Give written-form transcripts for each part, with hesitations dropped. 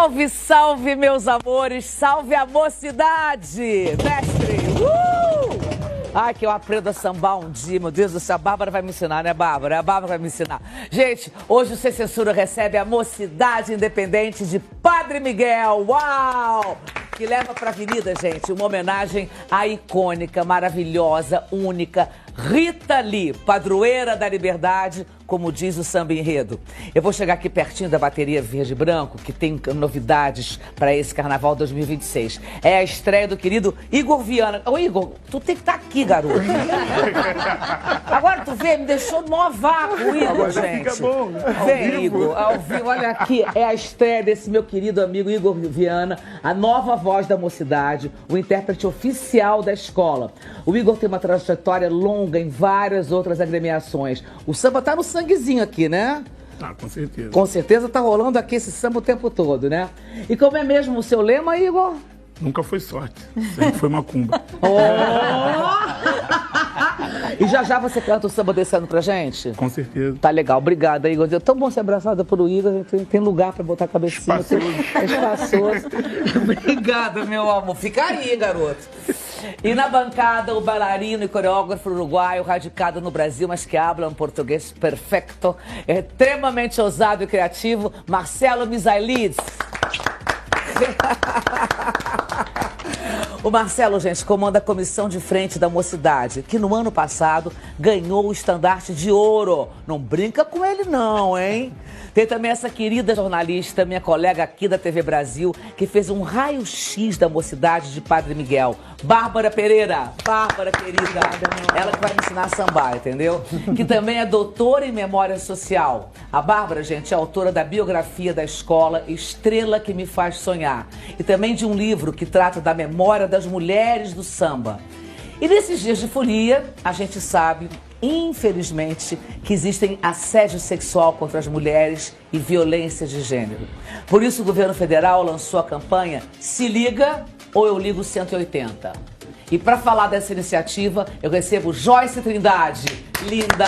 Salve, salve, meus amores, salve a mocidade, mestre! Ai, que eu aprendo a sambar um dia, meu Deus do céu, a Bárbara vai me ensinar, né, Bárbara? A Bárbara vai me ensinar. Gente, hoje o Sem Censura recebe a Mocidade Independente de Padre Miguel, uau! Que leva pra avenida, gente, uma homenagem à icônica, maravilhosa, única Rita Lee, padroeira da liberdade, como diz o samba enredo. Eu vou chegar aqui pertinho da bateria verde e branco, que tem novidades para esse Carnaval 2026. É a estreia do querido Igor Viana. Ô, Igor, tu tem que estar aqui, garoto. Agora tu vê, me deixou novaco, Igor, agora gente. Fica bom, né? Vem, Igor, ao vivo. Olha aqui, é a estreia desse meu querido amigo Igor Viana, a nova voz da mocidade, o intérprete oficial da escola. O Igor tem uma trajetória longa em várias outras agremiações. O samba tá no sanguezinho aqui, né? Ah, com certeza. Com certeza tá rolando aqui esse samba o tempo todo, né? E como é mesmo o seu lema, Igor? Nunca foi sorte, sempre foi macumba. E já você canta o samba desse ano pra gente? Com certeza. Tá legal, obrigada, Igor. É tão bom ser abraçada por Igor, tem lugar pra botar a cabecinha. É espaçoso. Obrigada, meu amor. Fica aí, garoto. E na bancada, o bailarino e coreógrafo uruguaio, radicado no Brasil, mas que habla um português perfeito, extremamente ousado e criativo, Marcelo Misailides. O Marcelo, gente, comanda a comissão de frente da mocidade, que no ano passado ganhou o estandarte de ouro. Não brinca com ele não, hein? Tem também essa querida jornalista, minha colega aqui da TV Brasil, que fez um raio-x da mocidade de Padre Miguel. Bárbara Pereira. Bárbara, querida. Ela que vai me ensinar a sambar, entendeu? Que também é doutora em memória social. A Bárbara, gente, é autora da biografia da escola Estrela que Me Faz Sonhar. E também de um livro que trata da memória das mulheres do samba. E nesses dias de folia, a gente sabe, infelizmente, que existem assédio sexual contra as mulheres e violência de gênero. Por isso, o governo federal lançou a campanha Se Liga ou Eu Ligo 180. E para falar dessa iniciativa, eu recebo Joyce Trindade, linda,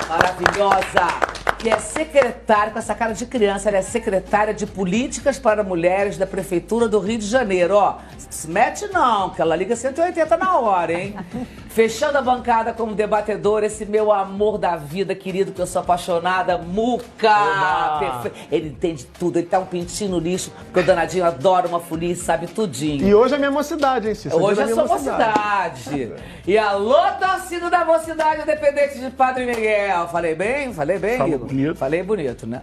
maravilhosa, que é secretária, com essa cara de criança, ela é secretária de Políticas para Mulheres da Prefeitura do Rio de Janeiro. Ó, se mete não, que ela liga 180 na hora, hein? Fechando a bancada como debatedor, esse meu amor da vida, querido, que eu sou apaixonada, Muca! Ele entende tudo, ele tá um pintinho no lixo, porque o danadinho adora uma folia e sabe tudinho. E hoje é minha mocidade, hein, Cícero? Hoje é sua mocidade. E alô, torcida da mocidade independente de Padre Miguel. Falei bem? Falei bem, Falou Igor? bonito. Falei bonito, né?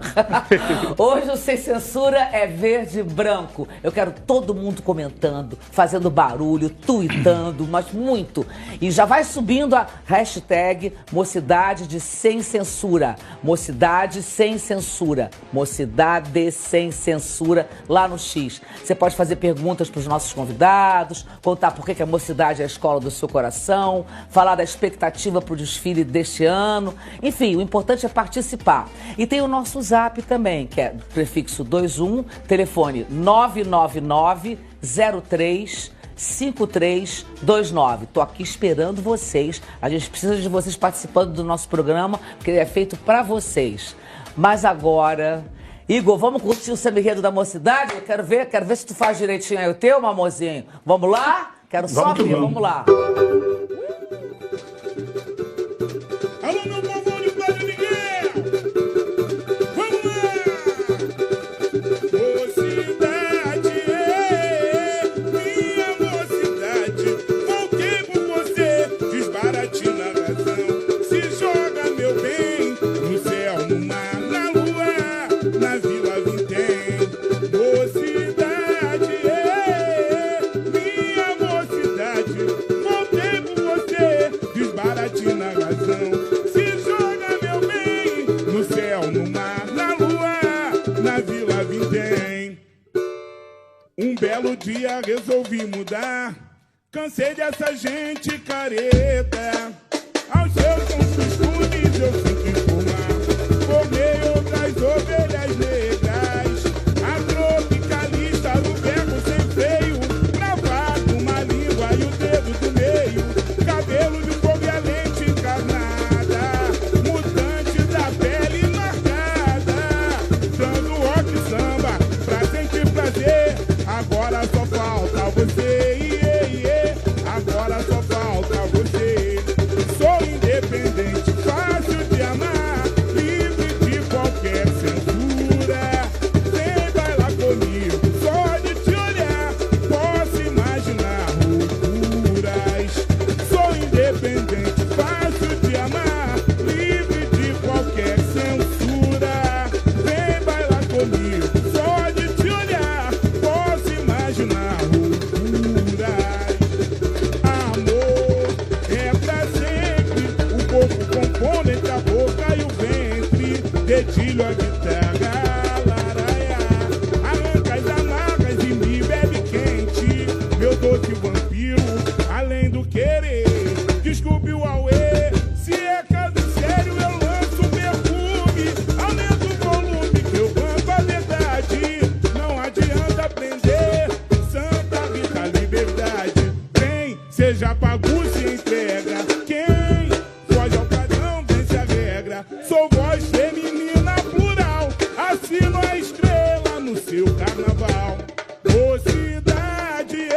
Hoje o Sem Censura é verde e branco. Eu quero todo mundo comentando, fazendo barulho, tuitando, mas muito. E já vai subindo a hashtag Mocidade de Sem Censura. Mocidade Sem Censura. Mocidade Sem Censura lá no X. Você pode fazer perguntas para os nossos convidados, contar por que a mocidade é a escola do seu coração, falar da expectativa para o desfile deste ano. Enfim, o importante é participar. E tem o nosso zap também, que é prefixo 21, telefone 999 03 5329. Tô aqui esperando vocês. A gente precisa de vocês participando do nosso programa, porque ele é feito para vocês. Mas agora, Igor, vamos curtir o samba enredo da mocidade? Eu quero ver se tu faz direitinho aí o teu, meu amorzinho. Vamos lá? Quero só ver, vamos lá. Alô, meu povo de Padre Miguel! Vamos lá! Mocidade, minha mocidade, voltei por você, desbarate na razão. Se joga, meu bem, no céu, no mar, na lua, na Vila Vintém. Mocidade, minha mocidade, voltei por você, desbarate na razão. Se joga, meu bem, no céu, no mar, na lua, na Vila Vintém. Um belo dia resolvi mudar, cansei dessa gente careta. Aos seus bons costumes eu fui te informar, formei outras ovelhas negras. A tropicalista, o verbo sem freio, gravado uma língua e o dedo do meio, cabelo de fogo e a lente encarnada, mutante da pele marcada, dando rock samba pra sentir tua guitarra, laraia. Arranca as amarras e me bebe quente. Meu doce vampiro, além do querer, desculpe o auê. Se é caso sério, eu lanço perfume. Aumento o volume que eu canto a verdade. Não adianta aprender, Santa Rita, liberdade. Vem, seja bagunça e entrega. Quem foge ao padrão, vence a regra. Sou voz feminina plural, assino a estrela no seu carnaval. Mocidade,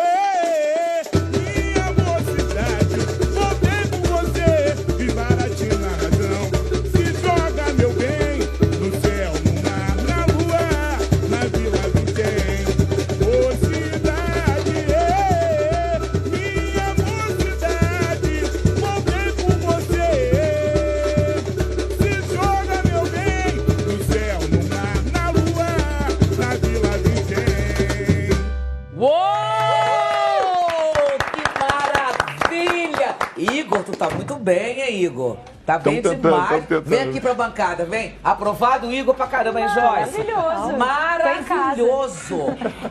minha mocidade, voltei por você, desbaratina a razão. Se joga, meu bem, no céu, no mar, na lua, na Vila Vintém. Mocidade, minha mocidade, voltei por você. Se joga, meu bem, no céu, no mar, na lua, na Vila Vintém. Uou! Que maravilha! Igor, tu tá muito bem, hein, Igor? Tá bem Tamo tentando, demais. tamo tentando. Vem aqui pra bancada, vem. Aprovado o Igor pra caramba, hein, Joyce? Maravilhoso. Maravilhoso.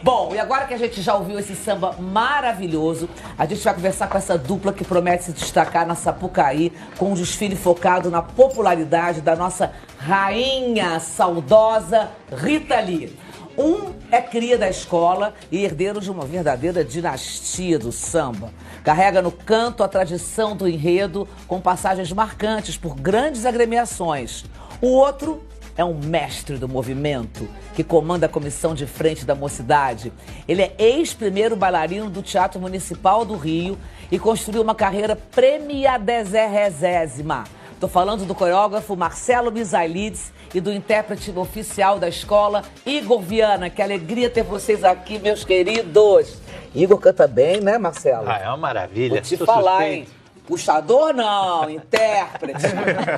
Bom, e agora que a gente já ouviu esse samba maravilhoso, a gente vai conversar com essa dupla que promete se destacar na Sapucaí com um desfile focado na popularidade da nossa rainha saudosa Rita Lee. Um é cria da escola e herdeiro de uma verdadeira dinastia do samba. Carrega no canto a tradição do enredo com passagens marcantes por grandes agremiações. O outro é um mestre do movimento que comanda a comissão de frente da mocidade. Ele é ex-primeiro bailarino do Teatro Municipal do Rio e construiu uma carreira premiadezérrezésima. Tô falando do coreógrafo Marcelo Misailides e do intérprete oficial da escola, Igor Viana. Que alegria ter vocês aqui, meus queridos. Igor canta bem, né, Marcelo? Ah, é uma maravilha. Vou te Sou falar, suspeito. hein? Puxador não, intérprete.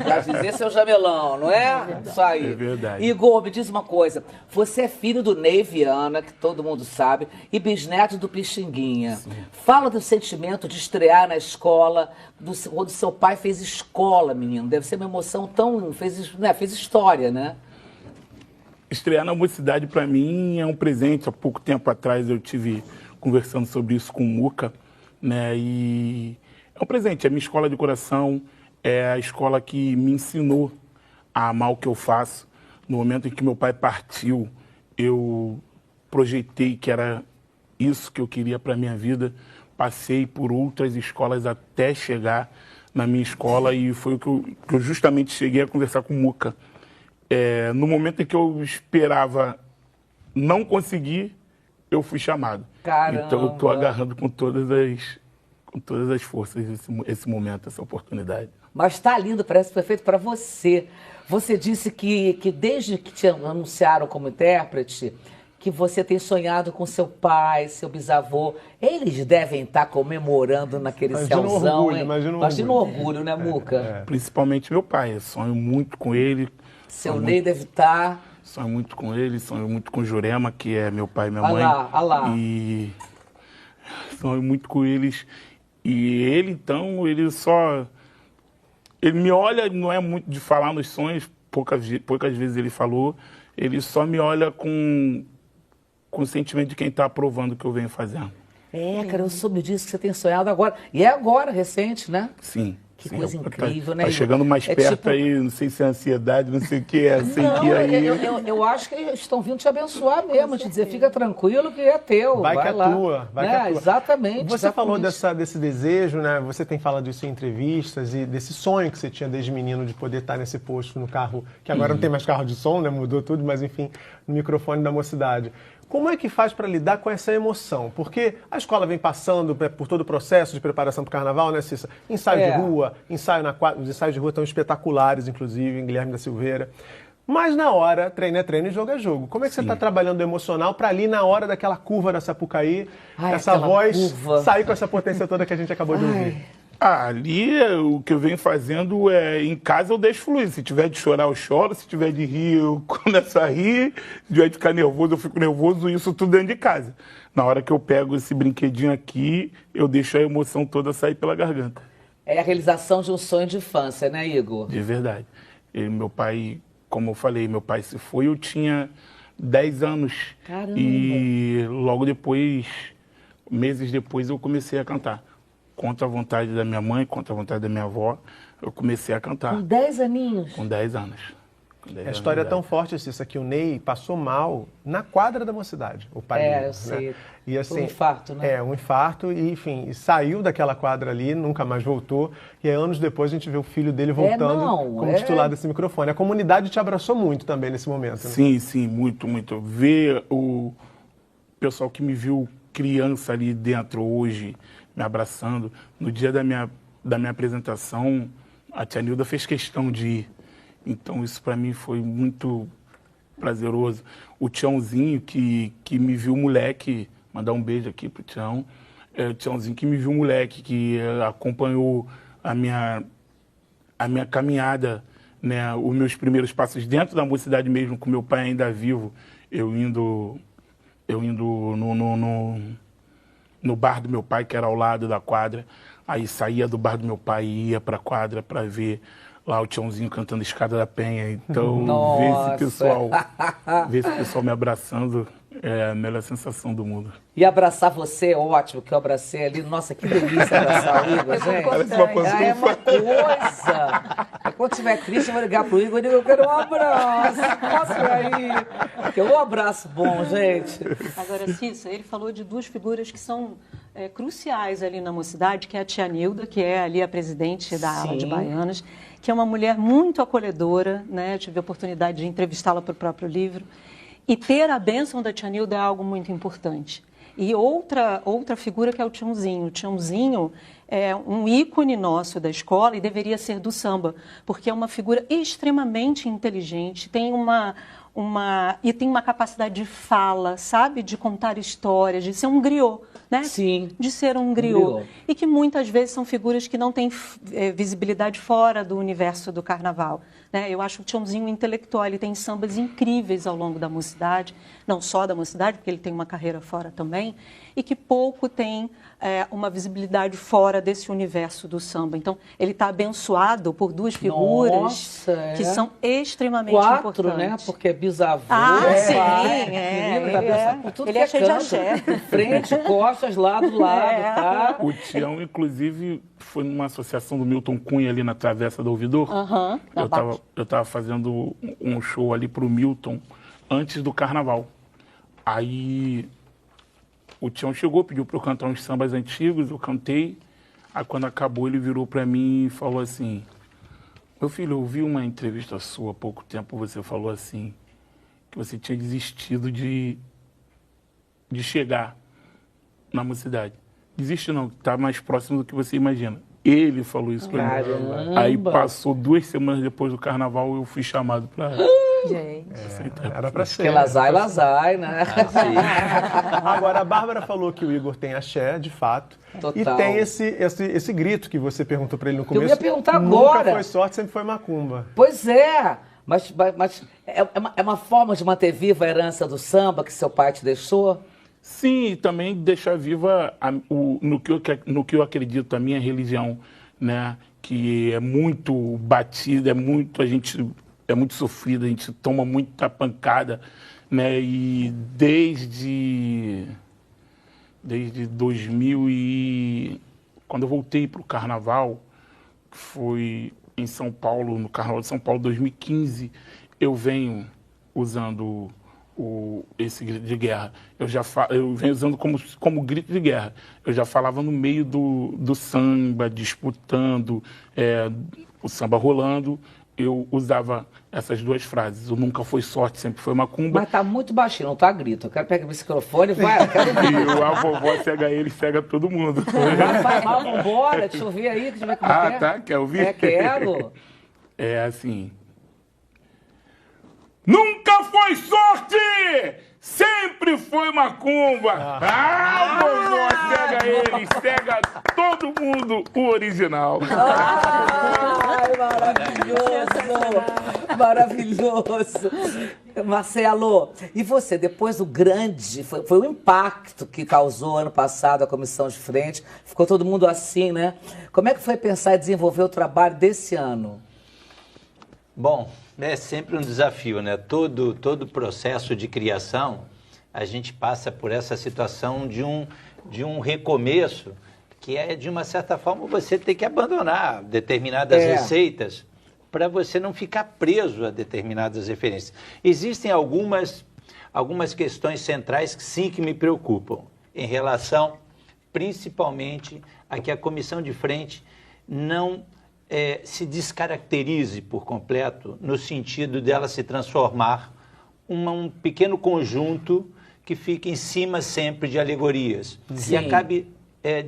Já dizer seu jamelão, não é? Isso aí. É verdade. Igor, me diz uma coisa. Você é filho do Ney Viana, que todo mundo sabe, e bisneto do Pixinguinha. Sim. Fala do sentimento de estrear na escola, quando seu pai fez escola, menino. Deve ser uma emoção tão... Fez história, né? Estrear na mocidade, para mim, é um presente. Há pouco tempo atrás eu tive conversando sobre isso com o Muca, né? E é um presente, é minha escola de coração, é a escola que me ensinou a amar o que eu faço. No momento em que meu pai partiu, eu projetei que era isso que eu queria para a minha vida. Passei por outras escolas até chegar na minha escola e foi o que eu justamente cheguei a conversar com o Muca. No momento em que eu esperava não conseguir, eu fui chamado. Caramba. Então eu estou agarrando com todas as forças esse momento, essa oportunidade. Mas tá lindo, parece que foi feito para você. Você disse que desde que te anunciaram como intérprete, que você tem sonhado com seu pai, seu bisavô. Eles devem estar comemorando naquele céuzão, hein? Imagina o orgulho, né, Muca? Principalmente meu pai. Eu sonho muito com ele. Seu Ney deve estar... Sonho muito com ele, sonho muito com o Jurema, que é meu pai e minha mãe. Olha lá. E sonho muito com eles. E ele, então, ele me olha, não é muito de falar nos sonhos, poucas vezes ele falou, ele só me olha com o sentimento de quem está aprovando o que eu venho fazendo. Cara, eu soube disso que você tem sonhado agora. E é agora, recente, né? Sim. Que sim, coisa incrível, né? Tá chegando mais perto tipo... aí, não sei se é ansiedade, não sei o que é, eu acho que eles estão vindo te abençoar mesmo, te dizer, fica tranquilo que é teu. Vai que é lá. tua, vai que é tua. Exatamente. Você falou desse desejo, né? Você tem falado isso em entrevistas e desse sonho que você tinha desde menino de poder estar nesse posto no carro, que agora não tem mais carro de som, né? Mudou tudo, mas enfim, no microfone da mocidade. Como é que faz para lidar com essa emoção? Porque a escola vem passando por todo o processo de preparação para o carnaval, né, Cissa? Ensaio de rua, os ensaios de rua estão espetaculares, inclusive, em Guilherme da Silveira. Mas na hora, treino é treino e jogo é jogo. Como é que você está trabalhando o emocional para ali, na hora daquela curva da Sapucaí, essa voz sair com essa potência toda que a gente acabou de ouvir? Ali, o que eu venho fazendo em casa eu deixo fluir. Se tiver de chorar, eu choro. Se tiver de rir, eu começo a rir. Se tiver de ficar nervoso, eu fico nervoso. Isso tudo dentro de casa. Na hora que eu pego esse brinquedinho aqui, eu deixo a emoção toda sair pela garganta. É a realização de um sonho de infância, né, Igor? De verdade. Meu pai, como eu falei, meu pai se foi, eu tinha 10 anos. Caramba! E logo depois, meses depois, eu comecei a cantar. Contra a vontade da minha mãe, contra a vontade da minha avó, eu comecei a cantar. Com 10 aninhos? Com 10 anos. A história é tão forte, Cissa, que o Ney passou mal na quadra da Mocidade, o pai dele, eu sei. né? E, assim, um infarto, né? Um infarto e, enfim, e saiu daquela quadra ali, nunca mais voltou. E aí, anos depois a gente vê o filho dele voltando como titular desse microfone. A comunidade te abraçou muito também nesse momento, né? Sim, sim, muito, muito. Ver o pessoal que me viu criança ali dentro hoje, me abraçando. No dia da minha apresentação, a tia Nilda fez questão de ir. Então, isso para mim foi muito prazeroso. O Tiãozinho, que me viu moleque, mandar um beijo aqui pro Tião. O Tiãozinho que me viu moleque, que acompanhou a minha caminhada, né, os meus primeiros passos dentro da Mocidade mesmo, com meu pai ainda vivo, eu indo no bar do meu pai, que era ao lado da quadra. Aí saía do bar do meu pai e ia para a quadra para ver lá o Tiãozinho cantando Escada da Penha. Então, ver esse pessoal me abraçando é a melhor sensação do mundo. E abraçar você é ótimo, que eu abracei ali. Nossa, que delícia abraçar o Igor, gente. Parece uma pantufa. É uma coisa. Quando tiver triste, eu vou ligar pro Igor e digo, eu quero um abraço. Posso ir aí? Que é um abraço bom, gente. Agora, Cissa, ele falou de duas figuras que são cruciais ali na Mocidade, que é a tia Nilda, que é ali a presidente da ala de baianas, que é uma mulher muito acolhedora, né? Eu tive a oportunidade de entrevistá-la para o próprio livro. E ter a bênção da tia Nilda é algo muito importante. E outra figura que é o Tiãozinho. O Tiãozinho é um ícone nosso da escola e deveria ser do samba, porque é uma figura extremamente inteligente, tem uma capacidade de fala, sabe? De contar histórias, de ser um griot, né? Sim. De ser um griot. E que muitas vezes são figuras que não têm visibilidade fora do universo do carnaval, né? Eu acho o Tiãozinho intelectual, ele tem sambas incríveis ao longo da Mocidade, não só da Mocidade, porque ele tem uma carreira fora também, e que pouco tem uma visibilidade fora desse universo do samba. Então, ele está abençoado por duas figuras que são extremamente importantes. Né? Porque é bisavô, sim, ele é cheio de axé. Frente, costas, lado, tá? O Tião, inclusive, foi numa associação do Milton Cunha ali na Travessa do Ouvidor. Eu estava fazendo um show ali pro Milton antes do Carnaval. Aí o Tião chegou, pediu para eu cantar uns sambas antigos, eu cantei. Aí quando acabou, ele virou para mim e falou assim: meu filho, eu ouvi uma entrevista sua há pouco tempo, você falou assim, que você tinha desistido de chegar na Mocidade. Desiste não, está mais próximo do que você imagina. Ele falou isso para mim. Aí passou 2 semanas depois do Carnaval, eu fui chamado para... Gente. Era para ser. Que lazai, né? Agora, a Bárbara falou que o Igor tem axé, de fato. Total. E tem esse grito que você perguntou para ele no começo. Eu ia perguntar Nunca agora. foi sorte, sempre foi macumba. Pois é. Mas é uma forma de manter viva a herança do samba que seu pai te deixou? Sim, e também deixar viva no que eu acredito, a minha religião, né? Que é muito batida, é muito sofrida, a gente toma muita pancada, né? E desde 2000 quando eu voltei para o Carnaval, que foi em São Paulo, no Carnaval de São Paulo 2015, eu venho usando esse grito de guerra. Eu venho usando como grito de guerra. Eu já falava no meio do samba, disputando, o samba rolando. Eu usava essas 2 frases. O nunca foi sorte, sempre foi macumba. Mas tá muito baixinho, não tá grito. Eu quero pegar o microfone, vai, eu quero ver. E a vovó cega ele, cega todo mundo. Não faz mal, vambora, deixa eu ouvir aí, deixa eu ver como é. Tá, quer ouvir? Quero. É assim... Nunca foi sorte! Sempre foi macumba! Vovó, cega ele, cega todo mundo, o original. Ai, maravilhoso! Marcelo, e você, depois do grande, foi o impacto que causou ano passado a comissão de frente, ficou todo mundo assim, né? Como é que foi pensar em desenvolver o trabalho desse ano? Bom, É sempre um desafio, né? Todo processo de criação, a gente passa por essa situação de um recomeço, que é, de uma certa forma, você ter que abandonar determinadas receitas para você não ficar preso a determinadas referências. Existem algumas questões centrais que sim que me preocupam, em relação, principalmente, a que a comissão de frente não se descaracterize por completo, no sentido dela se transformar um pequeno conjunto que fica em cima sempre de alegorias. Sim. E acabe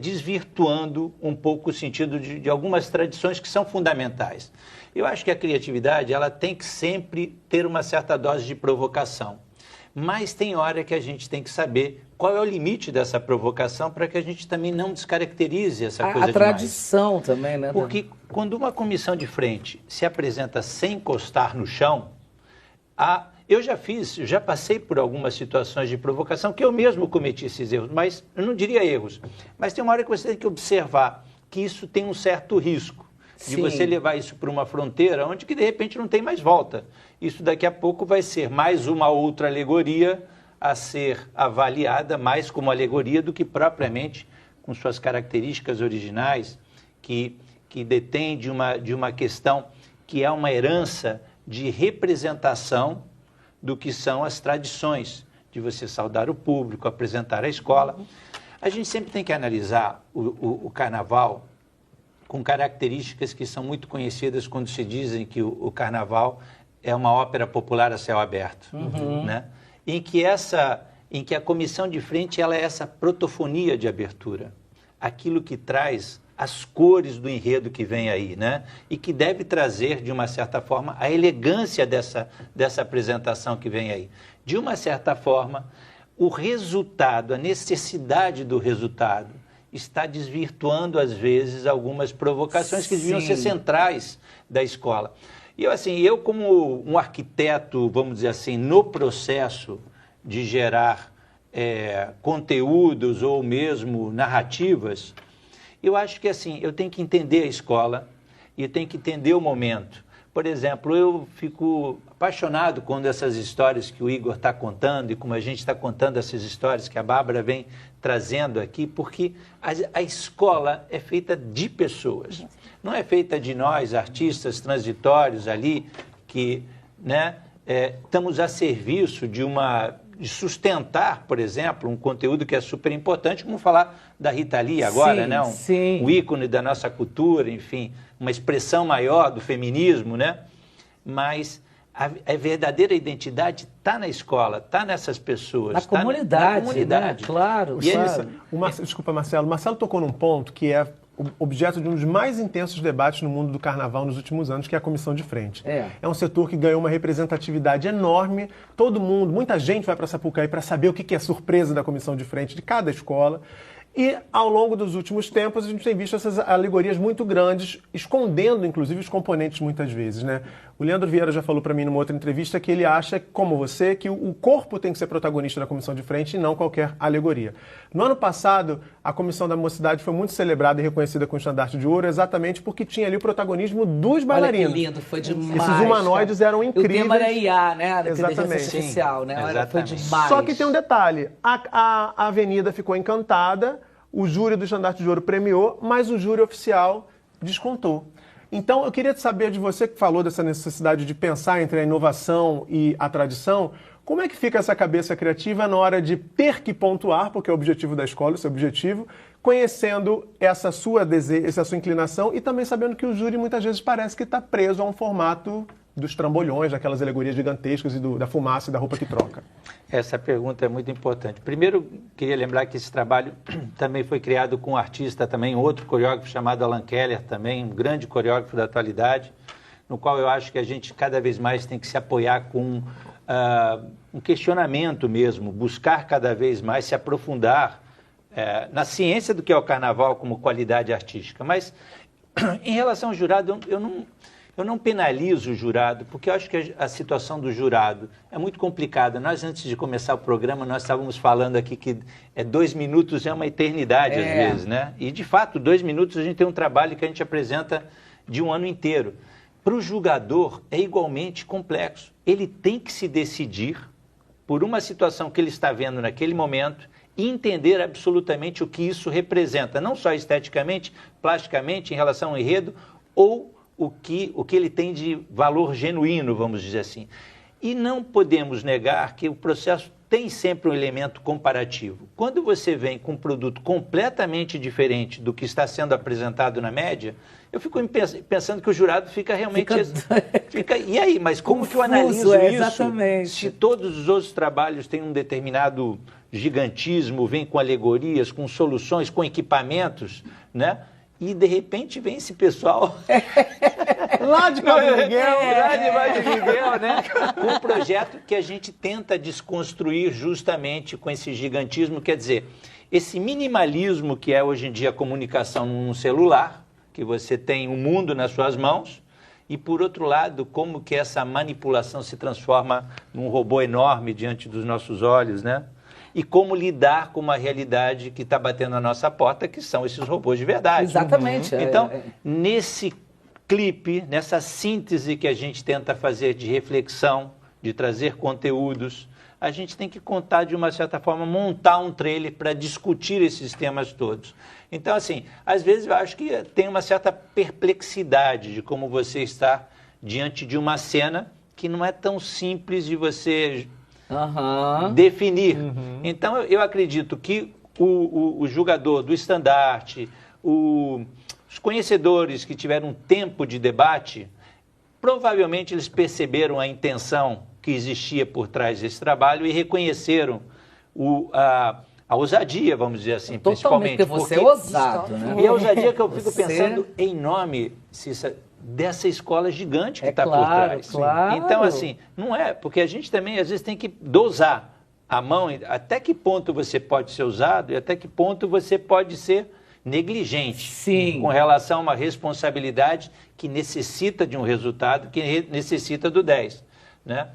desvirtuando um pouco o sentido de algumas tradições que são fundamentais. Eu acho que a criatividade ela tem que sempre ter uma certa dose de provocação. Mas tem hora que a gente tem que saber qual é o limite dessa provocação para que a gente também não descaracterize essa coisa demais. A tradição também, né? Porque quando uma comissão de frente se apresenta sem encostar no chão, eu já passei por algumas situações de provocação que eu mesmo cometi esses erros, mas eu não diria erros. Mas tem uma hora que você tem que observar que isso tem um certo risco. De você levar isso para uma fronteira onde que de repente não tem mais volta. Isso daqui a pouco vai ser mais uma outra alegoria a ser avaliada mais como alegoria do que propriamente com suas características originais, que detém de uma questão que é uma herança de representação do que são as tradições, de você saudar o público, apresentar a escola. A gente sempre tem que analisar o carnaval com características que são muito conhecidas quando se dizem que o carnaval é uma ópera popular a céu aberto, né? Em que a comissão de frente ela é essa protofonia de abertura, aquilo que traz as cores do enredo que vem aí, né? E que deve trazer, de uma certa forma, a elegância dessa apresentação que vem aí. De uma certa forma, o resultado, a necessidade do resultado, está desvirtuando, às vezes, algumas provocações que deviam ser centrais da escola. E eu como um arquiteto, vamos dizer assim, no processo de gerar conteúdos ou mesmo narrativas, eu acho que eu tenho que entender a escola e eu tenho que entender o momento. Por exemplo, eu fico apaixonado quando essas histórias que o Igor está contando e como a gente está contando essas histórias que a Bárbara vem trazendo aqui, porque a escola é feita de pessoas. Não é feita de nós, artistas transitórios ali, que estamos a serviço de sustentar, por exemplo, um conteúdo que é super importante, como falar da Rita Lee agora, né? Um ícone da nossa cultura, enfim, uma expressão maior do feminismo, né? Mas a verdadeira identidade está na escola, está nessas pessoas. Na comunidade, na comunidade. Né? Claro. Desculpa, Marcelo. Marcelo tocou num ponto que é objeto de um dos mais intensos debates no mundo do carnaval nos últimos anos, que é a comissão de frente. É um setor que ganhou uma representatividade enorme. Todo mundo, muita gente vai para Sapucaí para saber o que é surpresa da comissão de frente de cada escola. E, ao longo dos últimos tempos, a gente tem visto essas alegorias muito grandes, escondendo, inclusive, os componentes muitas vezes, né? O Leandro Vieira já falou para mim numa outra entrevista que ele acha, como você, que o corpo tem que ser protagonista da comissão de frente e não qualquer alegoria. No ano passado, a Comissão da Mocidade foi muito celebrada e reconhecida com o estandarte de ouro exatamente porque tinha ali o protagonismo dos bailarinos. Olha que lindo, foi demais. Esses humanoides eram incríveis. O tema era IA, né? A exatamente. Artificial, né? Olha, foi demais. Só que tem um detalhe. A avenida ficou encantada, o júri do estandarte de ouro premiou, mas o júri oficial descontou. Então, eu queria saber de você que falou dessa necessidade de pensar entre a inovação e a tradição, como é que fica essa cabeça criativa na hora de ter que pontuar, porque é o objetivo da escola, esse é o objetivo, conhecendo essa sua inclinação e também sabendo que o júri muitas vezes parece que está preso a um formato dos trambolhões, daquelas alegorias gigantescas e da fumaça e da roupa que troca? Essa pergunta é muito importante. Primeiro, queria lembrar que esse trabalho também foi criado com um artista, também outro coreógrafo chamado Alan Keller, também um grande coreógrafo da atualidade, no qual eu acho que a gente cada vez mais tem que se apoiar com um questionamento mesmo, buscar cada vez mais se aprofundar na ciência do que é o carnaval como qualidade artística. Mas, em relação ao jurado, eu não penalizo o jurado, porque eu acho que a situação do jurado é muito complicada. Nós, antes de começar o programa, nós estávamos falando aqui que 2 minutos é uma eternidade, às vezes, né? E, de fato, 2 minutos a gente tem um trabalho que a gente apresenta de um ano inteiro. para o julgador é igualmente complexo. Ele tem que se decidir por uma situação que ele está vendo naquele momento e entender absolutamente o que isso representa, não só esteticamente, plasticamente, em relação ao enredo, ou o que ele tem de valor genuíno, vamos dizer assim. E não podemos negar que o processo tem sempre um elemento comparativo. Quando você vem com um produto completamente diferente do que está sendo apresentado na média, eu fico pensando que o jurado fica realmente... E aí, mas como que eu analiso isso? Exatamente. Se todos os outros trabalhos têm um determinado gigantismo, vêm com alegorias, com soluções, com equipamentos, né? E, de repente, vem esse pessoal... Lá de Padre Miguel. Lá de Padre Miguel, né? Um projeto que a gente tenta desconstruir justamente com esse gigantismo, quer dizer, esse minimalismo que é hoje em dia a comunicação num celular, que você tem o mundo nas suas mãos, e, por outro lado, como que essa manipulação se transforma num robô enorme diante dos nossos olhos, né? E como lidar com uma realidade que está batendo na nossa porta, que são esses robôs de verdade. Exatamente. Então, nesse clipe, nessa síntese que a gente tenta fazer de reflexão, de trazer conteúdos, a gente tem que contar, de uma certa forma, montar um trailer para discutir esses temas todos. Então, assim, às vezes eu acho que tem uma certa perplexidade de como você está diante de uma cena que não é tão simples de você... definir. Então, eu acredito que o julgador do estandarte, os conhecedores que tiveram um tempo de debate, provavelmente eles perceberam a intenção que existia por trás desse trabalho e reconheceram a ousadia, vamos dizer assim, Totalmente, principalmente. porque você é ousado, né? E a ousadia que eu fico pensando em nome, Cissa, dessa escola gigante que está por trás. Claro. Então, assim, não é, porque a gente também, às vezes, tem que dosar a mão, até que ponto você pode ser usado e até que ponto você pode ser negligente. Sim. Com relação a uma responsabilidade que necessita de um resultado, que necessita do 10, né?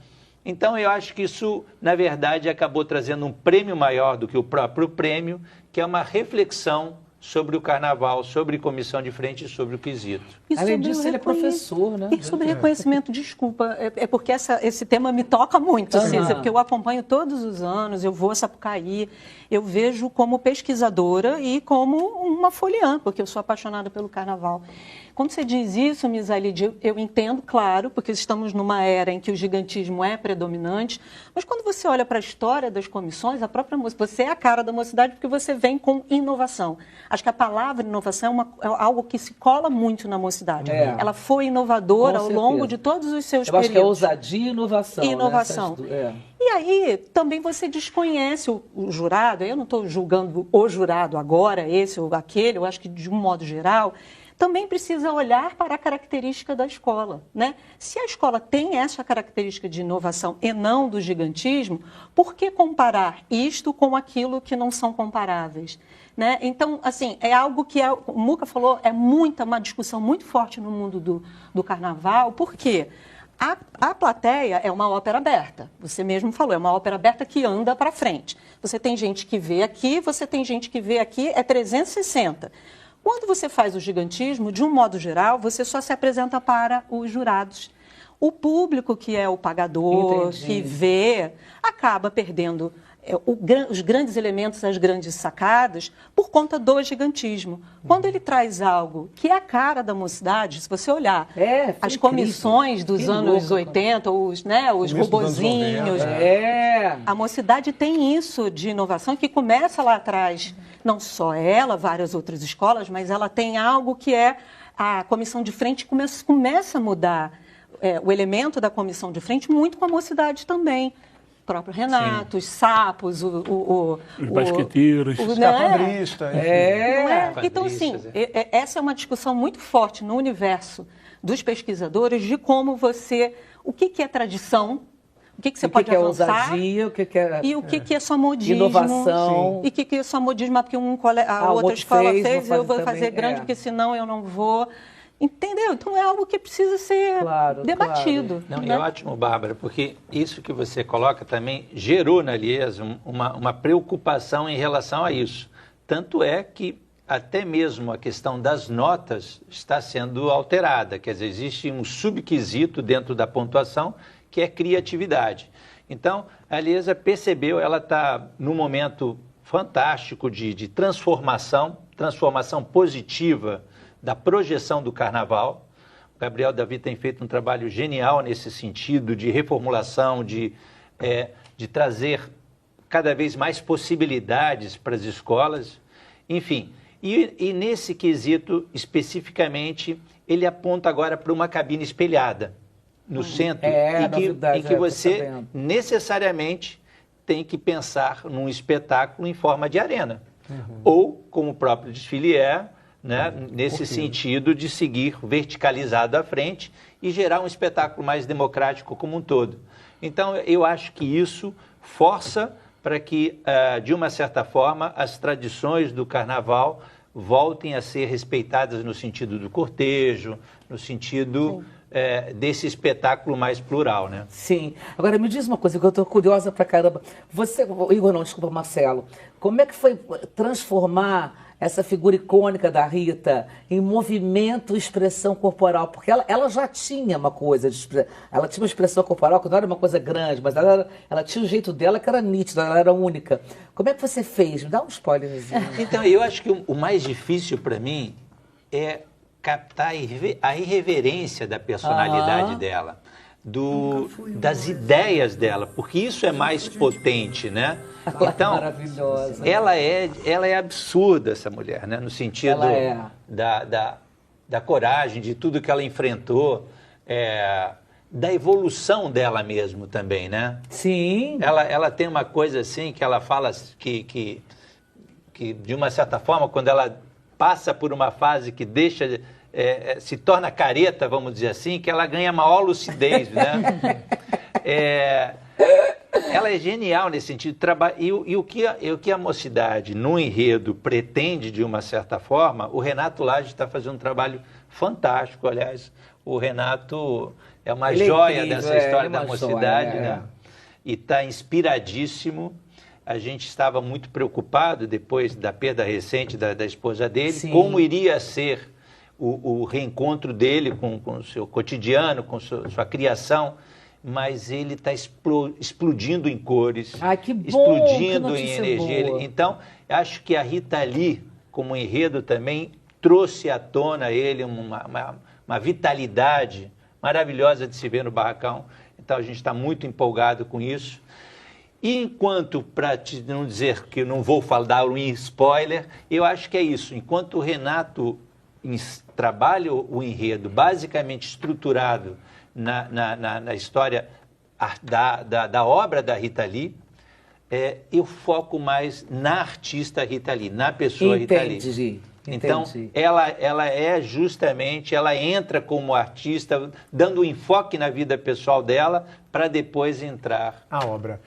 Então, eu acho que isso, na verdade, acabou trazendo um prêmio maior do que o próprio prêmio, que é uma reflexão sobre o carnaval, sobre comissão de frente e sobre o quesito. Além disso, ele é professor, né? E sobre reconhecimento, desculpa, é porque esse tema me toca muito, Cícera, porque eu acompanho todos os anos, eu vou a Sapucaí, eu vejo como pesquisadora e como uma foliã, porque eu sou apaixonada pelo carnaval. Quando você diz isso, Miss Ailide, eu entendo, claro, porque estamos numa era em que o gigantismo é predominante, mas quando você olha para a história das comissões, a própria você é a cara da mocidade porque você vem com inovação. Acho que a palavra inovação é algo que se cola muito na mocidade. Ela foi inovadora ao longo de todos os seus períodos. Eu acho que é ousadia e inovação. Inovação. E aí, também você desconhece o jurado, eu não estou julgando o jurado agora, esse ou aquele, eu acho que de um modo geral, também precisa olhar para a característica da escola, né? Se a escola tem essa característica de inovação e não do gigantismo, por que comparar isto com aquilo que não são comparáveis? Né? Então, assim, é algo que o Muca falou, é uma discussão muito forte no mundo do carnaval, porque a plateia é uma ópera aberta, você mesmo falou, é uma ópera aberta que anda para frente. Você tem gente que vê aqui, você tem gente que vê aqui, é 360. Quando você faz o gigantismo, de um modo geral, você só se apresenta para os jurados. O público, que é o pagador, que vê, acaba perdendo os grandes elementos, as grandes sacadas, por conta do gigantismo. Quando ele traz algo que é a cara da mocidade, se você olhar as comissões dos anos 80, os robozinhos, a mocidade tem isso de inovação que começa lá atrás. Não só ela, várias outras escolas, mas ela tem algo que é a comissão de frente começa a mudar o elemento da comissão de frente muito com a mocidade também. O próprio Renato, os sapos, os basqueteiros, os capadristas. Então, assim, essa é uma discussão muito forte no universo dos pesquisadores de como o que é tradição, o que você pode avançar, ousadia, o que é e o que é só modismo, inovação, e o que é só modismo, porque a outra escola fez, eu vou fazer grande, porque senão eu não vou. Entendeu? Então é algo que precisa ser debatido. Não, né? É ótimo, Bárbara, porque isso que você coloca também gerou na Liesa uma preocupação em relação a isso. Tanto é que até mesmo a questão das notas está sendo alterada. Quer dizer, existe um subquisito dentro da pontuação que é criatividade. Então, a Eliezer percebeu, ela está num momento fantástico de transformação positiva da projeção do carnaval. O Gabriel Davi tem feito um trabalho genial nesse sentido de reformulação, de trazer cada vez mais possibilidades para as escolas. Enfim, e nesse quesito, especificamente, ele aponta agora para uma cabine espelhada no centro, em que você necessariamente tem que pensar num espetáculo em forma de arena. Ou, como o próprio desfile né, nesse sentido de seguir verticalizado à frente e gerar um espetáculo mais democrático como um todo. Então, eu acho que isso força para que, de uma certa forma, as tradições do carnaval voltem a ser respeitadas no sentido do cortejo, no sentido desse espetáculo mais plural, né? Sim. Agora, me diz uma coisa que eu estou curiosa pra caramba. Igor não, desculpa, Marcelo. Como é que foi transformar essa figura icônica da Rita em movimento e expressão corporal? Porque ela já tinha uma coisa, ela tinha uma expressão corporal que não era uma coisa grande, mas ela tinha o jeito dela que era nítido, ela era única. Como é que você fez? Me dá um spoilerzinho. Então, eu acho que o mais difícil para mim é captar a irreverência da personalidade dela, das ideias dela, porque isso é mais potente, né? Então, maravilhosa. Ela é absurda, essa mulher, né? No sentido da coragem, de tudo que ela enfrentou, da evolução dela mesmo também, né? Sim. Ela tem uma coisa assim que ela fala que de uma certa forma, quando ela passa por uma fase que se torna careta, vamos dizer assim, que ela ganha maior lucidez, né? Ela é genial nesse sentido. E o que a mocidade, no enredo, pretende, de uma certa forma, o Renato Lage está fazendo um trabalho fantástico. Aliás, o Renato é uma joia dessa história da mocidade, né? E está inspiradíssimo. A gente estava muito preocupado, depois da perda recente da esposa dele, como iria ser o reencontro dele com o seu cotidiano, com sua criação, mas ele está explodindo em cores, que bom, explodindo em energia. Então, acho que a Rita Lee, como enredo também, trouxe à tona a ele uma vitalidade maravilhosa de se ver no Barracão. Então, a gente está muito empolgado com isso. E enquanto, para não dizer que eu não vou dar um spoiler, eu acho que é isso. Enquanto o Renato trabalha o enredo basicamente estruturado na história da obra da Rita Lee, eu foco mais na artista Rita Lee, na pessoa Rita Lee. Então, ela ela entra como artista, dando enfoque na vida pessoal dela, para depois entrar a obra.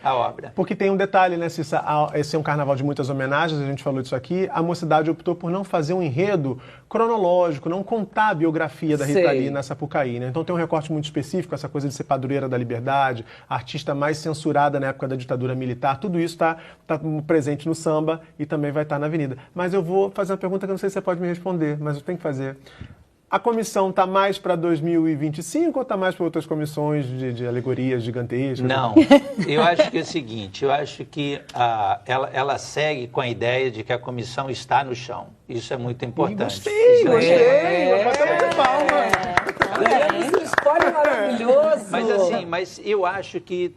Porque tem um detalhe, né, Cissa? Esse é um carnaval de muitas homenagens, a gente falou disso aqui. A mocidade optou por não fazer um enredo cronológico, não contar a biografia da Rita Lee na Sapucaí, né? Então tem um recorte muito específico, essa coisa de ser padroeira da liberdade, a artista mais censurada na época da ditadura militar, tudo isso está presente no samba e também vai estar na avenida. Mas eu vou fazer uma pergunta que eu não sei se você pode me responder, mas eu tenho que fazer. A comissão está mais para 2025 ou está mais para outras comissões de alegorias gigantescas? Não, eu acho que é o seguinte, eu acho que ela segue com a ideia de que a comissão está no chão. Isso é muito importante. Gostei! Vai bater palma. Um spoiler maravilhoso. Mas eu acho que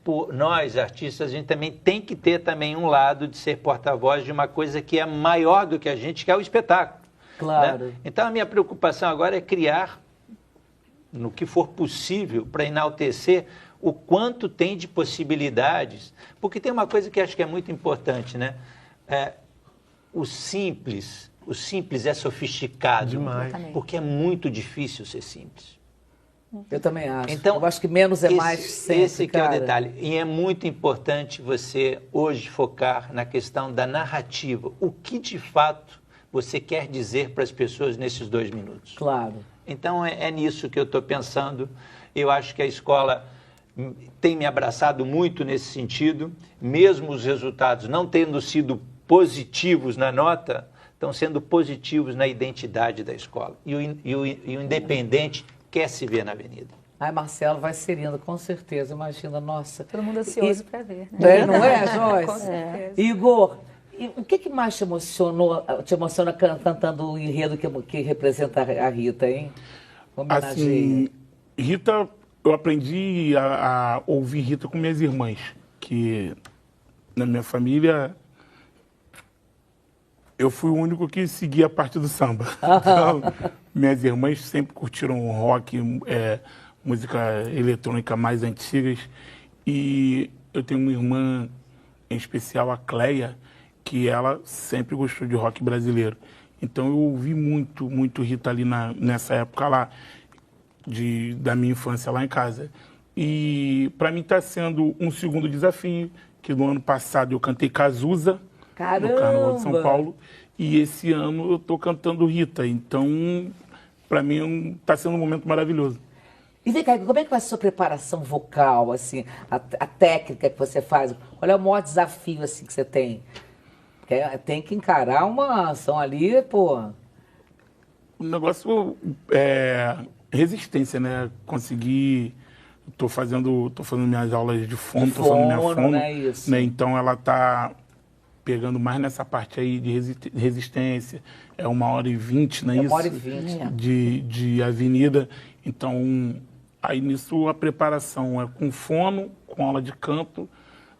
por nós, artistas, a gente também tem que ter também um lado de ser porta-voz de uma coisa que é maior do que a gente, que é o espetáculo. Claro. Né? Então, a minha preocupação agora é criar, no que for possível, para enaltecer o quanto tem de possibilidades. Porque tem uma coisa que acho que é muito importante, né? O simples é sofisticado. Demais. Porque é muito difícil ser simples. Eu também acho. Então, eu acho que menos é mais sempre, esse que é o detalhe. E é muito importante você, hoje, focar na questão da narrativa. O que, de fato, você quer dizer para as pessoas nesses 2 minutos. Claro. Então, é nisso que eu estou pensando. Eu acho que a escola tem me abraçado muito nesse sentido, mesmo os resultados não tendo sido positivos na nota, estão sendo positivos na identidade da escola. E o independente quer se ver na avenida. Ai, Marcelo vai ser lindo, com certeza, imagina, nossa. Todo mundo ansioso para ver, né? Não é, Joyce? Com certeza. Igor, o que mais te emociona cantando o enredo que representa a Rita, hein? Homenageia. Assim, Rita, eu aprendi a ouvir Rita com minhas irmãs, que na minha família eu fui o único que seguia a parte do samba. Então, minhas irmãs sempre curtiram rock, música eletrônica mais antigas. E eu tenho uma irmã em especial, a Cleia, que ela sempre gostou de rock brasileiro. Então eu ouvi muito, muito Rita ali nessa época lá, da minha infância lá em casa. E para mim está sendo um segundo desafio, que no ano passado eu cantei Cazuza, Caramba! no Carnaval de São Paulo, e esse ano eu estou cantando Rita. Então, para mim, está sendo um momento maravilhoso. E vem cá, como é que vai ser a sua preparação vocal, assim, a técnica que você faz? Qual é o maior desafio, assim, que você tem? Porque tem que encarar uma ação ali, pô... O negócio é resistência, né? Conseguir... Tô fazendo minhas aulas de fono, tô fazendo minha fono, né? Isso. Né? Então ela tá pegando mais nessa parte aí de resistência. É 1h20, não é isso? 1h20. De avenida. Então, aí nisso a preparação é com fono, com aula de canto,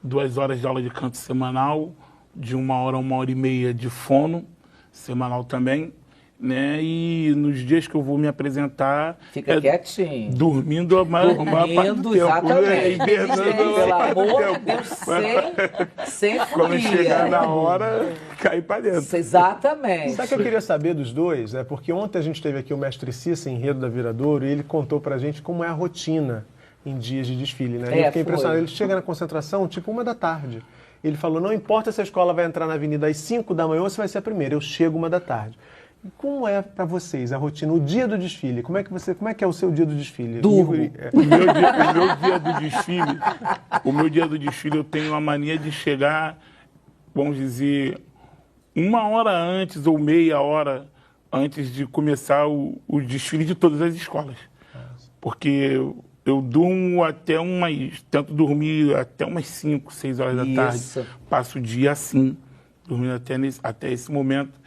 2 horas de aula de canto semanal, de 1 hora a 1h30 de fono, semanal também. Né? E nos dias que eu vou me apresentar... Fica quietinho. Dormindo a maior parte do tempo. Exatamente. Pelo amor de Deus, sem folia. Quando chegar na hora, cair para dentro. Exatamente. Sabe o que eu queria saber dos dois? Porque ontem a gente teve aqui o mestre Cissa, enredo da Viradouro, e ele contou pra gente como é a rotina em dias de desfile, né? Eu fiquei impressionado. Ele chega na concentração tipo 1 da tarde. Ele falou, não importa se a escola vai entrar na avenida às 5 da manhã ou se vai ser a primeira, eu chego 1 da tarde. E como é para vocês a rotina, o dia do desfile? Como é que é o seu dia do desfile? O meu dia do desfile eu tenho a mania de chegar, vamos dizer, 1 hora antes ou meia hora antes de começar o desfile de todas as escolas. Porque eu durmo tento dormir até umas 5, 6 horas da tarde. Passo o dia assim, dormindo até esse momento.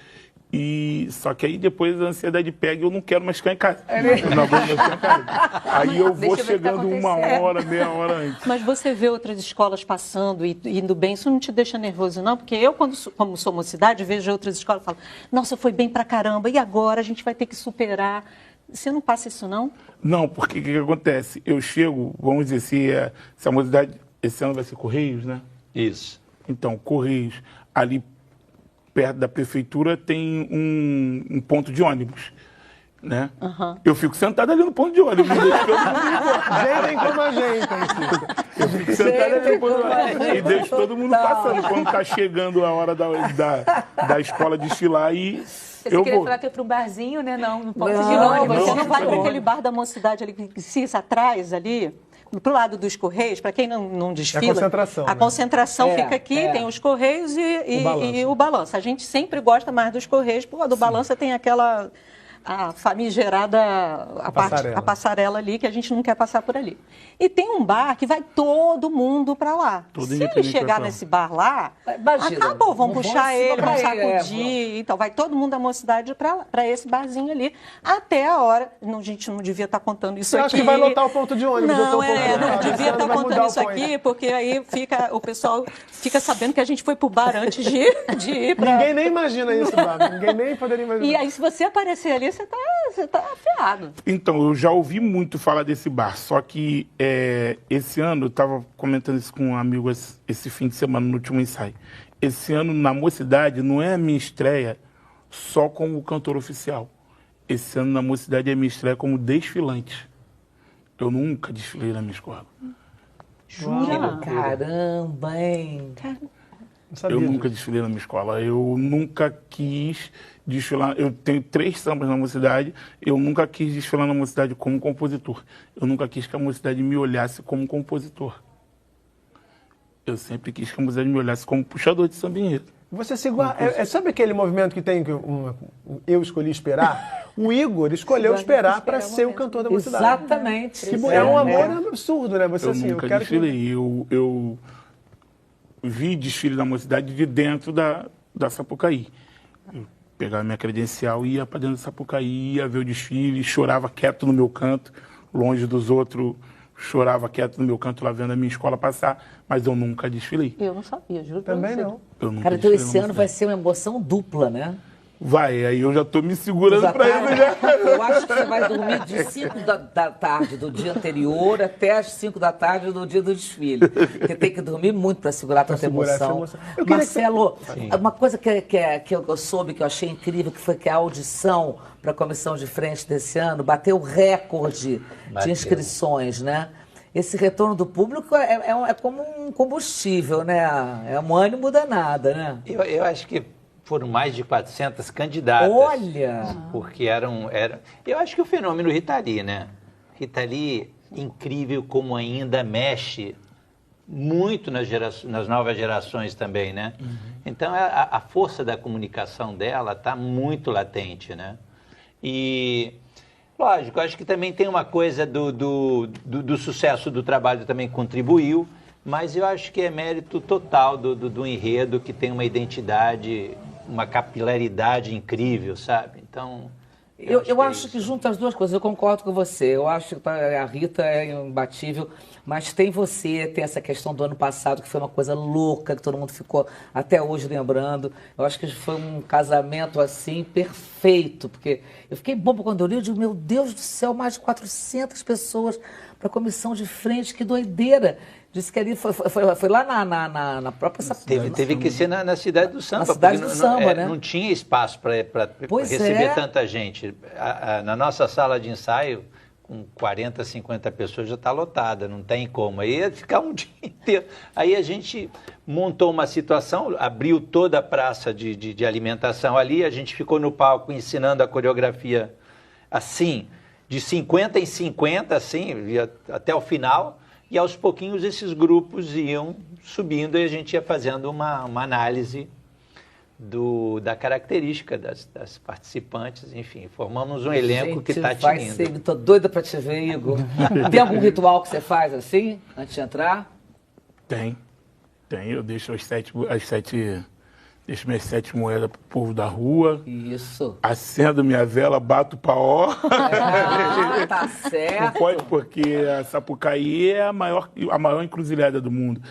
Só que aí depois a ansiedade pega e eu não quero mais ficar em casa. Eu não aguento mais ficar em casa. Aí eu vou chegando 1 hora, meia hora antes. Mas você vê outras escolas passando e indo bem, isso não te deixa nervoso, não? Porque eu, como sou mocidade, vejo outras escolas e falo, nossa, foi bem pra caramba, e agora a gente vai ter que superar. Você não passa isso, não? Não, porque o que acontece? Eu chego, vamos dizer, se a mocidade, esse ano vai ser Correios, né? Isso. Então, Correios, ali perto da prefeitura tem um ponto de ônibus, né? Eu fico sentado ali no ponto de ônibus. Gente como a gente. Eu fico sentado ali no ponto de ônibus e deixo todo mundo passando. Quando tá chegando a hora da escola desfilar e Você queria falar que é para um barzinho, né? Não pode ir de Não, ônibus. você não vai para aquele bar da mocidade ali, que se atrás ali, pro lado dos Correios, para quem não desfila. É a concentração. A concentração fica aqui, tem os Correios e o balanço. A gente sempre gosta mais dos Correios, porque a do balança tem aquela... a famigerada, a passarela ali, que a gente não quer passar por ali. E tem um bar que vai todo mundo para lá. Se ele chegar nesse bar lá, acabou, vão puxar ele, vão sacudir, então vai todo mundo da mocidade para esse barzinho ali, até a hora, a gente não devia estar contando isso aqui. Acho que vai lotar o ponto de ônibus. Não devia estar contando isso aqui, porque aí o pessoal fica sabendo que a gente foi pro bar antes de ir para... Ninguém nem imagina isso, Bárbara. Ninguém nem poderia imaginar. E aí, se você aparecer ali, você tá afiado. Então, eu já ouvi muito falar desse bar, só que esse ano, eu estava comentando isso com um amigo esse fim de semana, no último ensaio. Esse ano, na Mocidade, não é a minha estreia só como cantor oficial. Esse ano, na Mocidade, é a minha estreia como desfilante. Eu nunca desfilei na minha escola. Jura? Caramba, hein? Eu nunca desfilei na minha escola. Eu nunca quis desfilar. Eu tenho 3 sambas na Mocidade. Eu nunca quis desfilar na Mocidade como compositor. Eu nunca quis que a Mocidade me olhasse como compositor. Eu sempre quis que a Mocidade me olhasse como puxador de samba enredo. Você se iguala. Sabe aquele movimento que tem que eu escolhi esperar? O Igor escolheu esperar para ser o cantor da mocidade. Exatamente. É um amor absurdo, né? Você Eu assim, nunca eu quero desfilei. Eu vi desfile da mocidade de dentro da Sapucaí. Eu pegava minha credencial, ia para dentro da Sapucaí, ia ver o desfile, chorava quieto no meu canto, longe dos outros, chorava quieto no meu canto lá vendo a minha escola passar, mas eu nunca desfilei. Eu não sabia, juro. Também não. Eu nunca Cara, então desfilei esse na ano vai mocidade. ser uma emoção dupla, né? Vai, aí eu já tô me segurando Já para tá- isso já. Eu acho que você vai dormir de 5 da tarde do dia anterior até as 5 da tarde do dia do desfile. Porque tem que dormir muito para segurar tanta segurar essa emoção. emoção. Eu queria Marcelo, uma coisa que eu soube, que eu achei incrível, que foi que a audição para a comissão de frente desse ano bateu recorde de Bateu. inscrições, né? Esse retorno do público é como um combustível, né? É um ânimo danada, né? Eu acho que foram mais de 400 candidatas. Olha! Porque eram... Eu acho que o fenômeno Rita Lee, né? Rita Lee, incrível como ainda mexe muito nas novas gerações também, né? Então, a força da comunicação dela está muito latente, né? E, lógico, acho que também tem uma coisa do sucesso do trabalho também contribuiu, mas eu acho que é mérito total do enredo, que tem uma identidade, uma capilaridade incrível, sabe? Então... Eu acho que junta as duas coisas, eu concordo com você. Eu acho que a Rita é imbatível, mas tem você, tem essa questão do ano passado, que foi uma coisa louca, que todo mundo ficou até hoje lembrando. Eu acho que foi um casamento, assim, perfeito, porque eu fiquei boba quando eu li, eu digo, meu Deus do céu, mais de 400 pessoas para a comissão de frente, que doideira. Disse que ali foi lá na própria Sapucaí. Teve que ser na cidade do samba. Na cidade porque do samba, né? Não tinha espaço para Pois receber é. tanta gente. Na nossa sala de ensaio, com 40, 50 pessoas, já está lotada, não tem como. Aí ia ficar um dia inteiro. Aí a gente montou uma situação, abriu toda a praça de alimentação ali, a gente ficou no palco ensinando a coreografia assim, de 50 em 50, assim, até o final. E aos pouquinhos esses grupos iam subindo e a gente ia fazendo uma análise da característica das participantes, enfim, formamos um elenco que está tinindo. Tô doida para te ver, Igor. Tem algum ritual que você faz assim, antes de entrar? Tem. Eu deixo deixo minhas 7 moedas pro povo da rua. Isso. Acendo minha vela, bato paó. Tá certo. Não pode, porque a Sapucaí é a maior encruzilhada do mundo.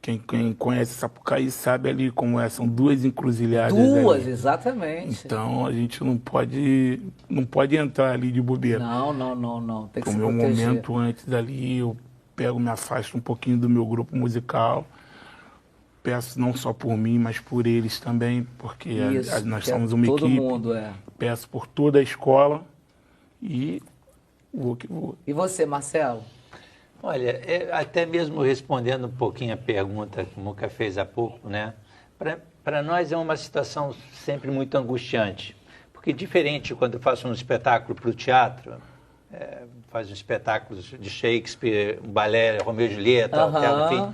Quem conhece Sapucaí sabe ali como é. São 2 encruzilhadas. Duas, ali. exatamente. Então a gente não pode entrar ali de bobeira. Não. Tem que O se meu proteger. momento antes ali, eu me afasto um pouquinho do meu grupo musical. Peço não só por mim, mas por eles também, porque Isso, nós que somos uma todo equipe. mundo, é. Peço por toda a escola e vou que vou. E você, Marcelo? Olha, até mesmo respondendo um pouquinho a pergunta que o Muca fez há pouco, né? Para nós é uma situação sempre muito angustiante, porque diferente quando eu faço um espetáculo para o teatro, faz um espetáculo de Shakespeare, um balé, Romeu e Julieta, enfim,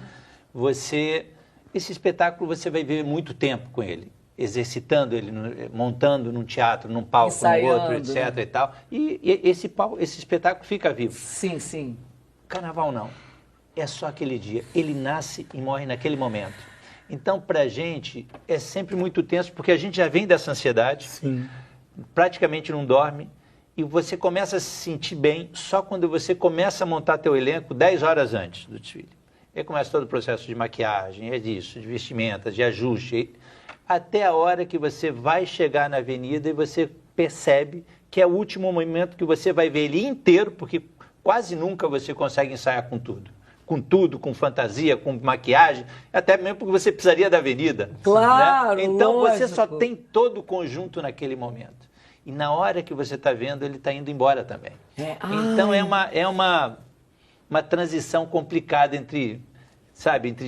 esse espetáculo você vai ver muito tempo com ele, exercitando ele, montando num teatro, num palco, Ensaiando, no outro, etc. né? E tal. E esse espetáculo fica vivo. Sim. Carnaval não. É só aquele dia. Ele nasce e morre naquele momento. Então, para a gente, é sempre muito tenso, porque a gente já vem dessa ansiedade, Sim. praticamente não dorme, e você começa a se sentir bem só quando você começa a montar teu elenco 10 horas antes do desfile. Aí começa todo o processo de maquiagem, de vestimentas, de ajuste, até a hora que você vai chegar na avenida e você percebe que é o último momento que você vai ver ele inteiro, porque quase nunca você consegue ensaiar com tudo. Com tudo, com fantasia, com maquiagem, até mesmo porque você precisaria da avenida. Claro, né? Então você só lógico. tem todo o conjunto naquele momento. E na hora que você está vendo, ele está indo embora também. Então é uma transição complicada entre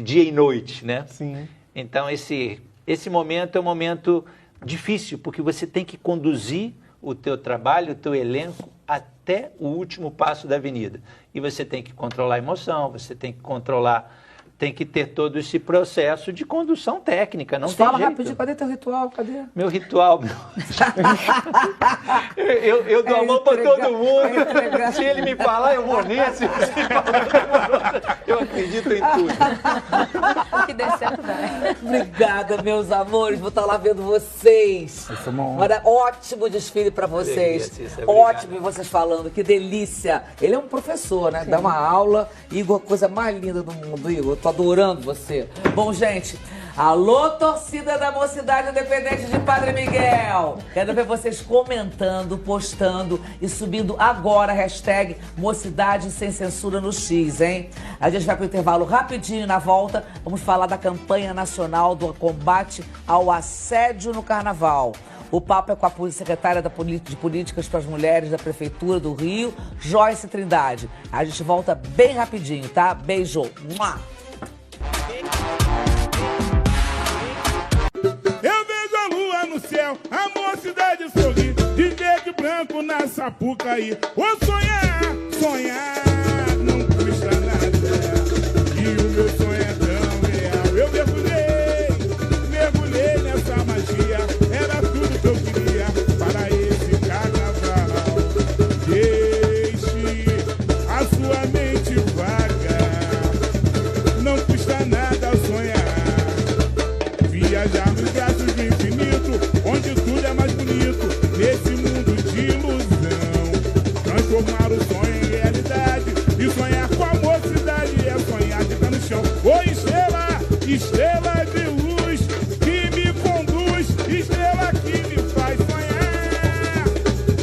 dia e noite, né? Sim. Então esse momento é um momento difícil, porque você tem que conduzir o teu trabalho, o teu elenco, até o último passo da avenida. E você tem que controlar a emoção, você tem que controlar tem que ter todo esse processo de condução técnica, não tem Fala jeito. rapidinho, cadê teu ritual? Cadê? Meu ritual... eu dou a mão para todo mundo. Se ele me falar, eu vou nesse. Eu acredito em tudo. Que dê certo, vai. Obrigada, meus amores. Vou estar lá vendo vocês. Isso é uma honra. Olha, ótimo desfile para vocês. Delícia, Ótimo vocês falando. Que delícia. Ele é um professor, né? Dá uma aula. Igor, coisa mais linda do mundo, Igor. Tô adorando você. Bom, gente, alô, torcida da Mocidade Independente de Padre Miguel. Quero ver vocês comentando, postando e subindo agora a hashtag Mocidade Sem Censura no X, hein? A gente vai pro intervalo rapidinho. Na volta, vamos falar da campanha nacional do combate ao assédio no carnaval. O papo é com a secretária de Políticas para as Mulheres da Prefeitura do Rio, Joyce Trindade. A gente volta bem rapidinho, tá? Beijo. Mua! Eu vejo a lua no céu, a mocidade sorri, de verde e branco na Sapucaí. Vou sonhar, sonhar, não custa nada. E o meu sonho é tão real. Eu mergulhei nessa magia. Era tudo que eu queria para esse carnaval. Deixe a sua mente vaga, não custa nada sonhar. Viajar nos braços do infinito, onde tudo é mais bonito, nesse mundo de ilusão. Transformar o sonho em realidade e sonhar com a mocidade é sonhar de pé no chão. Ô estrela, estrela de luz que me conduz, estrela que me faz sonhar.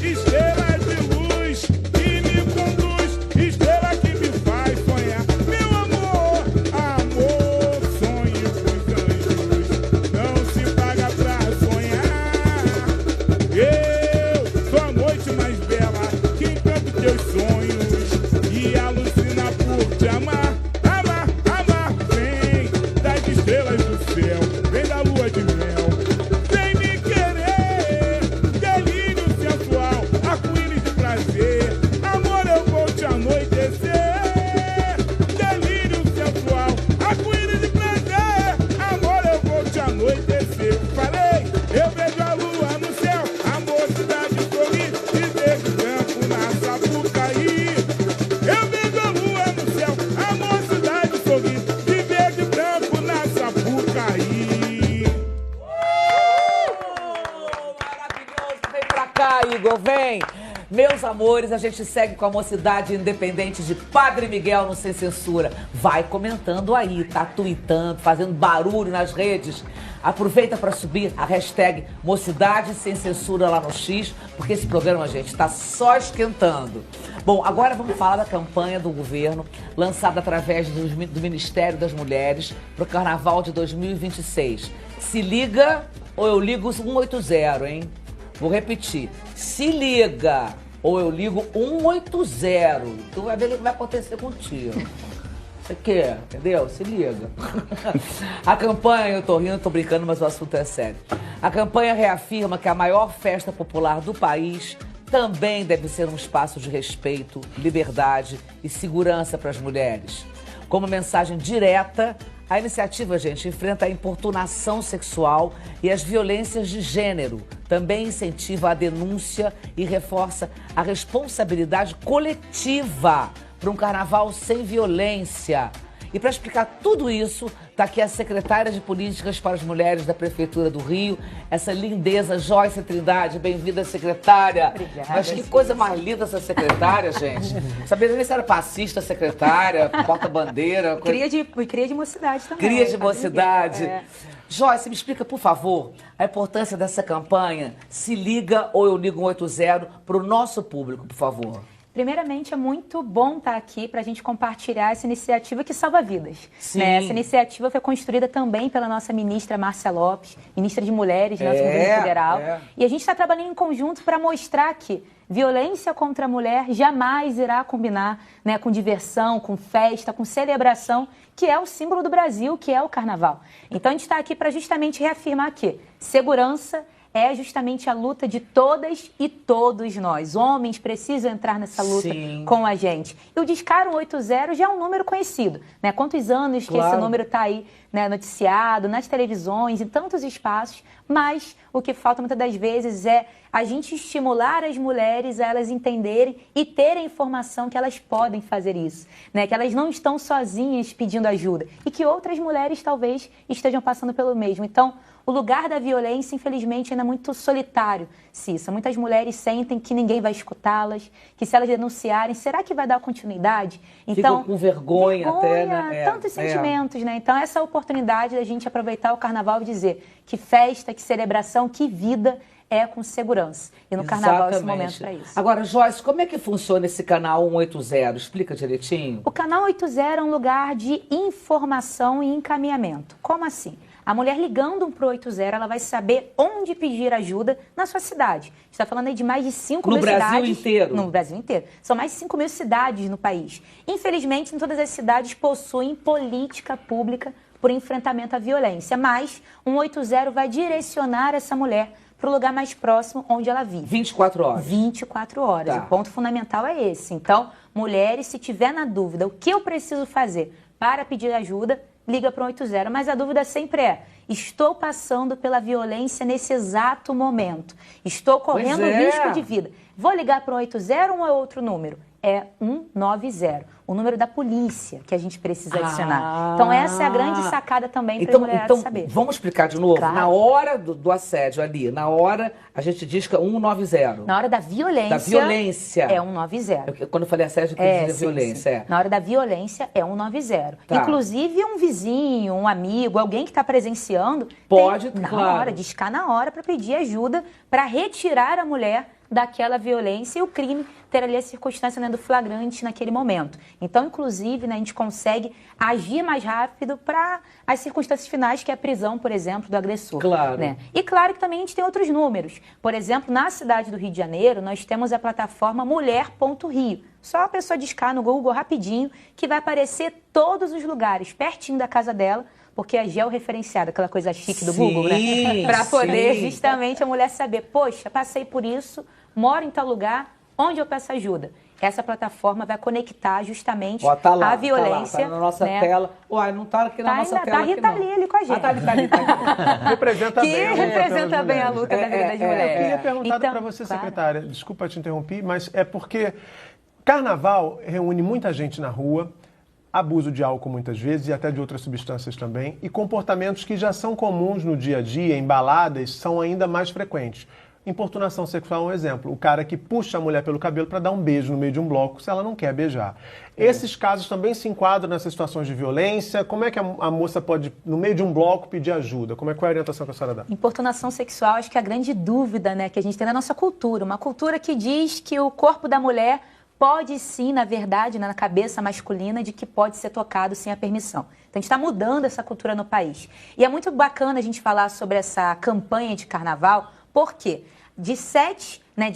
Estrela de luz que me conduz, estrela que me faz sonhar. Meu amor, amor, sonho com anjos, não se paga pra sonhar. Eu sou a noite mais bela que encanta teus sonhos e alucina por te amar. Amar, amar, vem das estrelas do céu, vem da lua de mel. Vem me querer, delírio sensual, arco-íris de prazer. Amor, eu vou te anoitecer. Delírio sensual, arco-íris de prazer. Amor, eu vou te anoitecer. Falei, eu vejo a lua no céu, a mocidade sorri, de verde e branco na Sapucaí. Eu vejo a lua no céu, a mocidade sorri, de verde e branco na Sapucaí. Maravilhoso! Vem pra cá, Igor, vem! Meus amores, a gente segue com a Mocidade Independente de Padre Miguel no Sem Censura. Vai comentando aí, tá tuitando, fazendo barulho nas redes. Aproveita para subir a hashtag Mocidade Sem Censura lá no X, porque esse programa, gente, tá só esquentando. Bom, agora vamos falar da campanha do governo, lançada através do Ministério das Mulheres para o Carnaval de 2026. Se liga ou eu ligo 180, hein? Vou repetir. Se liga ou eu ligo 180. Tu vai ver o que vai acontecer contigo. Você quer, entendeu? Se liga. A campanha, eu tô rindo, tô brincando, mas o assunto é sério. A campanha reafirma que a maior festa popular do país também deve ser um espaço de respeito, liberdade e segurança para as mulheres. Como mensagem direta, a iniciativa, gente, enfrenta a importunação sexual e as violências de gênero. Também incentiva a denúncia e reforça a responsabilidade coletiva para um carnaval sem violência. E para explicar tudo isso, está aqui a secretária de Políticas para as Mulheres da Prefeitura do Rio, essa lindeza, Joyce Trindade. Bem-vinda, secretária. Obrigada. Mas que coisa mais linda essa secretária, gente. Sabia nem se era passista, secretária, porta-bandeira. Cria de mocidade também. Cria de mocidade. É. Joyce, me explica, por favor, a importância dessa campanha. Se liga ou eu ligo 180 para o nosso público, por favor. Primeiramente, é muito bom estar aqui para a gente compartilhar essa iniciativa que salva vidas. Sim. Né? Essa iniciativa foi construída também pela nossa ministra Márcia Lopes, ministra de Mulheres do nosso governo federal. E a gente está trabalhando em conjunto para mostrar que violência contra a mulher jamais irá combinar, né, com diversão, com festa, com celebração, que é o símbolo do Brasil, que é o carnaval. Então, a gente está aqui para justamente reafirmar que segurança é justamente a luta de todas e todos nós. Homens precisam entrar nessa luta com a gente. E o Descaro 180 já é um número conhecido, né? Quantos anos que esse número está aí, né, noticiado, nas televisões, em tantos espaços, mas o que falta muitas das vezes é a gente estimular as mulheres a elas entenderem e terem informação que elas podem fazer isso, né? Que elas não estão sozinhas pedindo ajuda e que outras mulheres talvez estejam passando pelo mesmo. Então, o lugar da violência, infelizmente, ainda é muito solitário, Cissa. Muitas mulheres sentem que ninguém vai escutá-las, que se elas denunciarem, será que vai dar continuidade? Então, ficam com vergonha até, né? Tantos sentimentos, né? Então, essa é a oportunidade da gente aproveitar o carnaval e dizer que festa, que celebração, que vida é com segurança. E no carnaval esse momento é isso. Agora, Joyce, como é que funciona esse canal 180? Explica direitinho. O canal 180 é um lugar de informação e encaminhamento. Como assim? A mulher ligando para o 180, ela vai saber onde pedir ajuda na sua cidade. A gente está falando aí de mais de 5 mil cidades. No Brasil inteiro? No Brasil inteiro. São mais de 5 mil cidades no país. Infelizmente, nem todas as cidades possuem política pública por enfrentamento à violência, mas o 180 vai direcionar essa mulher para o lugar mais próximo onde ela vive. 24 horas? 24 horas. Tá. O ponto fundamental é esse. Então, mulheres, se tiver na dúvida o que eu preciso fazer para pedir ajuda, liga para o 180. Mas a dúvida sempre é, estou passando pela violência nesse exato momento. Estou correndo risco de vida. Vou ligar para o 180 ou é outro número? É 190. O número da polícia que a gente precisa adicionar. Então, essa é a grande sacada também para as mulheres saber. Vamos explicar de novo. Claro. Na hora do assédio ali, na hora, a gente diz que é 190. Na hora da violência. Da violência. É 190. Quando eu falei assédio, eu queria dizer violência. Sim. Na hora da violência, é 190. Tá. Inclusive, um vizinho, um amigo, alguém que está presenciando, pode, tem, na claro, hora, discar na hora para pedir ajuda para retirar a mulher daquela violência e o crime ter ali a circunstância, né, do flagrante naquele momento. Então, inclusive, né, a gente consegue agir mais rápido para as circunstâncias finais, que é a prisão, por exemplo, do agressor. Claro. Né? E claro que também a gente tem outros números. Por exemplo, na cidade do Rio de Janeiro, nós temos a plataforma mulher.rio. Só a pessoa discar no Google rapidinho, que vai aparecer todos os lugares, pertinho da casa dela, porque é georreferenciada, aquela coisa chique do Google, né? Para poder justamente a mulher saber, poxa, passei por isso, moro em tal lugar, onde eu peço ajuda? Essa plataforma vai conectar justamente a violência. Tá na nossa, né, tela. Uai, não tá aqui na nossa tela. Tá a Rita Lee ali com a gente. Tá ali. Representa bem a luta representa bem a luta da vida das mulheres. Eu queria perguntar então, para você, secretária, desculpa te interromper, mas é porque carnaval reúne muita gente na rua, abuso de álcool muitas vezes e até de outras substâncias também, e comportamentos que já são comuns no dia a dia, em baladas, são ainda mais frequentes. Importunação sexual é um exemplo. O cara que puxa a mulher pelo cabelo para dar um beijo no meio de um bloco se ela não quer beijar. Esses casos também se enquadram nessas situações de violência? Como é que a moça pode, no meio de um bloco, pedir ajuda? Qual é a orientação que a senhora dá? Importunação sexual, acho que é a grande dúvida, né, que a gente tem na nossa cultura. Uma cultura que diz que o corpo da mulher pode sim, na verdade, na cabeça masculina, de que pode ser tocado sem a permissão. Então, a gente está mudando essa cultura no país. E é muito bacana a gente falar sobre essa campanha de carnaval, porque de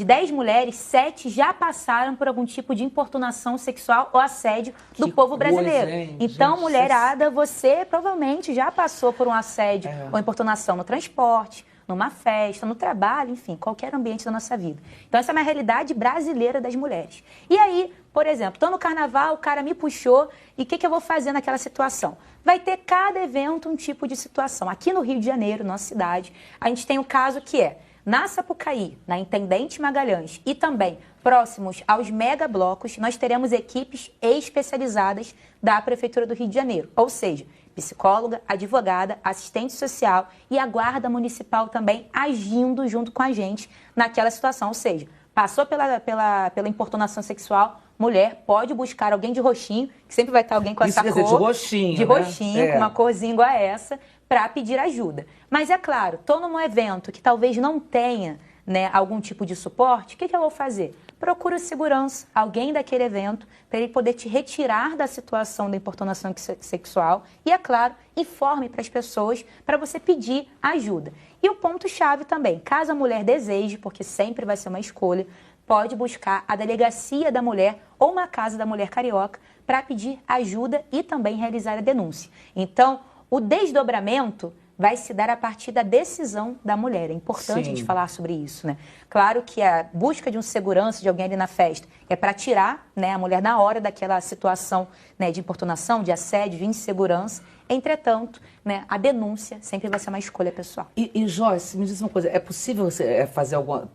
10 mulheres, 7 já passaram por algum tipo de importunação sexual ou assédio do povo brasileiro. Então, mulherada, você provavelmente já passou por um assédio ou importunação no transporte, numa festa, no trabalho, enfim, qualquer ambiente da nossa vida. Então, essa é uma realidade brasileira das mulheres. E aí, por exemplo, estou no carnaval, o cara me puxou, e o que eu vou fazer naquela situação? Vai ter cada evento um tipo de situação. Aqui no Rio de Janeiro, nossa cidade, a gente tem o caso que é na Sapucaí, na Intendente Magalhães e também próximos aos megablocos, nós teremos equipes especializadas da Prefeitura do Rio de Janeiro, ou seja, psicóloga, advogada, assistente social e a Guarda Municipal também agindo junto com a gente naquela situação. Ou seja, passou pela importunação sexual, mulher pode buscar alguém de roxinho, que sempre vai estar alguém com essa cor. De roxinho, de roxinho, com uma corzinha igual a essa, para pedir ajuda. Mas é claro, estou num evento que talvez não tenha, né, algum tipo de suporte, o que eu vou fazer? Procura segurança, alguém daquele evento, para ele poder te retirar da situação da importunação sexual e, é claro, informe para as pessoas para você pedir ajuda. E o ponto-chave também, caso a mulher deseje, porque sempre vai ser uma escolha, pode buscar a Delegacia da Mulher ou uma Casa da Mulher Carioca para pedir ajuda e também realizar a denúncia. Então, o desdobramento vai se dar a partir da decisão da mulher. É importante a gente falar sobre isso, né? Claro que a busca de um segurança, de alguém ali na festa, é para tirar, né, a mulher na hora daquela situação, né, de importunação, de assédio, de insegurança. Entretanto, né, a denúncia sempre vai ser uma escolha pessoal. E Joyce, me diz uma coisa, é possível você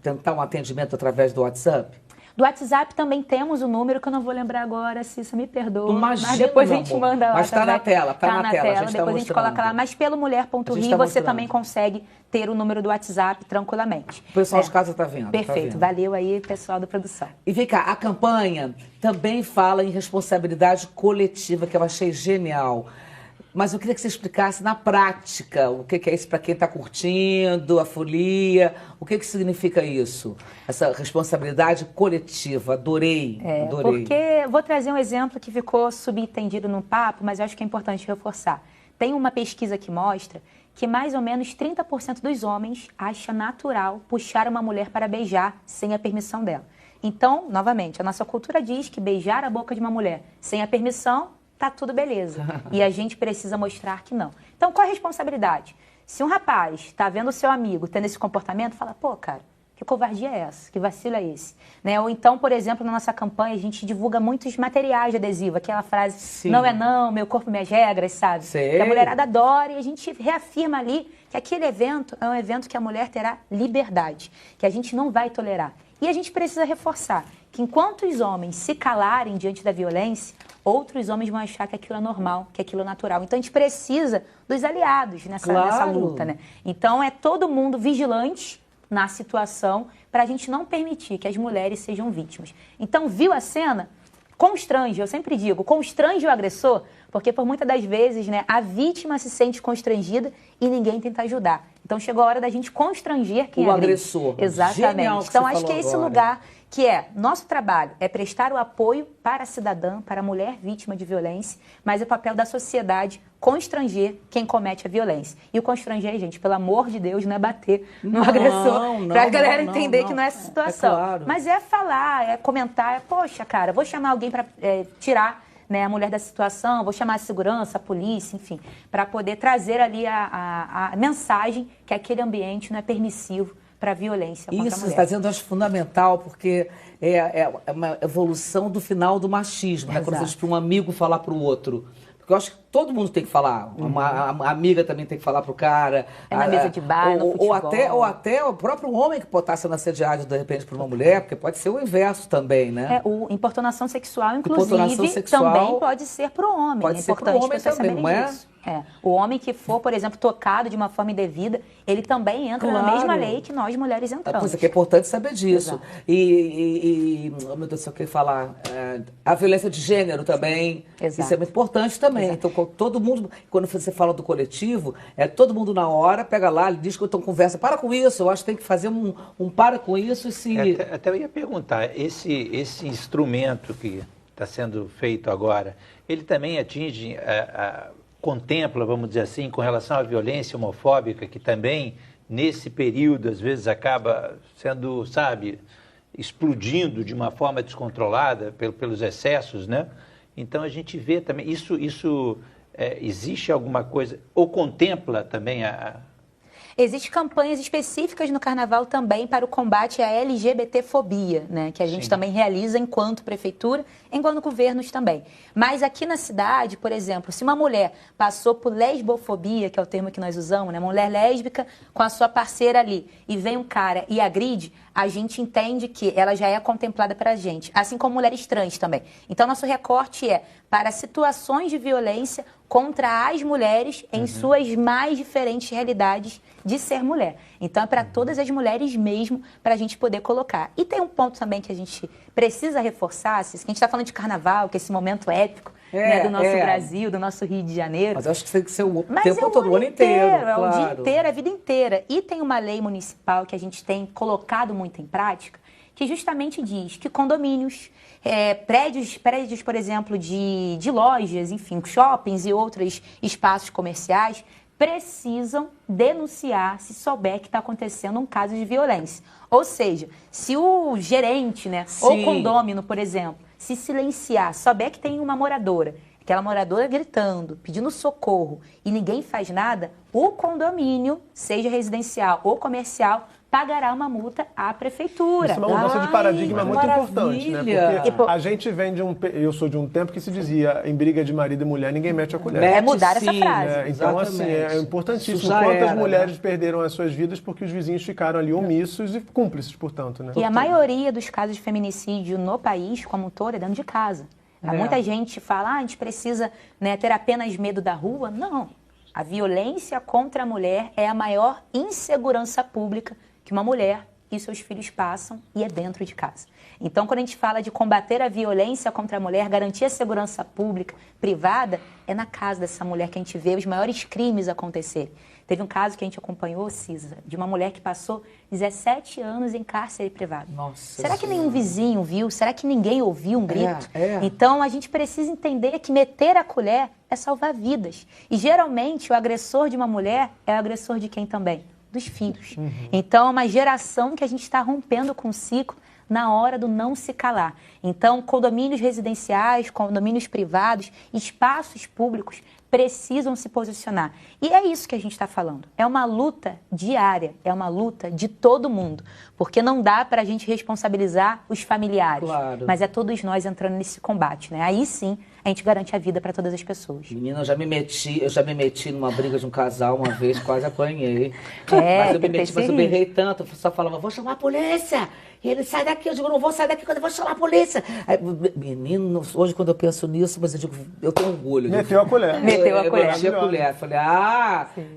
tentar um atendimento através do WhatsApp? Do WhatsApp também temos o número, que eu não vou lembrar agora, Cissa, me perdoa. Imagina, mas depois a gente manda lá. Mas está na tela, está na tela. Depois a gente coloca lá. Mas pelo mulher.ri você também consegue ter o número do WhatsApp tranquilamente. O pessoal de casa está vendo. Perfeito. Tá vendo. Valeu aí, pessoal da produção. E vem cá, a campanha também fala em responsabilidade coletiva, que eu achei genial. Mas eu queria que você explicasse na prática o que é isso para quem está curtindo, a folia, o que significa isso? Essa responsabilidade coletiva, adorei. Porque vou trazer um exemplo que ficou subentendido no papo, mas eu acho que é importante reforçar. Tem uma pesquisa que mostra que mais ou menos 30% dos homens acha natural puxar uma mulher para beijar sem a permissão dela. Então, novamente, a nossa cultura diz que beijar a boca de uma mulher sem a permissão tá tudo beleza. E a gente precisa mostrar que não. Então, qual a responsabilidade? Se um rapaz está vendo o seu amigo tendo esse comportamento, fala, pô, cara, que covardia é essa? Que vacilo é esse? Né? Ou então, por exemplo, na nossa campanha, a gente divulga muitos materiais de adesivo. Aquela frase, não é não, meu corpo, minhas regras, sabe? Que a mulherada adora, e a gente reafirma ali que aquele evento é um evento que a mulher terá liberdade, que a gente não vai tolerar. E a gente precisa reforçar que enquanto os homens se calarem diante da violência, outros homens vão achar que aquilo é normal, que aquilo é natural. Então, a gente precisa dos aliados nessa luta, né? Então, é todo mundo vigilante na situação para a gente não permitir que as mulheres sejam vítimas. Então, viu a cena? Constrange, eu sempre digo, constrange o agressor, porque por muitas das vezes, né, a vítima se sente constrangida e ninguém tenta ajudar. Então, chegou a hora da gente constranger quem o agressor. Exatamente. Então, acho que é esse lugar que nosso trabalho é prestar o apoio para a cidadã, para a mulher vítima de violência, mas é papel da sociedade constranger quem comete a violência. E o constranger, gente, pelo amor de Deus, não é bater no agressor, para a galera entender que não é essa situação. Claro. Mas é falar, é comentar, poxa, cara, vou chamar alguém para tirar, né, a mulher da situação, vou chamar a segurança, a polícia, enfim, para poder trazer ali a mensagem que aquele ambiente não é permissivo para a violência contra a mulher. Isso, você está dizendo, eu acho fundamental, porque é uma evolução do final do machismo, né? Quando você diz para um amigo falar para o outro. Porque eu acho que todo mundo tem que falar. Uma amiga também tem que falar pro cara. Na mesa de bar, no futebol. Ou até o próprio homem que pode estar sendo assediado, de repente, por uma mulher, porque pode ser o inverso também, né? Importunação sexual, inclusive, também pode ser pro homem. Pode ser pro homem também, não é? O homem que for, por exemplo, tocado de uma forma indevida, ele também entra na mesma lei que nós mulheres entramos. Pois é, que é importante saber disso. Oh, meu Deus, eu queria falar. A violência de gênero também. Exato. Isso é muito importante também. Então, todo mundo, quando você fala do coletivo, todo mundo na hora, pega lá, diz que então conversa, para com isso, eu acho que tem que fazer um para com isso. Até eu ia perguntar, esse instrumento que está sendo feito agora, ele também atinge contempla, vamos dizer assim, com relação à violência homofóbica, que também, nesse período, às vezes acaba sendo, sabe, explodindo de uma forma descontrolada pelos excessos, né? Então, a gente vê também, existe alguma coisa, ou contempla também Existem campanhas específicas no Carnaval também para o combate à LGBTfobia, né? Que a gente também realiza enquanto prefeitura, enquanto governos também. Mas aqui na cidade, por exemplo, se uma mulher passou por lesbofobia, que é o termo que nós usamos, né? Mulher lésbica com a sua parceira ali, e vem um cara e agride, a gente entende que ela já é contemplada para a gente, assim como mulheres trans também. Então, nosso recorte é para situações de violência contra as mulheres em suas mais diferentes realidades de ser mulher. Então, é para todas as mulheres mesmo, para a gente poder colocar. E tem um ponto também que a gente precisa reforçar, que a gente está falando de carnaval, que é esse momento épico, né, do nosso Brasil, do nosso Rio de Janeiro. Mas eu acho que tem que ser o tempo todo, o ano inteiro. É o dia inteiro, a vida inteira. E tem uma lei municipal que a gente tem colocado muito em prática, que justamente diz que condomínios, prédios, por exemplo, de lojas, enfim, shoppings e outros espaços comerciais, precisam denunciar se souber que está acontecendo um caso de violência. Ou seja, se o gerente, né, ou condômino, por exemplo, se silenciar, souber que tem uma moradora aquela moradora gritando, pedindo socorro e ninguém faz nada, o condomínio, seja residencial ou comercial, pagará uma multa à prefeitura. Isso é uma mudança de paradigma muito importante, né? Porque a gente vem eu sou de um tempo que se dizia em briga de marido e mulher, ninguém mete a colher. É mudar essa frase. Então, assim, é importantíssimo. Quantas mulheres perderam as suas vidas porque os vizinhos ficaram ali omissos e cúmplices, portanto, né? E a maioria dos casos de feminicídio no país, como um todo, é dentro de casa. Muita gente fala, a gente precisa, né, ter apenas medo da rua. Não. A violência contra a mulher é a maior insegurança pública que uma mulher e seus filhos passam, e é dentro de casa. Então, quando a gente fala de combater a violência contra a mulher, garantir a segurança pública, privada, é na casa dessa mulher que a gente vê os maiores crimes acontecerem. Teve um caso que a gente acompanhou, Cisa, de uma mulher que passou 17 anos em cárcere privado. Nossa, será que nenhum vizinho viu? Será que ninguém ouviu um grito? Então, a gente precisa entender que meter a colher é salvar vidas. E, geralmente, o agressor de uma mulher é o agressor de quem também? Dos filhos. Então, é uma geração que a gente está rompendo com o ciclo na hora do não se calar. Então, condomínios residenciais, condomínios privados, espaços públicos precisam se posicionar. E é isso que a gente está falando. É uma luta diária, é uma luta de todo mundo. Porque não dá para a gente responsabilizar os familiares. Claro. Mas é todos nós entrando nesse combate, né? Aí sim, a gente garante a vida para todas as pessoas. Menina, eu já me meti numa briga de um casal uma vez, quase apanhei. Mas eu berrei tanto, eu só falava, vou chamar a polícia. E ele, sai daqui, eu digo, não vou sair daqui quando eu vou chamar a polícia. Aí, menino, hoje quando eu penso nisso, mas eu digo, eu tenho orgulho. Meteu a colher. Meteu a colher. Eu meti a colher. Falei,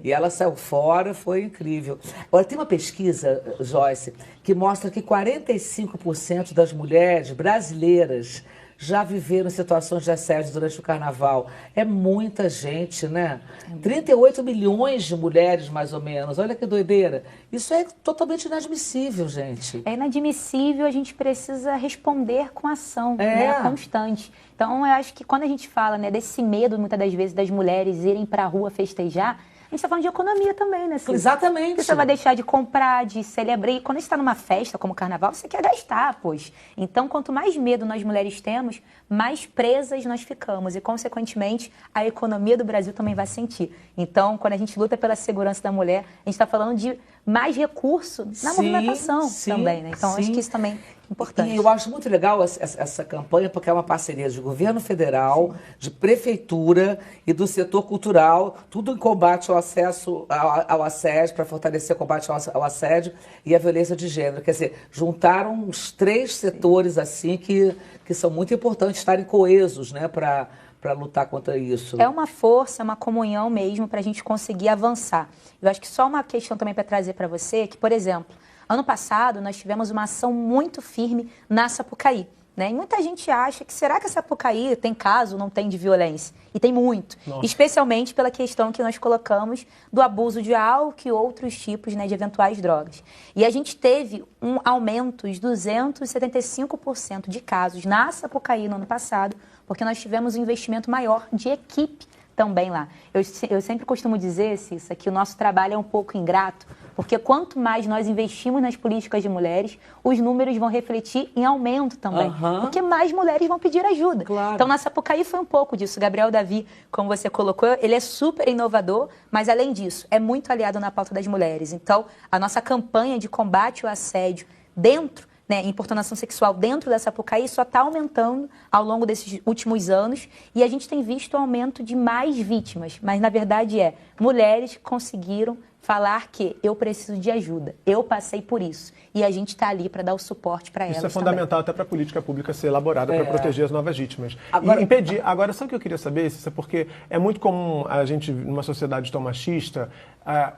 e ela saiu fora, foi incrível. Agora, tem uma pesquisa, Joyce, que mostra que 45% das mulheres brasileiras já viveram situações de assédio durante o carnaval. É muita gente, né? 38 milhões de mulheres, mais ou menos. Olha que doideira. Isso é totalmente inadmissível, gente. É inadmissível, a gente precisa responder com ação, né, constante. Então, eu acho que quando a gente fala, né, desse medo, muitas das vezes, das mulheres irem para a rua festejar, a gente está falando de economia também, né, Cida? Exatamente. Você vai deixar de comprar, de celebrar. E quando você está numa festa como o carnaval, você quer gastar, pois. Então, quanto mais medo nós mulheres temos, mais presas nós ficamos. E, consequentemente, a economia do Brasil também vai sentir. Então, quando a gente luta pela segurança da mulher, a gente está falando de mais recurso na movimentação também, né? Então, acho que isso também é importante. E eu acho muito legal essa campanha, porque é uma parceria de governo federal, de prefeitura e do setor cultural, tudo em combate ao acesso ao assédio, para fortalecer o combate ao assédio e à violência de gênero. Quer dizer, juntaram os três setores assim que são muito importantes estarem coesos, né, para lutar contra isso. É uma força, uma comunhão mesmo para a gente conseguir avançar. Eu acho que só uma questão também para trazer para você, que, por exemplo, ano passado nós tivemos uma ação muito firme na Sapucaí. Né? E muita gente acha que será que a Sapucaí tem caso, não tem de violência? E tem muito, especialmente pela questão que nós colocamos do abuso de álcool e outros tipos, né, de eventuais drogas. E a gente teve um aumento de 275% de casos na Sapucaí no ano passado, porque nós tivemos um investimento maior de equipe também lá. Eu sempre costumo dizer, Cissa, que o nosso trabalho é um pouco ingrato, porque quanto mais nós investimos nas políticas de mulheres, os números vão refletir em aumento também, porque mais mulheres vão pedir ajuda. Claro. Então, na Sapucaí foi um pouco disso. Gabriel Davi, como você colocou, ele é super inovador, mas além disso, é muito aliado na pauta das mulheres. Então, a nossa campanha de combate ao assédio dentro, né, importunação sexual dentro da Sapucaí só está aumentando ao longo desses últimos anos e a gente tem visto o aumento de mais vítimas, mas na verdade mulheres que conseguiram falar que eu preciso de ajuda, eu passei por isso e a gente está ali para dar o suporte para elas. Isso é fundamental até para a política pública ser elaborada para proteger as novas vítimas. Agora, e impedir. Agora, sabe o que eu queria saber, Cissa? Porque é muito comum a gente, numa sociedade tão machista,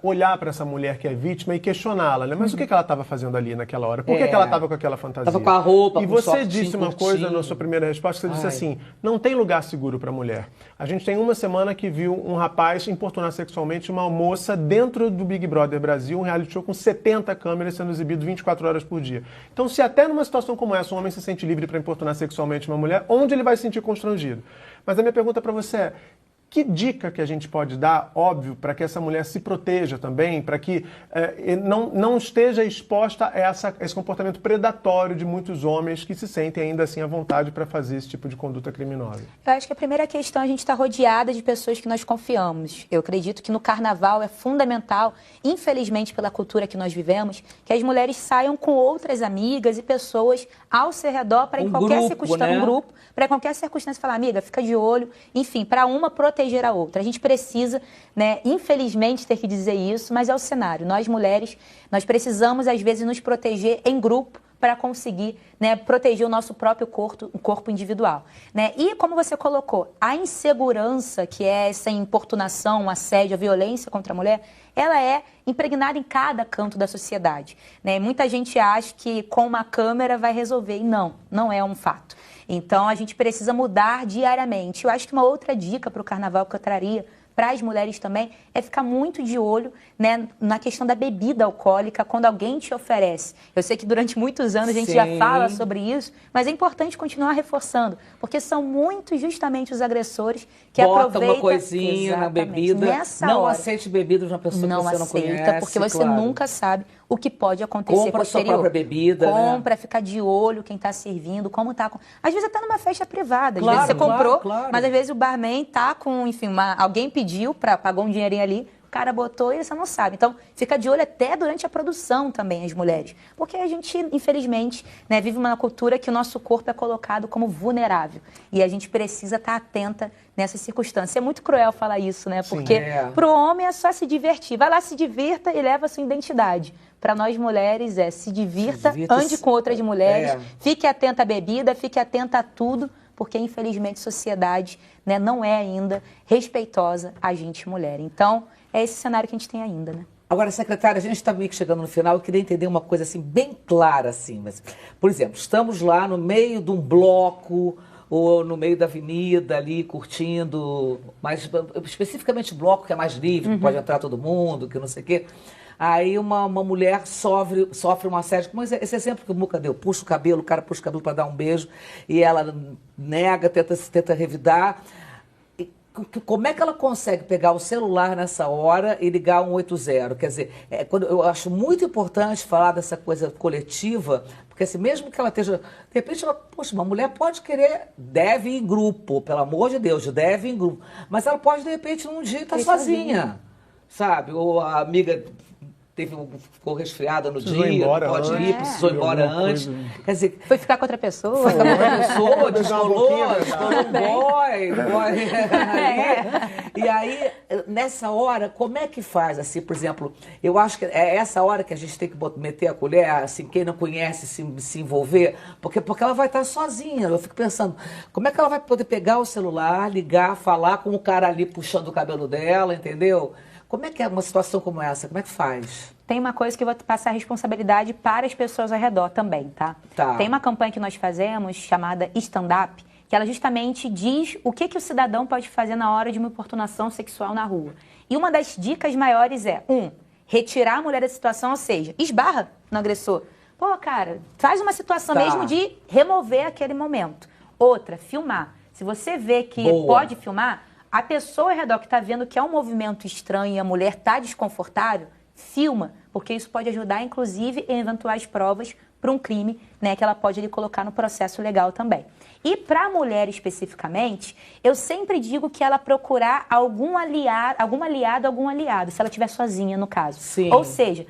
olhar para essa mulher que é vítima e questioná-la, né? Mas o que ela estava fazendo ali naquela hora? Por que ela estava com aquela fantasia? Estava com a roupa, e com você disse uma coisa na sua primeira resposta, você disse assim, não tem lugar seguro para mulher. A gente tem uma semana que viu um rapaz importunar sexualmente uma moça dentro do Big Brother Brasil, um reality show com 70 câmeras sendo exibido 24 horas por dia. Então, se até numa situação como essa um homem se sente livre para importunar sexualmente uma mulher, onde ele vai se sentir constrangido? Mas a minha pergunta para você é, Que dica que a gente pode dar, óbvio, para que essa mulher se proteja também, para que não esteja exposta a esse comportamento predatório de muitos homens que se sentem ainda assim à vontade para fazer esse tipo de conduta criminosa? Eu acho que a primeira questão é a gente estar rodeada de pessoas que nós confiamos. Eu acredito que no carnaval é fundamental, infelizmente pela cultura que nós vivemos, que as mulheres saiam com outras amigas e pessoas ao seu redor para em qualquer circunstância, um grupo, para qualquer circunstância falar, amiga, fica de olho, enfim, para uma proteger a outra. A gente precisa, né, infelizmente, ter que dizer isso, mas é o cenário. Nós, mulheres, nós precisamos, às vezes, nos proteger em grupo para conseguir, né, proteger o nosso próprio corpo individual. Né? E, como você colocou, a insegurança, que é essa importunação, o assédio, a violência contra a mulher, ela é impregnada em cada canto da sociedade. Né? Muita gente acha que com uma câmera vai resolver, e não é um fato. Então, a gente precisa mudar diariamente. Eu acho que uma outra dica para o carnaval que eu traria para as mulheres também é ficar muito de olho, né, na questão da bebida alcoólica quando alguém te oferece. Eu sei que durante muitos anos a gente já fala sobre isso, mas é importante continuar reforçando, porque são muitos justamente os agressores que aproveitam uma coisinha na bebida. Não aceite bebida de uma pessoa que você não conhece. Porque você nunca sabe o que pode acontecer Compra posterior. Sua própria bebida, Compra, fica de olho quem está servindo, como está. Às vezes até numa festa privada. Às vezes você comprou, mas às vezes o barman tá com, enfim, alguém pediu, pagou um dinheirinho ali, o cara botou e você não sabe. Então, fica de olho até durante a produção também, as mulheres. Porque a gente, infelizmente, né, vive uma cultura que o nosso corpo é colocado como vulnerável. E a gente precisa estar atenta nessa circunstância. É muito cruel falar isso, né? Porque para o homem é só se divertir. Vai lá, se divirta e leva a sua identidade. Para nós mulheres se divirta, ande com outras mulheres, fique atenta à bebida, fique atenta a tudo, porque infelizmente a sociedade, né, não é ainda respeitosa a gente mulher. Então, é esse cenário que a gente tem ainda, né? Agora, secretária, a gente está meio que chegando no final, eu queria entender uma coisa assim, bem clara, assim. Mas, por exemplo, estamos lá no meio de um bloco, ou no meio da avenida ali, curtindo, mas especificamente bloco que é mais livre, que pode entrar todo mundo, que não sei o quê. Aí uma mulher sofre um assédio, como esse exemplo que o Muca deu, puxa o cabelo, o cara puxa o cabelo para dar um beijo, e ela nega, tenta revidar. Como é que ela consegue pegar o celular nessa hora e ligar 180? Quer dizer, eu acho muito importante falar dessa coisa coletiva, porque assim, mesmo que ela esteja... De repente, uma mulher pode querer, deve ir em grupo, pelo amor de Deus, deve ir em grupo. Mas ela pode, de repente, num dia estar sozinha, sabe? Ou a amiga ficou resfriada no dia, não pode ir, precisou ir embora antes. Quer dizer, foi ficar com outra pessoa. Descolou um boy. E aí, nessa hora, como é que faz? Assim, por exemplo, eu acho que é essa hora que a gente tem que meter a colher, assim, quem não conhece se envolver, porque ela vai estar sozinha. Eu fico pensando, como é que ela vai poder pegar o celular, ligar, falar com o cara ali puxando o cabelo dela, entendeu? Como é que é uma situação como essa? Como é que faz? Tem uma coisa que eu vou passar a responsabilidade para as pessoas ao redor também, tá? Tem uma campanha que nós fazemos chamada Stand Up, que ela justamente diz o que o cidadão pode fazer na hora de uma importunação sexual na rua. E uma das dicas maiores é, retirar a mulher da situação, ou seja, esbarra no agressor. Pô, cara, faz uma situação mesmo de remover aquele momento. Outra, filmar. Se você vê que pode filmar, a pessoa ao redor que está vendo que é um movimento estranho e a mulher está desconfortável, filma, porque isso pode ajudar, inclusive, em eventuais provas para um crime, né, que ela pode ali colocar no processo legal também. E para a mulher especificamente, eu sempre digo que ela procurar algum aliado, se ela estiver sozinha, no caso. Sim. Ou seja,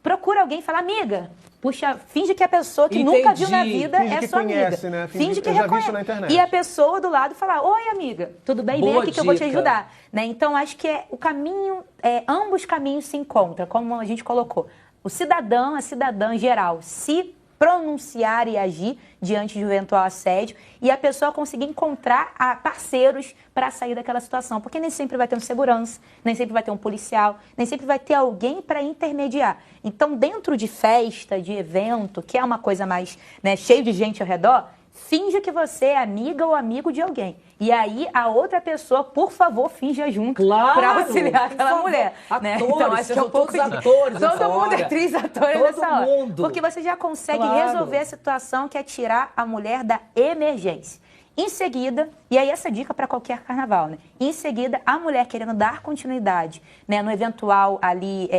procura alguém e fala, amiga, puxa, finge que a pessoa que nunca viu na vida é sua conhece, amiga. Né? Finge que reconhece. Na internet. E a pessoa do lado falar, oi amiga, tudo bem? Vem aqui que eu vou te ajudar. Né? Então, acho que o caminho, ambos caminhos se encontram, como a gente colocou. O cidadão, a cidadã em geral, se pronunciar e agir diante de um eventual assédio e a pessoa conseguir encontrar parceiros para sair daquela situação. Porque nem sempre vai ter um segurança, nem sempre vai ter um policial, nem sempre vai ter alguém para intermediar. Então, dentro de festa, de evento, que é uma coisa mais, né, cheio de gente ao redor, finja que você é amiga ou amigo de alguém. E aí, a outra pessoa, por favor, finja junto para auxiliar aquela mulher. Atores, né? Então, acho que é um pouco atores todo mundo é atriz, atores nessa hora. Mundo. Porque você já consegue resolver a situação que é tirar a mulher da emergência. Em seguida, e aí essa dica para qualquer carnaval, né? Em seguida, a mulher querendo dar continuidade, né, no eventual ali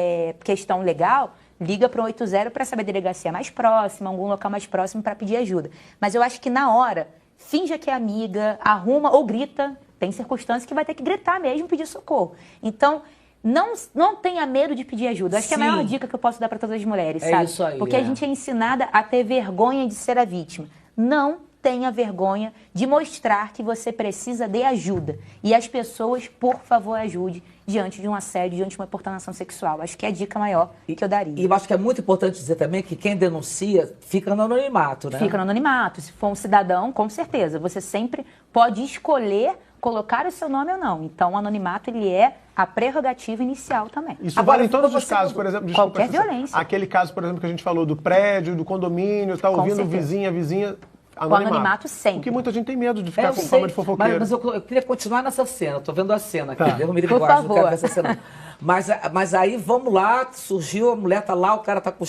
questão legal, liga para o 180 para saber a delegacia mais próxima, algum local mais próximo para pedir ajuda. Mas eu acho que na hora, finja que é amiga, arruma ou grita. Tem circunstâncias que vai ter que gritar mesmo, pedir socorro. Então, não tenha medo de pedir ajuda. Acho que é a maior dica que eu posso dar para todas as mulheres, sabe? Isso aí, porque a gente é ensinada a ter vergonha de ser a vítima. Não tenha vergonha de mostrar que você precisa de ajuda. E as pessoas, por favor, ajude diante de um assédio, diante de uma importunação sexual. Acho que é a dica maior que eu daria. E eu acho que é muito importante dizer também que quem denuncia fica no anonimato, né? Fica no anonimato. Se for um cidadão, com certeza. Você sempre pode escolher colocar o seu nome ou não. Então, o anonimato, ele é a prerrogativa inicial também. Isso vale em todos os casos, por exemplo... Qualquer violência. Aquele caso, por exemplo, que a gente falou do prédio, do condomínio, está ouvindo o vizinho, a vizinha... Com anonimato sempre. Porque muita gente tem medo de ficar com fama de fofoqueiro. Mas eu queria continuar nessa cena. Estou vendo a cena aqui. Tá. Deus me livre Por guarde, não favor. quero ver essa cena. Mas aí, vamos lá, surgiu, a mulher tá lá, o cara tá com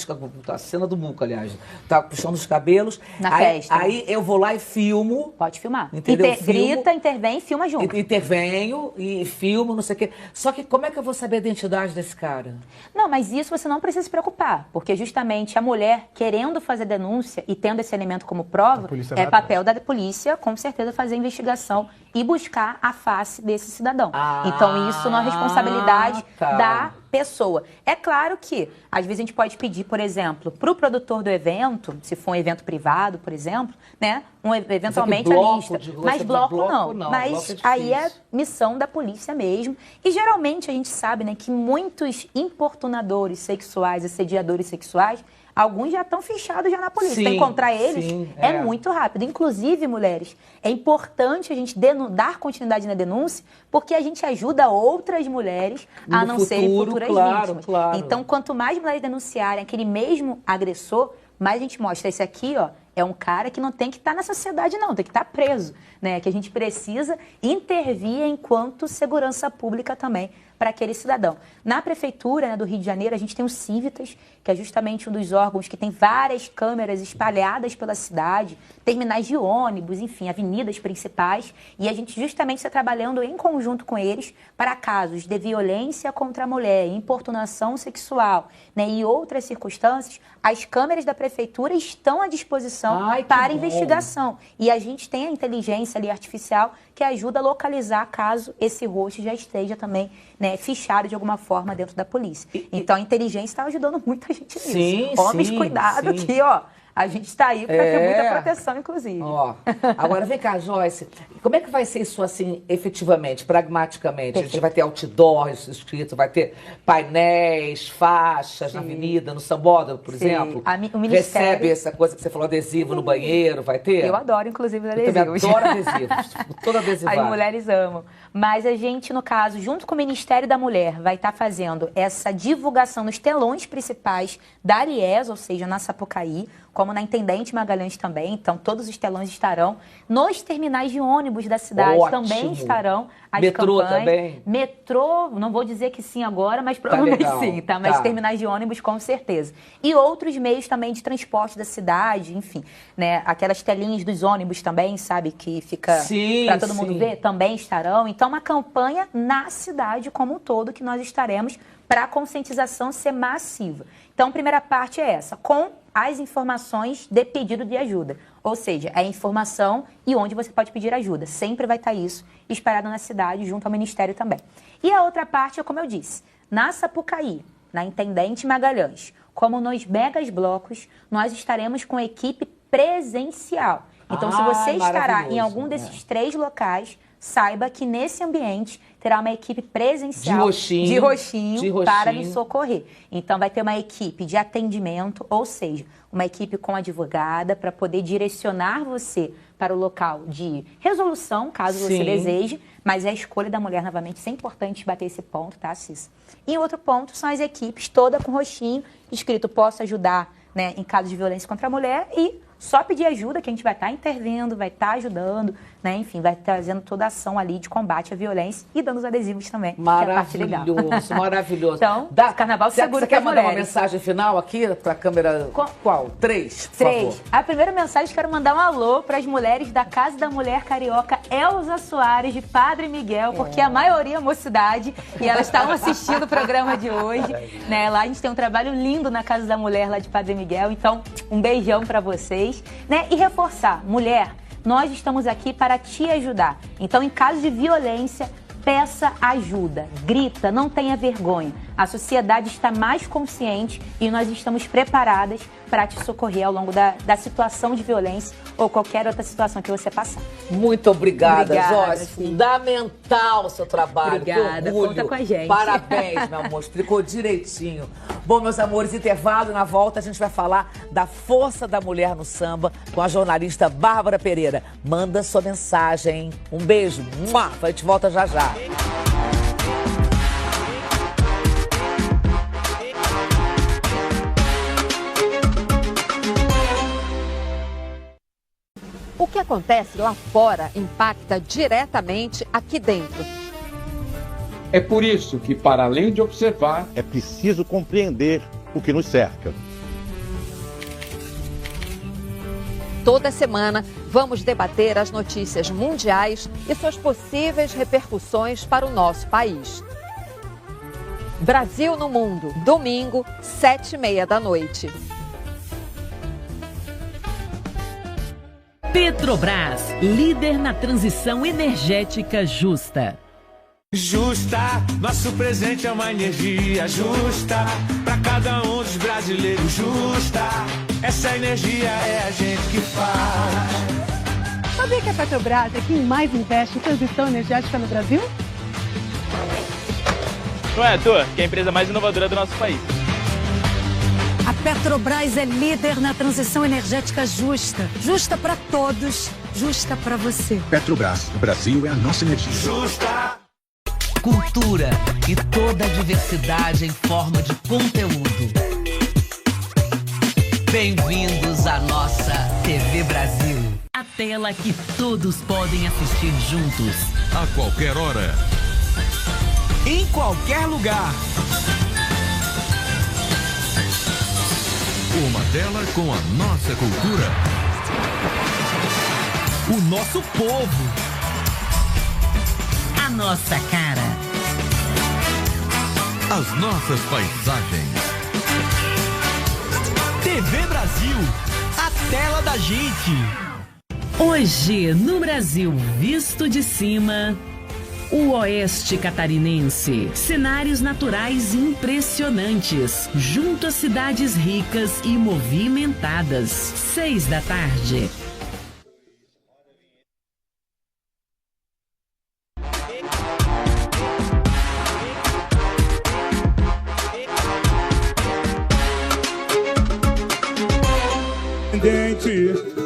a cena do Muco, aliás. Tá puxando os cabelos. Na festa. Aí eu vou lá e filmo. Pode filmar. Entendeu? Grita, intervém e filma junto. Intervenho e filmo, não sei o quê. Só que como é que eu vou saber a identidade desse cara? Não, mas isso você não precisa se preocupar, porque justamente a mulher querendo fazer denúncia e tendo esse elemento como prova, é papel da polícia, com certeza, fazer a investigação e buscar a face desse cidadão. Então isso não é responsabilidade da pessoa. É claro que, às vezes, a gente pode pedir, por exemplo, para o produtor do evento, se for um evento privado, por exemplo, né, eventualmente a lista. Mas bloco não. Mas aí é missão da polícia mesmo. E geralmente a gente sabe, né, que muitos importunadores sexuais, assediadores sexuais, alguns já estão fichados já na polícia. Sim, então, encontrar eles sim, é muito rápido. Inclusive, mulheres, é importante a gente dar continuidade na denúncia, porque a gente ajuda outras mulheres a não serem futuras vítimas. Claro. Então, quanto mais mulheres denunciarem aquele mesmo agressor, mais a gente mostra. Esse aqui, ó, é um cara que não tem que estar na sociedade, não, tem que estar preso, né? Que a gente precisa intervir enquanto segurança pública também para aquele cidadão. Na Prefeitura, né, do Rio de Janeiro, a gente tem o Civitas, que é justamente um dos órgãos que tem várias câmeras espalhadas pela cidade, terminais de ônibus, enfim, avenidas principais, e a gente justamente está trabalhando em conjunto com eles para casos de violência contra a mulher, importunação sexual, né, e outras circunstâncias. As câmeras da Prefeitura estão à disposição para investigação. E a gente tem a inteligência ali artificial que ajuda a localizar caso esse rosto já esteja também, né, fichado de alguma forma dentro da polícia. Então a inteligência está ajudando muita gente nisso. Sim, Homens, cuidado que, ó, a gente está aí para ter muita proteção, inclusive. Ó, agora vem cá, Joyce. Como é que vai ser isso assim, efetivamente, pragmaticamente? A gente vai ter outdoors escrito, vai ter painéis, faixas na avenida, no sambódromo, por exemplo? O Ministério... Recebe essa coisa que você falou, adesivo no banheiro, vai ter? Eu adoro, inclusive, os Eu adesivos. também adoro adesivos. Toda adesivada. As mulheres amam. Mas a gente, no caso, junto com o Ministério da Mulher, vai estar fazendo essa divulgação nos telões principais da Alies, ou seja, na Sapucaí, como na Intendente Magalhães também. Então, todos os telões estarão. Nos terminais de ônibus da cidade também estarão as metrô campanhas. Também? Metrô, não vou dizer que sim agora, mas provavelmente sim, tá? Mas terminais de ônibus, com certeza. E outros meios também de transporte da cidade, enfim, né? Aquelas telinhas dos ônibus também, sabe? Que fica para todo mundo ver, também estarão. Então, uma campanha na cidade como um todo que nós estaremos para a conscientização ser massiva. Então, a primeira parte é essa, com as informações de pedido de ajuda. Ou seja, é a informação e onde você pode pedir ajuda. Sempre vai estar isso espalhado na cidade, junto ao Ministério também. E a outra parte é, como eu disse, na Sapucaí, na Intendente Magalhães, como nos megas blocos, nós estaremos com equipe presencial. Então, se você estará em algum desses 3 locais, saiba que nesse ambiente terá uma equipe presencial de roxinho para lhe socorrer. Então, vai ter uma equipe de atendimento, ou seja, uma equipe com advogada para poder direcionar você para o local de resolução, caso você deseje, mas é a escolha da mulher, novamente, isso é importante bater esse ponto, tá, Cissa? E outro ponto são as equipes toda com roxinho, escrito posso ajudar, né, em caso de violência contra a mulher, e só pedir ajuda que a gente vai estar intervindo, vai estar ajudando, né? Enfim, vai trazendo toda a ação ali de combate à violência e dando os adesivos também. Maravilhoso, maravilhoso. Então, Carnaval seguro. Você quer mandar uma mensagem final aqui para a câmera? Qual? 3, por favor. A primeira mensagem, quero mandar um alô para as mulheres da Casa da Mulher Carioca Elza Soares, de Padre Miguel, porque a maioria é mocidade e elas estavam assistindo o programa de hoje, né? Lá a gente tem um trabalho lindo na Casa da Mulher lá de Padre Miguel, então um beijão para vocês, né? E reforçar, mulher, nós estamos aqui para te ajudar. Então, em caso de violência, peça ajuda, grita, não tenha vergonha. A sociedade está mais consciente e nós estamos preparadas para te socorrer ao longo da situação de violência ou qualquer outra situação que você passar. Muito obrigada, Joyce. Fundamental o seu trabalho. Obrigada, conta com a gente. Parabéns, meu amor, explicou direitinho. Bom, meus amores, intervalo, na volta a gente vai falar da força da mulher no samba com a jornalista Bárbara Pereira. Manda sua mensagem. Um beijo. A gente volta já já. O que acontece lá fora impacta diretamente aqui dentro. É por isso que, para além de observar, é preciso compreender o que nos cerca. Toda semana, vamos debater as notícias mundiais e suas possíveis repercussões para o nosso país. Brasil no Mundo, domingo, 7h30 da noite. Petrobras, líder na transição energética justa. Justa, nosso presente é uma energia justa, para cada um dos brasileiros justa, essa energia é a gente que faz. Sabia que a Petrobras é quem mais investe em transição energética no Brasil? Não é à toa que é a empresa mais inovadora do nosso país. A Petrobras é líder na transição energética justa. Justa para todos, justa para você. Petrobras, o Brasil é a nossa energia. Justa! Cultura e toda a diversidade em forma de conteúdo. Bem-vindos à nossa TV Brasil. A tela que todos podem assistir juntos. A qualquer hora. Em qualquer lugar. Uma tela com a nossa cultura. O nosso povo. A nossa cara. As nossas paisagens. TV Brasil. A tela da gente. Hoje, no Brasil visto de cima... O Oeste Catarinense. Cenários naturais impressionantes, junto a cidades ricas e movimentadas. 6 da tarde.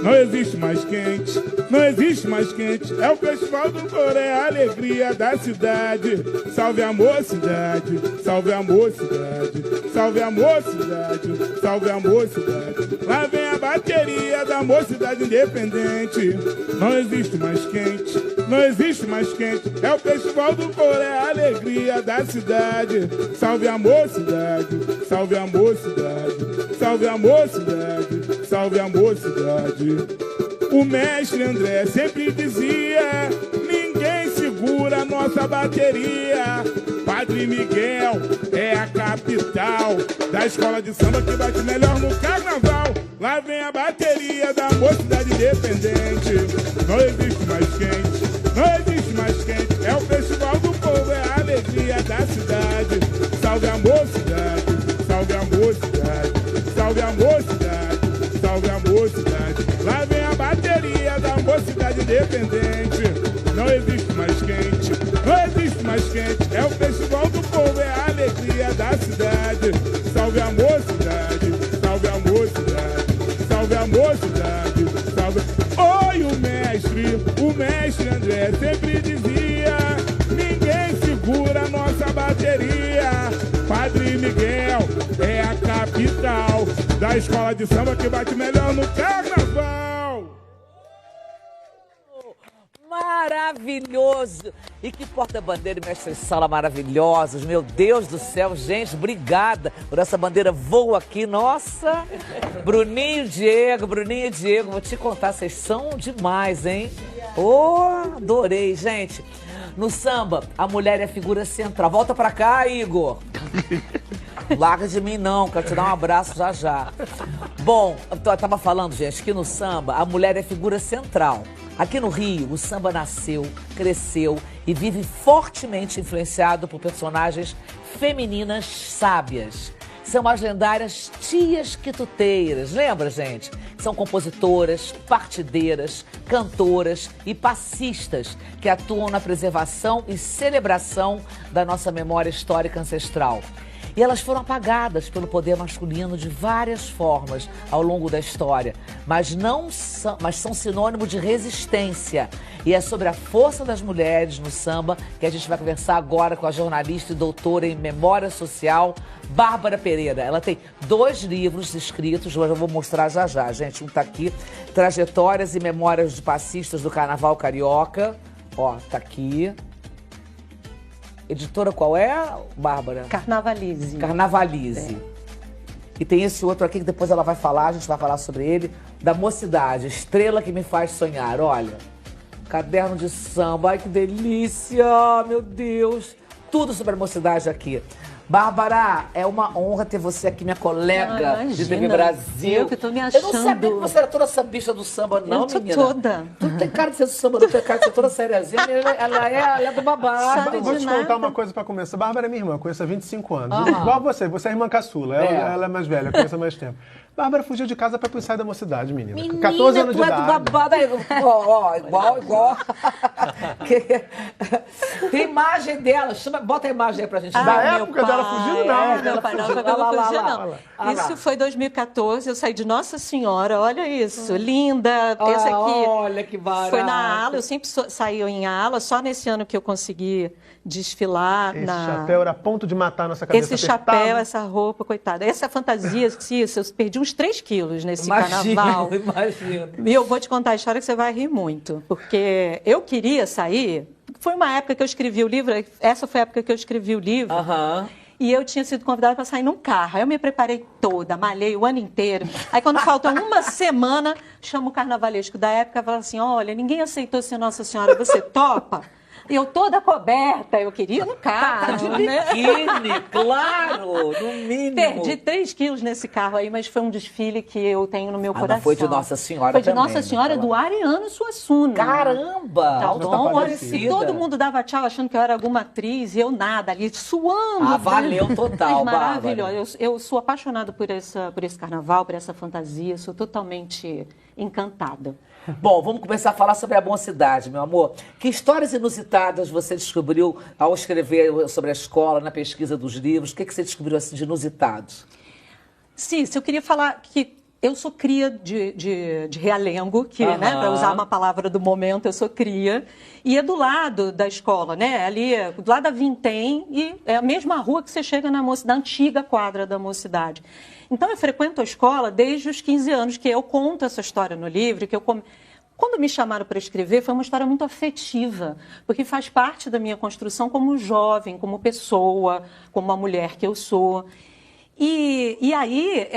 Não existe mais quente, não existe mais quente. É o festival do coro, é a alegria da cidade. Salve a mocidade, salve a mocidade, salve a mocidade, salve a mocidade. Lá vem a bateria da mocidade independente. Não existe mais quente, não existe mais quente. É o festival do coro, é a alegria da cidade. Salve a mocidade, salve a mocidade, salve a mocidade, salve a mocidade. O mestre André sempre dizia: ninguém segura nossa bateria. Padre Miguel é a capital da escola de samba que bate melhor no carnaval. Lá vem a bateria da mocidade independente. Não existe mais quente, não existe mais quente. É o festival do povo, é a alegria da cidade. Salve a mocidade, salve a mocidade, salve a mocidade, salve a mocidade. Lá vem a bateria da mocidade independente. Não existe mais quente, não existe mais quente. É o festival do povo, é a alegria da cidade. Salve a mocidade, salve a mocidade, salve a mocidade, salve. Oi, o mestre André sempre dizia: ninguém segura nossa bateria. Padre Miguel é a capital da escola de samba que bate melhor no carnaval. maravilhoso. E que porta-bandeira e mestre-sala maravilhosos. Meu Deus do céu, gente, obrigada por essa bandeira voa aqui. Nossa, Bruninho e Diego, vou te contar, vocês são demais, hein? Oh, adorei, gente. No samba, a mulher é a figura central. Volta pra cá, Igor. Larga de mim não, quero te dar um abraço já já. Bom, eu tava falando, gente, que no samba a mulher é figura central. Aqui no Rio, o samba nasceu, cresceu e vive fortemente influenciado por personagens femininas sábias. São as lendárias tias quituteiras, lembra, gente? São compositoras, partideiras, cantoras e passistas que atuam na preservação e celebração da nossa memória histórica ancestral. E elas foram apagadas pelo poder masculino de várias formas ao longo da história, mas são sinônimo de resistência. E é sobre a força das mulheres no samba que a gente vai conversar agora com a jornalista e doutora em Memória Social, Bárbara Pereira. Ela tem 2 livros escritos, hoje eu vou mostrar já já, gente. Um tá aqui, Trajetórias e Memórias de Passistas do Carnaval Carioca. Ó, tá aqui. Editora qual é, Bárbara? Carnavalize. Carnavalize. E tem esse outro aqui que depois ela vai falar, a gente vai falar sobre ele, da Mocidade, Estrela que me faz sonhar. Olha, caderno de samba, ai que delícia, meu Deus. Tudo sobre a Mocidade aqui. Bárbara, é uma honra ter você aqui, minha colega de TV Brasil. Eu que tô me achando. Eu não sabia que você era toda sambista do samba, não, menina. Toda. Tu tem cara de ser do samba, não tem cara de ser toda sériazinha. Ela é do babado. Eu vou te contar uma coisa pra começar. Bárbara é minha irmã, conheço há 25 anos. Igual você é irmã caçula, ela é mais velha, conheço há mais tempo. Bárbara fugiu de casa pra ir pro ensaio da Mocidade, menina. 14 anos de idade. Tu é do babado aí. Ó, igual. Tem imagem dela. Bota a imagem aí pra gente ver. Da época dela fugindo, não. Meu pai não foi pela fugir, não. Isso foi 2014, eu saí de Nossa Senhora, olha isso, linda. Esse aqui olha que barato. Foi na ala, eu sempre saí em ala, só nesse ano que eu consegui desfilar. Esse chapéu era a ponto de matar a nossa cabeça. Esse chapéu, essa roupa, coitada. Essa fantasia, eu perdi uns 3 quilos nesse carnaval. Imagino. E eu vou te contar a história que você vai rir muito. Porque eu queria sair. Foi uma época que eu escrevi o livro. Essa foi a época que eu escrevi o livro. E eu tinha sido convidada para sair num carro. Aí eu me preparei toda, malhei o ano inteiro. Aí quando falta uma semana, chamo o carnavalesco da época e fala assim, olha, ninguém aceitou ser Nossa Senhora, você topa? E eu toda coberta, eu queria no carro. De biquíni, claro, no mínimo. Perdi 3 quilos nesse carro aí, mas foi um desfile que eu tenho no meu coração. Foi de Nossa Senhora também. Foi de também, Nossa Senhora do Ariano Suassuna. Caramba! Então, olha, se todo mundo dava tchau achando que eu era alguma atriz, e eu nada ali, suando. Valeu total, maravilhoso. Eu sou apaixonada por esse carnaval, por essa fantasia, sou totalmente encantada. Bom, vamos começar a falar sobre a Mocidade, meu amor. Que histórias inusitadas você descobriu ao escrever sobre a escola, na pesquisa dos livros? O que você descobriu assim, de inusitados? Sim, eu queria falar que eu sou cria de Realengo, que, né, para usar uma palavra do momento, eu sou cria. E é do lado da escola, né? Ali, do lado da Vintém, e é a mesma rua que você chega na antiga quadra da Mocidade. Então, eu frequento a escola desde os 15 anos, que eu conto essa história no livro, que quando me chamaram para escrever, foi uma história muito afetiva, porque faz parte da minha construção como jovem, como pessoa, como uma mulher que eu sou. E aí,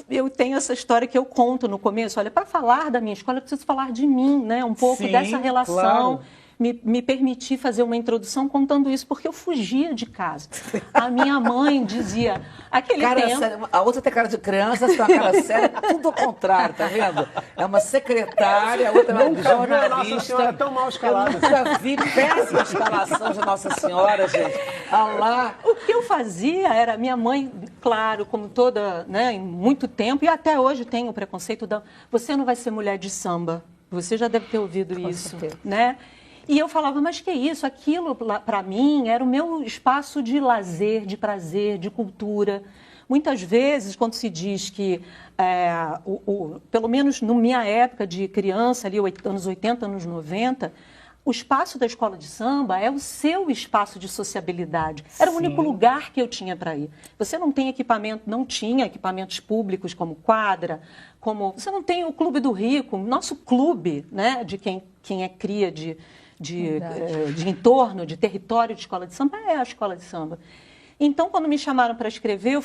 eu tenho essa história que eu conto no começo. Olha, para falar da minha escola, eu preciso falar de mim, né? Um pouco dessa relação. Claro. Me permiti fazer uma introdução contando isso, porque eu fugia de casa. A minha mãe dizia, aquele tempo... Séria, a outra tem cara de criança, essa tem uma cara séria, tudo ao contrário, tá vendo? É uma secretária, a outra é uma jornalista. Nossa Senhora tão mal escalada. Eu nunca vi péssima escalação de Nossa Senhora, gente. Alá. O que eu fazia era, minha mãe, claro, como toda, né, em muito tempo, e até hoje tem o preconceito da... Você não vai ser mulher de samba. Você já deve ter ouvido isso, né? E eu falava, mas que isso? Aquilo, para mim, era o meu espaço de lazer, de prazer, de cultura. Muitas vezes, quando se diz que, pelo menos na minha época de criança, ali, anos 80, anos 90, o espaço da escola de samba é o seu espaço de sociabilidade. Era o único lugar que eu tinha para ir. Você não tem equipamento, não tinha equipamentos públicos como quadra, você não tem o Clube do Rico, nosso clube, né, de quem é cria de de entorno, de território de escola de samba, é a escola de samba. Então, quando me chamaram para escrever,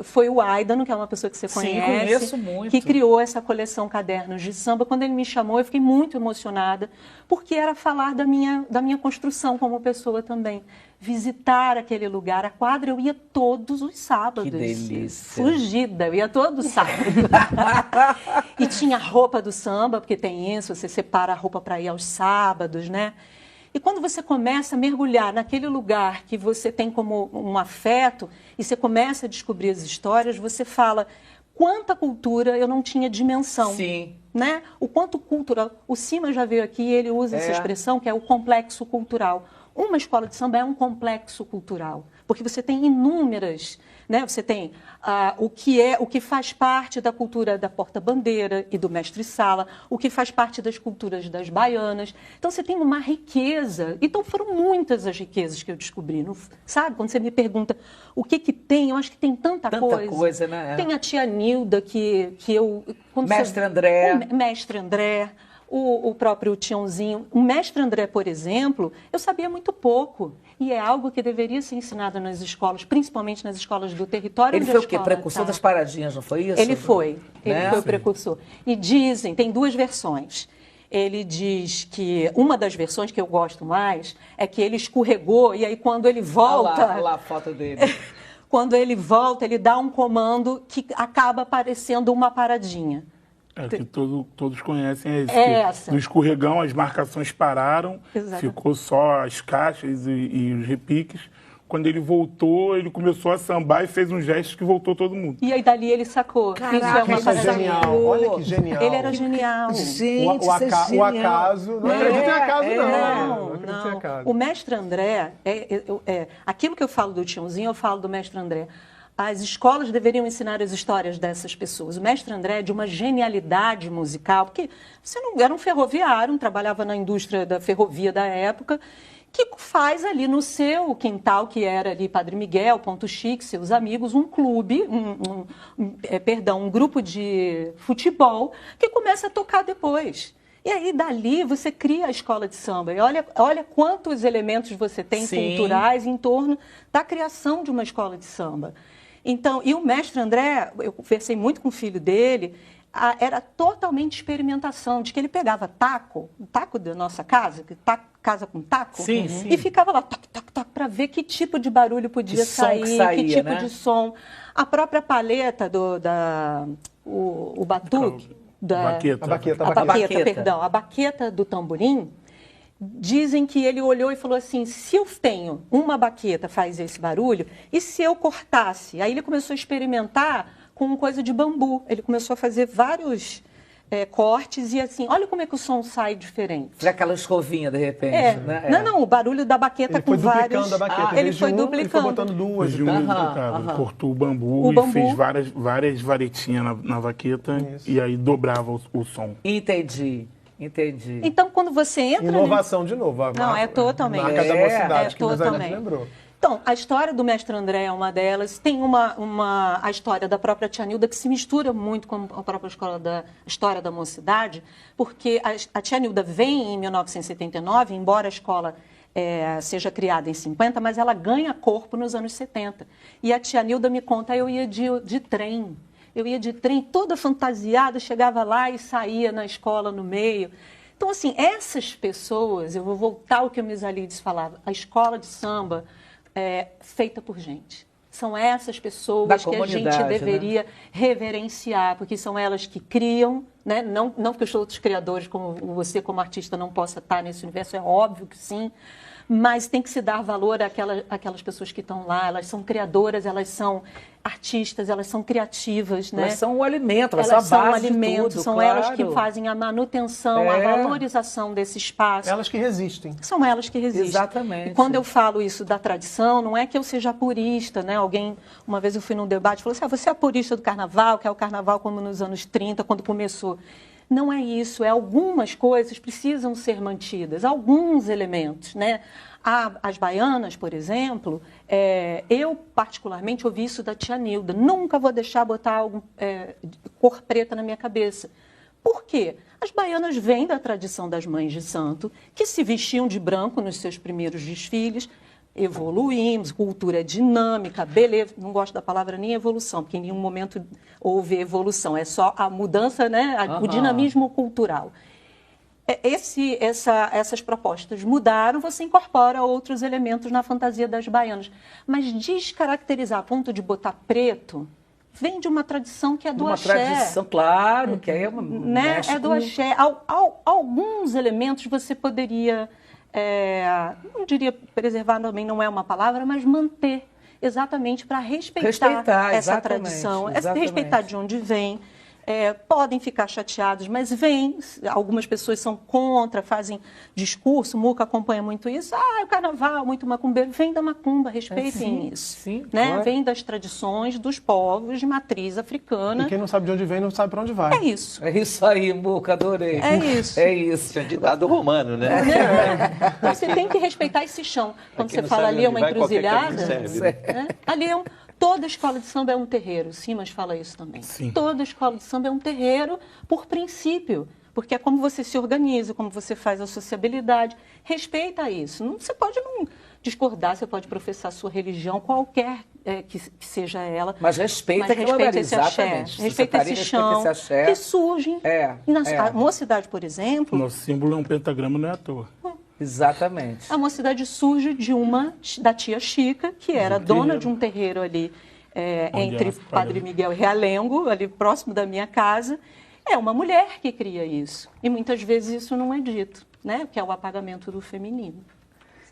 foi o Aidano, que é uma pessoa que você conhece, conheço muito, que criou essa coleção Cadernos de Samba. Quando ele me chamou, eu fiquei muito emocionada, porque era falar da minha construção como pessoa também. Visitar aquele lugar. A quadra eu ia todos os sábados. Que delícia. Fugida, eu ia todo sábado. E tinha roupa do samba, porque tem isso, você separa a roupa para ir aos sábados, né? E quando você começa a mergulhar naquele lugar que você tem como um afeto e você começa a descobrir as histórias, você fala quanta cultura eu não tinha dimensão. Sim. Né? O quanto cultural. O Cima já veio aqui e ele usa essa expressão que é o complexo cultural. Uma escola de samba é um complexo cultural, porque você tem inúmeras, né? Você tem o que faz parte da cultura da porta-bandeira e do mestre-sala, o que faz parte das culturas das baianas. Então você tem uma riqueza. Então foram muitas as riquezas que eu descobri, sabe? Quando você me pergunta o que tem, eu acho que tem tanta coisa, né? Tem a tia Nilda que eu... Mestre André. O Mestre André. O próprio Tiãozinho. O Mestre André, por exemplo, eu sabia muito pouco. E é algo que deveria ser ensinado nas escolas, principalmente nas escolas do território. Ele foi o quê? Precursor das paradinhas, não foi isso? Ele foi o precursor. E dizem, tem duas versões. Ele diz que uma das versões que eu gosto mais é que ele escorregou e aí quando ele volta... Olha lá a foto dele. Quando ele volta, ele dá um comando que acaba parecendo uma paradinha. Que todos conhecem essa. No escorregão as marcações pararam, Exatamente. Ficou só as caixas e os repiques. Quando ele voltou, ele começou a sambar e fez um gesto que voltou todo mundo. E aí dali ele sacou. Caraca, isso é genial. Olha que genial. Ele era genial. Gente, o acaso. Não acredito em acaso, não. O Mestre André, aquilo que eu falo do Tiãozinho, eu falo do Mestre André. As escolas deveriam ensinar as histórias dessas pessoas. O Mestre André é de uma genialidade musical, porque você não era um ferroviário, trabalhava na indústria da ferrovia da época, que faz ali no seu quintal, que era ali Padre Miguel, Ponto Chique, seus amigos, um clube, um grupo de futebol, que começa a tocar depois. E aí, dali, você cria a escola de samba. E olha quantos elementos você tem culturais em torno da criação de uma escola de samba. Então, e o Mestre André, eu conversei muito com o filho dele, era totalmente experimentação, de que ele pegava o taco da nossa casa, casa com taco, e ficava lá, toc, toc, toc, para ver que tipo de barulho podia sair, que tipo de som. A própria paleta o batuque, a baqueta do tamborim, dizem que ele olhou e falou assim, se eu tenho uma baqueta faz esse barulho, e se eu cortasse? Aí ele começou a experimentar com coisa de bambu. Ele começou a fazer vários cortes e assim, olha como é que o som sai diferente. Para aquela escovinha, de repente. Né? Não, o barulho da baqueta com vários... A baqueta. Ele foi duplicando. Ele foi botando duas. Cortou o bambu e fez várias varetinhas na baqueta e aí dobrava o som. Entendi. Então, quando você entra... Inovação de novo. É totalmente. Marca da mocidade, que a gente lembrou. Então, a história do Mestre André é uma delas. Tem a história da própria Tia Nilda, que se mistura muito com a própria história da mocidade, porque a Tia Nilda vem em 1979, embora a escola seja criada em 50, mas ela ganha corpo nos anos 70. E a Tia Nilda me conta, eu ia de trem. Eu ia de trem toda fantasiada, chegava lá e saía na escola no meio. Então, assim, essas pessoas, eu vou voltar ao que o Misalides falava, a escola de samba é feita por gente. São essas pessoas que a gente deveria reverenciar, porque são elas que criam, né? Não que os outros criadores, como você, como artista, não possa estar nesse universo, é óbvio que sim, mas tem que se dar valor àquelas pessoas que estão lá. Elas são criadoras, elas são artistas, elas são criativas, né? Elas são o alimento, elas são a base de tudo, são claro. Elas que fazem a manutenção, a valorização desse espaço. Elas que resistem. São elas que resistem. Exatamente. E quando eu falo isso da tradição, não é que eu seja purista, né? Uma vez eu fui num debate e falou assim, você é purista do carnaval, que é o carnaval como nos anos 30, quando começou. Não é isso, algumas coisas precisam ser mantidas, alguns elementos, né? As baianas, por exemplo, eu particularmente ouvi isso da Tia Nilda, nunca vou deixar botar cor preta na minha cabeça. Por quê? As baianas vêm da tradição das mães de santo, que se vestiam de branco nos seus primeiros desfiles. Evoluímos, cultura dinâmica, beleza. Não gosto da palavra nem evolução, porque em nenhum momento houve evolução, é só a mudança, né? O dinamismo cultural. Essas propostas mudaram, você incorpora outros elementos na fantasia das baianas. Mas descaracterizar a ponto de botar preto vem de uma tradição que é do axé. Uma tradição, claro, que é uma... Né? É do axé. Alguns elementos você poderia, não diria preservar, também não é uma palavra, mas manter, exatamente para respeitar essa tradição, respeitar de onde vem. Podem ficar chateados, mas vem. Algumas pessoas são contra, fazem discurso, Muca acompanha muito isso. O carnaval, muito macumbeiro. Vem da macumba, respeitem isso. Sim, né? claro. Vem das tradições dos povos de matriz africana. E quem não sabe de onde vem, não sabe para onde vai. É isso. É isso aí, Muca, adorei. É isso. É isso. Isso é ditado romano, né? Você tem que respeitar esse chão. Quando você fala ali é uma encruzilhada, ali é toda escola de samba é um terreiro. Simas fala isso também. Sim. Toda escola de samba é um terreiro por princípio. Porque é como você se organiza, como você faz a sociabilidade. Respeita isso. Você pode não discordar, você pode professar a sua religião, qualquer que seja ela. Mas respeita esse axé. Respeita esse chão que surge. A mocidade, por exemplo... Nosso símbolo é um pentagrama, não é à toa. Exatamente. A mocidade surge da tia Chica, que era dona de um terreiro ali entre Padre Miguel e Realengo, ali próximo da minha casa. É uma mulher que cria isso. E muitas vezes isso não é dito, né? Que é o apagamento do feminino.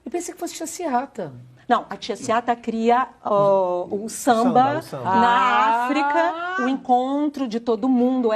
Eu pensei que fosse tia Ciata. Não, a tia Ciata cria o samba na África, o encontro de todo mundo.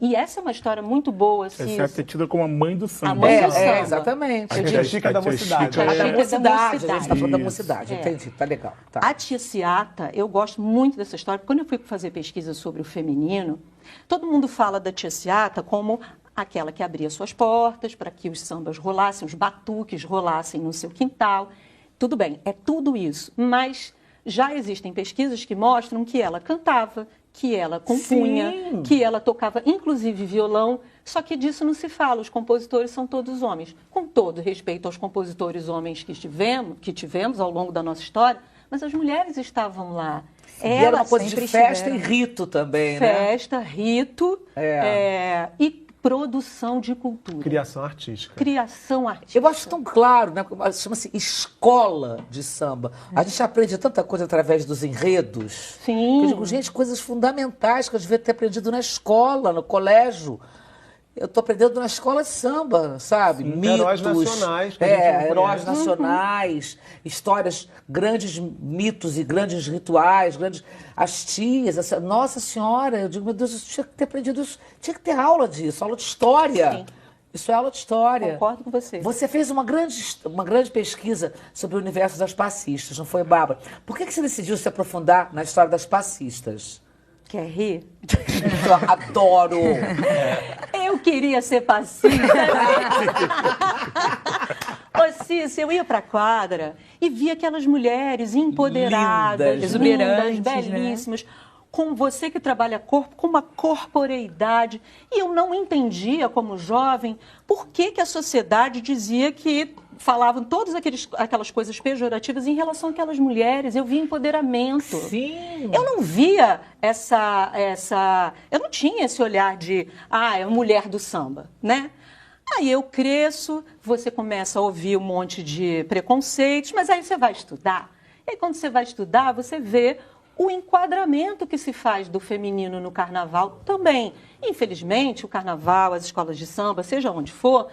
E essa é uma história muito boa. Essa é tida como a mãe do samba. A mãe do samba. Exatamente. A tia Chica da mocidade. A gente está falando da mocidade, entendi, tá legal. Tá. A tia Ciata, eu gosto muito dessa história, porque quando eu fui fazer pesquisa sobre o feminino, todo mundo fala da tia Ciata como aquela que abria suas portas para que os sambas rolassem, os batuques rolassem no seu quintal. Tudo bem, é tudo isso, mas já existem pesquisas que mostram que ela cantava, que ela compunha, que ela tocava, inclusive, violão, só que disso não se fala, os compositores são todos homens. Com todo respeito aos compositores homens que tivemos ao longo da nossa história, mas as mulheres estavam lá. Era uma coisa de festa e rito também, né? Festa, rito e produção de cultura. Criação artística. Criação artística. Eu acho tão claro, né? Chama-se escola de samba. A gente aprende tanta coisa através dos enredos. Sim. Eu digo, gente, coisas fundamentais que eu devia ter aprendido na escola, no colégio. Eu estou aprendendo na escola de samba, sabe? Sim, mitos. Heróis nacionais. Heróis nacionais, histórias, grandes mitos e grandes rituais, as tias, Nossa Senhora, eu digo, meu Deus, eu tinha que ter aprendido isso, tinha que ter aula disso, aula de história. Sim. Isso é aula de história. Concordo com você. Você fez uma grande pesquisa sobre o universo das passistas, não foi, Bárbara? Por que você decidiu se aprofundar na história das passistas? Quer rir? Eu adoro! Eu queria ser passista. Ô, Cícero, eu ia pra quadra e via aquelas mulheres empoderadas, exuberantes, belíssimas, com você que trabalha corpo, com uma corporeidade. E eu não entendia, como jovem, por que a sociedade dizia que falavam todas aquelas coisas pejorativas em relação àquelas mulheres. Eu via empoderamento. Sim. Eu não via eu não tinha esse olhar de, é mulher do samba, né? Aí eu cresço, você começa a ouvir um monte de preconceitos, mas aí você vai estudar. E aí quando você vai estudar, você vê o enquadramento que se faz do feminino no carnaval também. Infelizmente, o carnaval, as escolas de samba, seja onde for,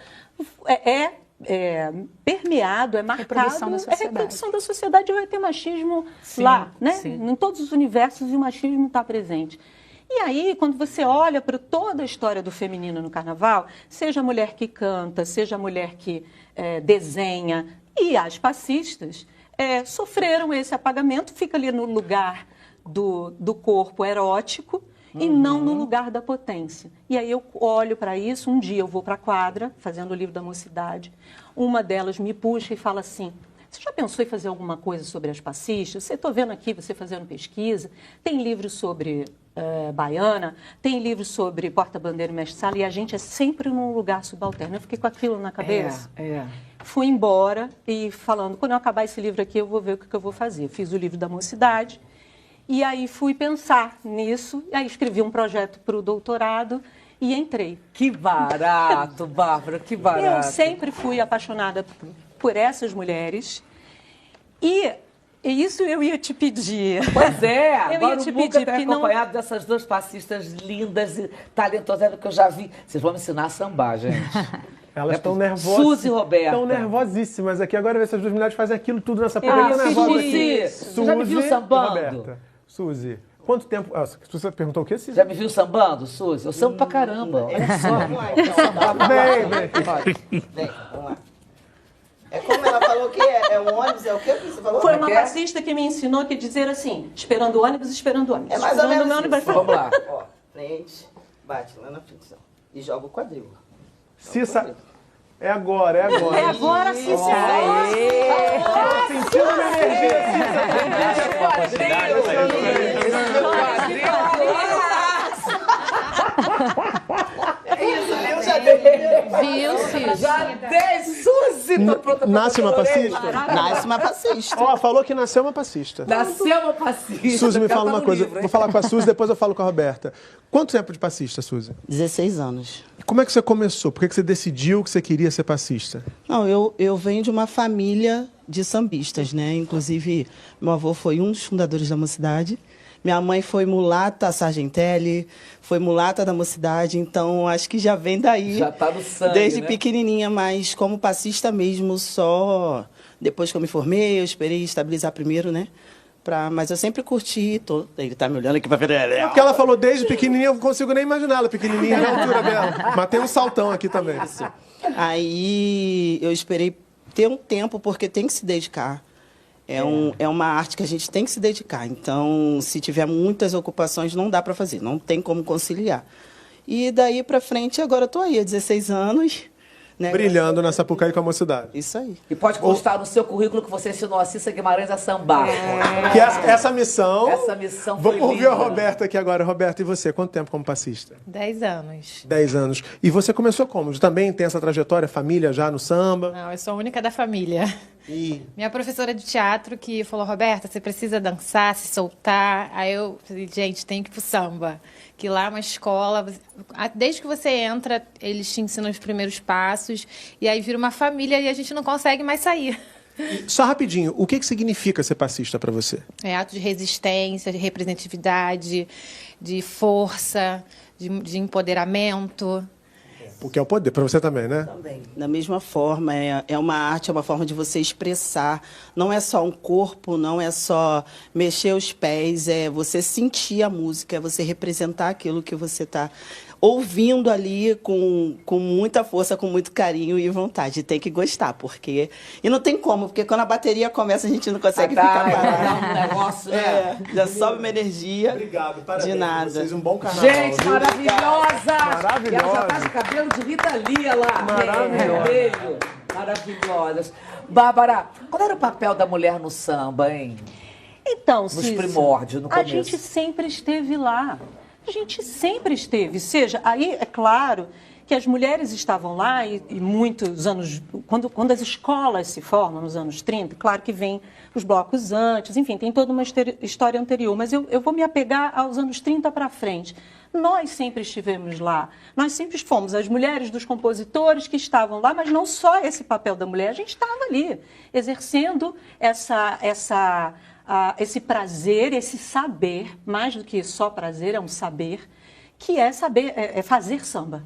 permeado, é marcado, reprodução da sociedade, vai ter machismo lá, né? Sim. Em todos os universos o machismo está presente. E aí, quando você olha para toda a história do feminino no carnaval, seja a mulher que canta, seja a mulher que desenha, e as passistas sofreram esse apagamento, fica ali no lugar do corpo erótico, e não no lugar da potência. E aí eu olho para isso, um dia eu vou para a quadra, fazendo o livro da mocidade, uma delas me puxa e fala assim, você já pensou em fazer alguma coisa sobre as passistas? Você está vendo aqui, você fazendo pesquisa, tem livro sobre baiana, tem livros sobre porta-bandeira e mestre-sala, e a gente é sempre num lugar subalterno. Eu fiquei com aquilo na cabeça. Fui embora e falando, quando eu acabar esse livro aqui, eu vou ver o que eu vou fazer. Fiz o livro da mocidade, e aí fui pensar nisso, e aí escrevi um projeto para o doutorado, e entrei. Que barato, Bárbara, que barato. Eu sempre fui apaixonada por essas mulheres. E isso eu ia te pedir. Pois é, eu agora ia te o Muca pedir, tem porque não... acompanhado dessas duas passistas lindas e talentosas que eu já vi. Vocês vão me ensinar a sambar, gente. Elas estão nervosas. Suzy e Roberta. Estão nervosíssimas aqui. Agora, essas duas mulheres fazem aquilo tudo nessa porra. Suzy, você já me viu sambando? Roberta. Suzy, quanto tempo... você perguntou o quê, Suzy? Já me viu sambando, Suzy? Eu sambo pra caramba, olha só. Vamos lá, então. Vem, vamos lá. É como ela falou que é um ônibus, é o quê que você falou? Foi uma passista que me ensinou que dizer assim, esperando o ônibus, esperando o ônibus. É mais ou menos isso. Vamos lá. Ó, frente, bate lá na frente, e joga o quadril. Cissa, é agora, é agora. É agora, Cissa. Tô sentindo uma energia, Viu, Cissa? Já dei, Suzy! Nasce uma passista? Nasce uma passista. Ó, falou que nasceu uma passista. Nasceu uma passista. Suzy, me fala uma coisa. Livro, vou falar com a Suzy, depois eu falo com a Roberta. Quanto tempo de passista, Suzy? 16 anos. Como é que você começou? Por que você decidiu que você queria ser passista? Não, eu venho de uma família de sambistas, né? Inclusive, meu avô foi um dos fundadores da Mocidade. Minha mãe foi mulata Sargentelli, foi mulata da Mocidade, então acho que já vem daí. Já tá no sangue, desde né? pequenininha, mas como passista mesmo, só depois que eu me formei, eu esperei estabilizar primeiro, né? Mas eu sempre curti, ele tá me olhando aqui pra ver. É porque ela falou desde pequenininha, eu não consigo nem imaginá-la pequenininha na altura dela. Mas tem um saltão aqui também. Aí eu esperei ter um tempo, porque tem que se dedicar. É uma arte que a gente tem que se dedicar. Então, se tiver muitas ocupações, não dá para fazer, não tem como conciliar. E daí para frente, agora eu tô aí, há 16 anos. Né? Brilhando na Sapucaí com a Mocidade. Isso aí. E pode constar no seu currículo que você ensinou a Cissa Guimarães a sambar. Que essa missão... Essa missão foi Vamos ouvir linda. a Roberta aqui agora. Roberta, e você? Quanto tempo como passista? 10 anos. 10 anos. E você começou como? Também tem essa trajetória, família já no samba? Não, eu sou a única da família. E... Minha professora de teatro que falou, Roberta, você precisa dançar, se soltar. Aí eu falei, gente, tem que ir pro samba. Que lá é uma escola, desde que você entra, eles te ensinam os primeiros passos, e aí vira uma família e a gente não consegue mais sair. Só rapidinho, o que significa ser passista para você? É ato de resistência, de representatividade, de força, de empoderamento. Porque é o poder, para você também, né? Também. Da mesma forma, é uma arte, é uma forma de você expressar. Não é só um corpo, não é só mexer os pés, é você sentir a música, é você representar aquilo que você está ouvindo ali com muita força, com muito carinho e vontade. Tem que gostar, porque... E não tem como, porque quando a bateria começa, a gente não consegue ficar parado. Dá um negócio, né? Já sobe uma energia. Obrigado, parabéns. De nada. Vocês um bom carnaval. Gente, maravilhosa! Maravilhosa. E ela já tá de cabelo de Rita Lia lá. Vermelho. Maravilhosas. Bárbara, qual era o papel da mulher no samba, hein? Então, nos Cissa, primórdios, no começo. A gente sempre esteve lá. A gente sempre esteve. Seja, aí é claro que as mulheres estavam lá e muitos anos... Quando as escolas se formam, nos anos 30, claro que vem os blocos antes, enfim, tem toda uma história anterior. Mas eu vou me apegar aos anos 30 para frente. Nós sempre estivemos lá. Nós sempre fomos as mulheres dos compositores que estavam lá, mas não só esse papel da mulher. A gente estava ali, exercendo esse prazer, esse saber, mais do que só prazer, é um saber, que é saber, é fazer samba.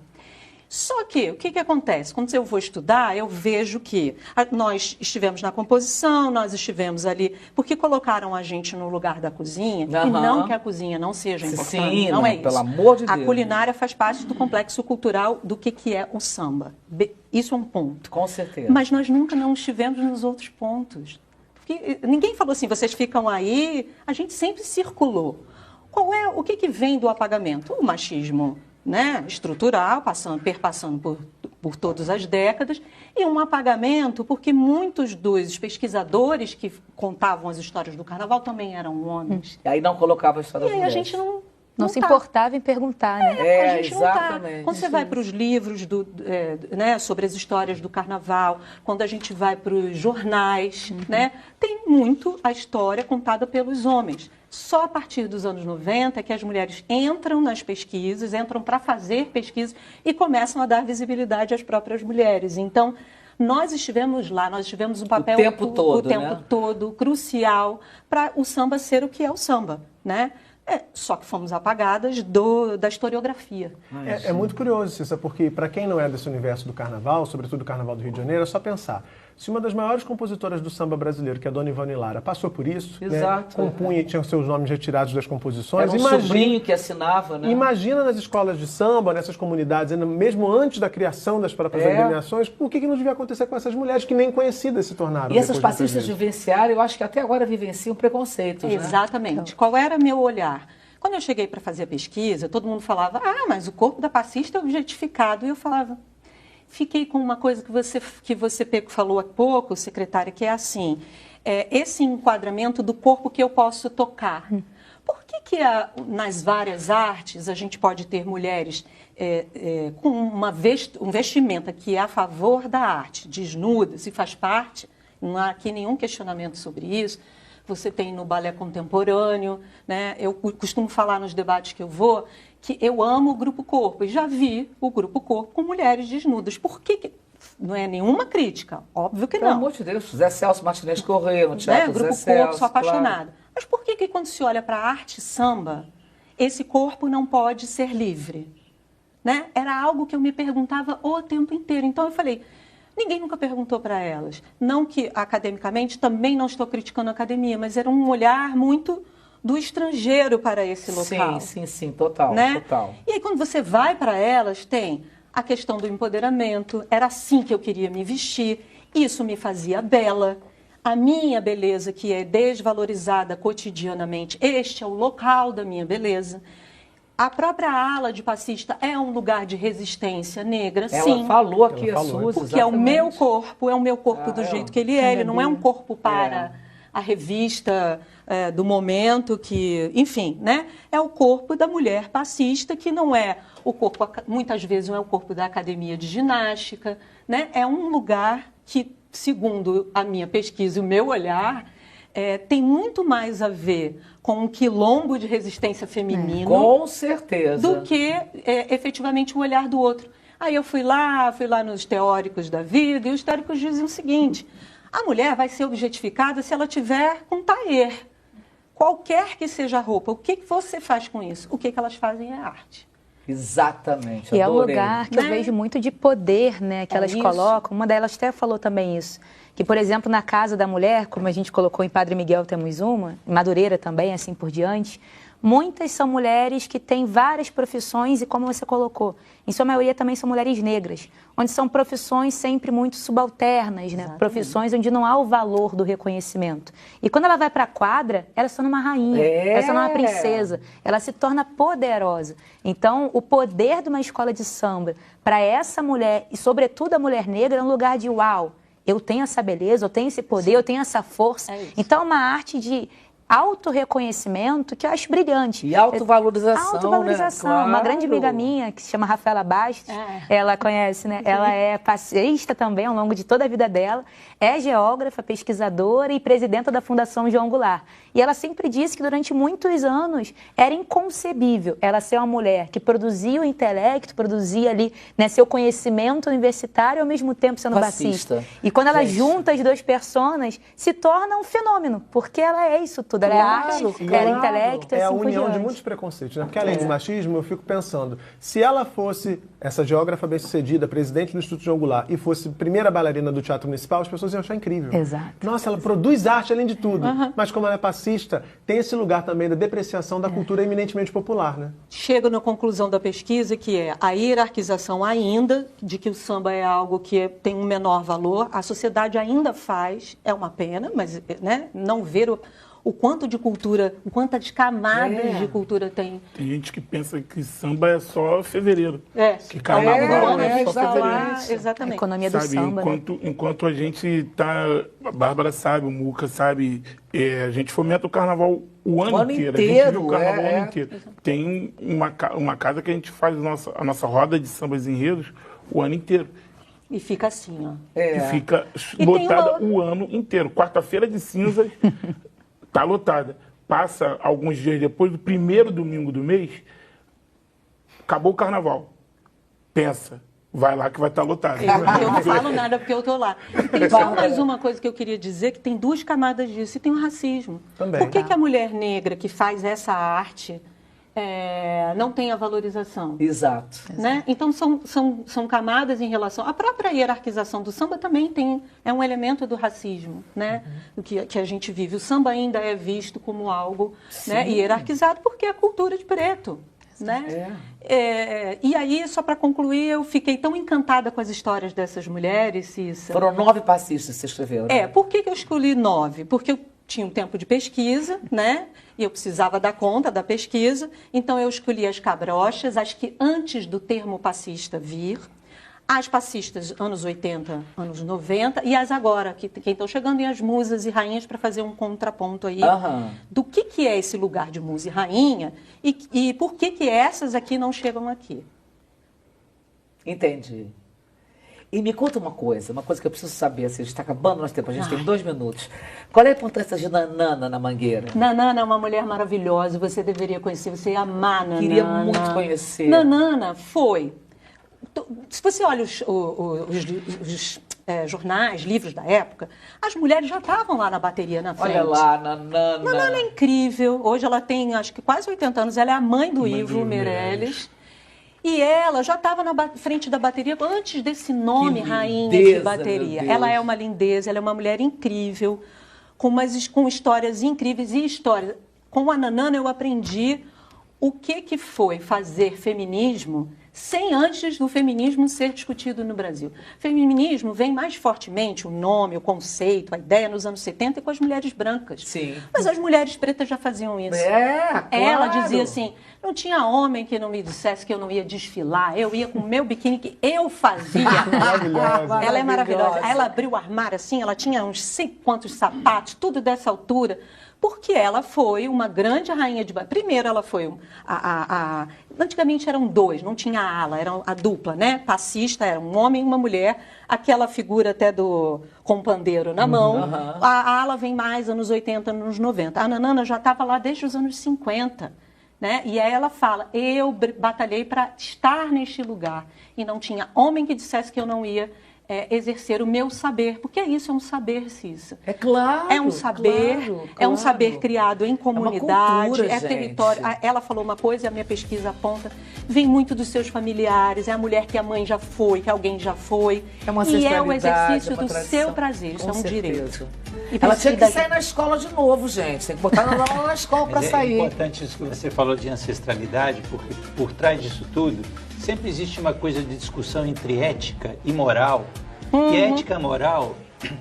Só que, o que acontece? Quando eu vou estudar, eu vejo que nós estivemos na composição, nós estivemos ali, porque colocaram a gente no lugar da cozinha, e não que a cozinha não seja importante, Sim, não é isso. Pelo amor de Deus. A culinária faz parte do complexo cultural do que é o samba. Isso é um ponto. Com certeza. Mas nós nunca não estivemos nos outros pontos. Porque ninguém falou assim, vocês ficam aí, a gente sempre circulou. O que vem do apagamento? O machismo, né, estrutural, perpassando por todas as décadas, e um apagamento porque muitos dos pesquisadores que contavam as histórias do carnaval também eram homens. E aí não colocava a história E aí das a gente Não se importava em perguntar, né? A gente exatamente. não tá. Quando você vai para os livros né, sobre as histórias do carnaval, quando a gente vai para os jornais, né, tem muito a história contada pelos homens. Só a partir dos anos 90 é que as mulheres entram nas pesquisas, entram para fazer pesquisas e começam a dar visibilidade às próprias mulheres. Então, nós estivemos lá, nós tivemos um papel o tempo todo crucial para o samba ser o que é o samba, né? Só que fomos apagadas da historiografia. É muito curioso, Cissa, porque para quem não é desse universo do carnaval, sobretudo do carnaval do Rio de Janeiro, é só pensar. Se uma das maiores compositoras do samba brasileiro, que é a Dona Ivone Lara, passou por isso, exato, né, compunha e tinha seus nomes retirados das composições. Era um sobrinho que assinava, né? Imagina nas escolas de samba, nessas comunidades, mesmo antes da criação das próprias agremiações, o que não devia acontecer com essas mulheres que nem conhecidas se tornaram. E essas passistas vivenciaram, eu acho que até agora vivenciam preconceitos, né? Exatamente. Então, qual era meu olhar? Quando eu cheguei para fazer a pesquisa, todo mundo falava, mas o corpo da passista é objetificado. E eu falava, fiquei com uma coisa que você falou há pouco, secretária, que é assim, esse enquadramento do corpo que eu posso tocar. Por que nas várias artes a gente pode ter mulheres com um vestimenta que é a favor da arte, desnudas, e faz parte, não há aqui nenhum questionamento sobre isso. Você tem no balé contemporâneo, né? Eu costumo falar nos debates que eu vou que eu amo o Grupo Corpo e já vi o Grupo Corpo com mulheres desnudas. Por que não é nenhuma crítica? Óbvio que não. Pelo amor de Deus, Zé Celso Martinez Corrêa no teatro, Grupo Zé Corpo, Celso, sou apaixonada. Claro. Mas por que quando se olha para a arte samba, esse corpo não pode ser livre? Né? Era algo que eu me perguntava o tempo inteiro. Então eu falei, ninguém nunca perguntou para elas. Não que academicamente, também não estou criticando a academia, mas era um olhar muito do estrangeiro para esse local. Sim, total, né? total. E aí quando você vai para elas, tem a questão do empoderamento, era assim que eu queria me vestir, isso me fazia bela. A minha beleza, que é desvalorizada cotidianamente, este é o local da minha beleza. A própria ala de passista é um lugar de resistência negra, sim. Ela falou aqui a Suzy, porque é o meu corpo do jeito que ele é. Ele não é um corpo para a revista do momento, que, enfim, né? É o corpo da mulher passista, que não é o corpo, muitas vezes não é o corpo da academia de ginástica, né? É um lugar que, segundo a minha pesquisa e o meu olhar, tem muito mais a ver com um quilombo de resistência feminino. Com certeza. Do que efetivamente o olhar do outro. Aí eu fui lá nos teóricos da vida, e os teóricos dizem o seguinte: a mulher vai ser objetificada se ela tiver com tailleur. Qualquer que seja a roupa, o que você faz com isso? O que elas fazem é arte. Exatamente, e é um lugar que eu vejo muito de poder, né, que elas colocam. Uma delas até falou também isso, que, por exemplo, na Casa da Mulher, como a gente colocou em Padre Miguel, temos uma, em Madureira também, assim por diante, muitas são mulheres que têm várias profissões e, como você colocou, em sua maioria também são mulheres negras, onde são profissões sempre muito subalternas, né? Exatamente. Profissões onde não há o valor do reconhecimento. E quando ela vai para a quadra, ela se torna uma rainha, ela se torna uma princesa, ela se torna poderosa. Então, o poder de uma escola de samba para essa mulher, e sobretudo a mulher negra, é um lugar de uau, eu tenho essa beleza, eu tenho esse poder, eu tenho essa força. Então, é uma arte de autorreconhecimento que eu acho brilhante. E autovalorização, Autovalorização. Né? Claro. Uma grande amiga minha, que se chama Rafaela Bastos, ela conhece, né? Ela é passista também ao longo de toda a vida dela, é geógrafa, pesquisadora e presidenta da Fundação João Goulart. E ela sempre disse que durante muitos anos era inconcebível ela ser uma mulher que produzia o intelecto, produzia ali, né, seu conhecimento universitário e ao mesmo tempo sendo bassista. E quando ela junta as duas personas, se torna um fenômeno, porque ela é isso tudo. Ela é arte, ela é intelecto, é assim a por união diante. de muitos preconceitos, né? Porque além do machismo, eu fico pensando, se ela fosse essa geógrafa bem-sucedida, presidente do Instituto João Goulart, e fosse primeira bailarina do Teatro Municipal, as pessoas iam achar incrível. Exato. Nossa, ela produz arte além de tudo. Mas como ela é passista, tem esse lugar também da depreciação da cultura eminentemente popular, né? Chego na conclusão da pesquisa, que é a hierarquização ainda, de que o samba é algo que tem um menor valor. A sociedade ainda faz, é uma pena, mas, né, não ver o quanto de cultura, o quantas camadas de cultura tem. Tem gente que pensa que samba é só fevereiro. Que carnaval é só fevereiro. Exatamente. A economia do samba. Enquanto a gente tá... A Bárbara sabe, o Muca sabe, a gente fomenta o carnaval o ano inteiro. A gente vive o carnaval o ano inteiro. Tem uma casa que a gente faz a nossa roda de sambas enredos o ano inteiro. E fica assim, ó. E fica lotada o ano inteiro. Quarta-feira de cinzas, tá lotada. Passa alguns dias depois, do primeiro domingo do mês, acabou o carnaval. Pensa, vai lá que vai estar lotado. Eu não falo nada porque eu estou lá. E tem só mais uma coisa que eu queria dizer, que tem duas camadas disso. E tem o racismo. Também. Por que a mulher negra que faz essa arte não tem a valorização? Exato. Né? Então, são camadas em relação... A própria hierarquização do samba também é um elemento do racismo, né? Que a gente vive. O samba ainda é visto como algo, né, hierarquizado porque é cultura de preto. Né? E aí, só para concluir, eu fiquei tão encantada com as histórias dessas mulheres, Cissa. Foram 9 passistas que você escreveu, né? Por que eu escolhi 9? Porque eu tinha um tempo de pesquisa, né? E eu precisava dar conta da pesquisa, então eu escolhi as cabrochas, as que antes do termo passista vir, as passistas anos 80, anos 90, e as agora, que estão chegando, e as musas e rainhas, para fazer um contraponto aí do que é esse lugar de musa e rainha e por que essas aqui não chegam aqui. Entendi. E me conta uma coisa que eu preciso saber, assim, a gente está acabando o nosso tempo, a gente tem 2 minutos. Qual é a importância de Nanana na Mangueira? Nanana é uma mulher maravilhosa, você deveria conhecer, você ia amar Nanana. Queria muito conhecer. Nanana foi... Se você olha os jornais, livros da época, as mulheres já estavam lá na bateria, na frente. Olha lá, Nanana. Nanana é incrível. Hoje ela tem, acho que quase 80 anos. Ela é a mãe do Ivo Meirelles. E ela já estava na frente da bateria antes desse nome, rainha de bateria. Ela é uma lindeza, ela é uma mulher incrível, com histórias incríveis e histórias. Com a Nanana eu aprendi o que foi fazer feminismo sem antes do feminismo ser discutido no Brasil. Feminismo vem mais fortemente, o nome, o conceito, a ideia nos anos 70 com as mulheres brancas. Sim. Mas as mulheres pretas já faziam isso. Claro. Ela dizia assim, não tinha homem que não me dissesse que eu não ia desfilar, eu ia com o meu biquíni que eu fazia. Maravilhosa. Ela é maravilhosa. Aí ela abriu o armário assim, ela tinha uns 100 quantos sapatos, tudo dessa altura. Porque ela foi uma grande rainha de... Primeiro, ela foi... Antigamente eram 2, não tinha ala, era a dupla, né? Passista, era um homem e uma mulher. Aquela figura até com pandeiro na mão. A ala vem mais anos 80, anos 90. A Nanana já estava lá desde os anos 50. Né? E aí ela fala, eu batalhei para estar neste lugar. E não tinha homem que dissesse que eu não ia... exercer o meu saber, porque isso é um saber, Cissa. É claro. É um saber, é um saber criado em comunidade, cultura, território. Ela falou uma coisa e a minha pesquisa aponta, vem muito dos seus familiares, é a mulher que a mãe já foi, que alguém já foi. É uma e é o ancestralidade, exercício do seu prazer, isso é um direito. E ela tinha que sair na escola de novo, gente. Tem que botar ela lá na escola para sair. É importante isso que você falou de ancestralidade, porque por trás disso tudo sempre existe uma coisa de discussão entre ética e moral. E ética e moral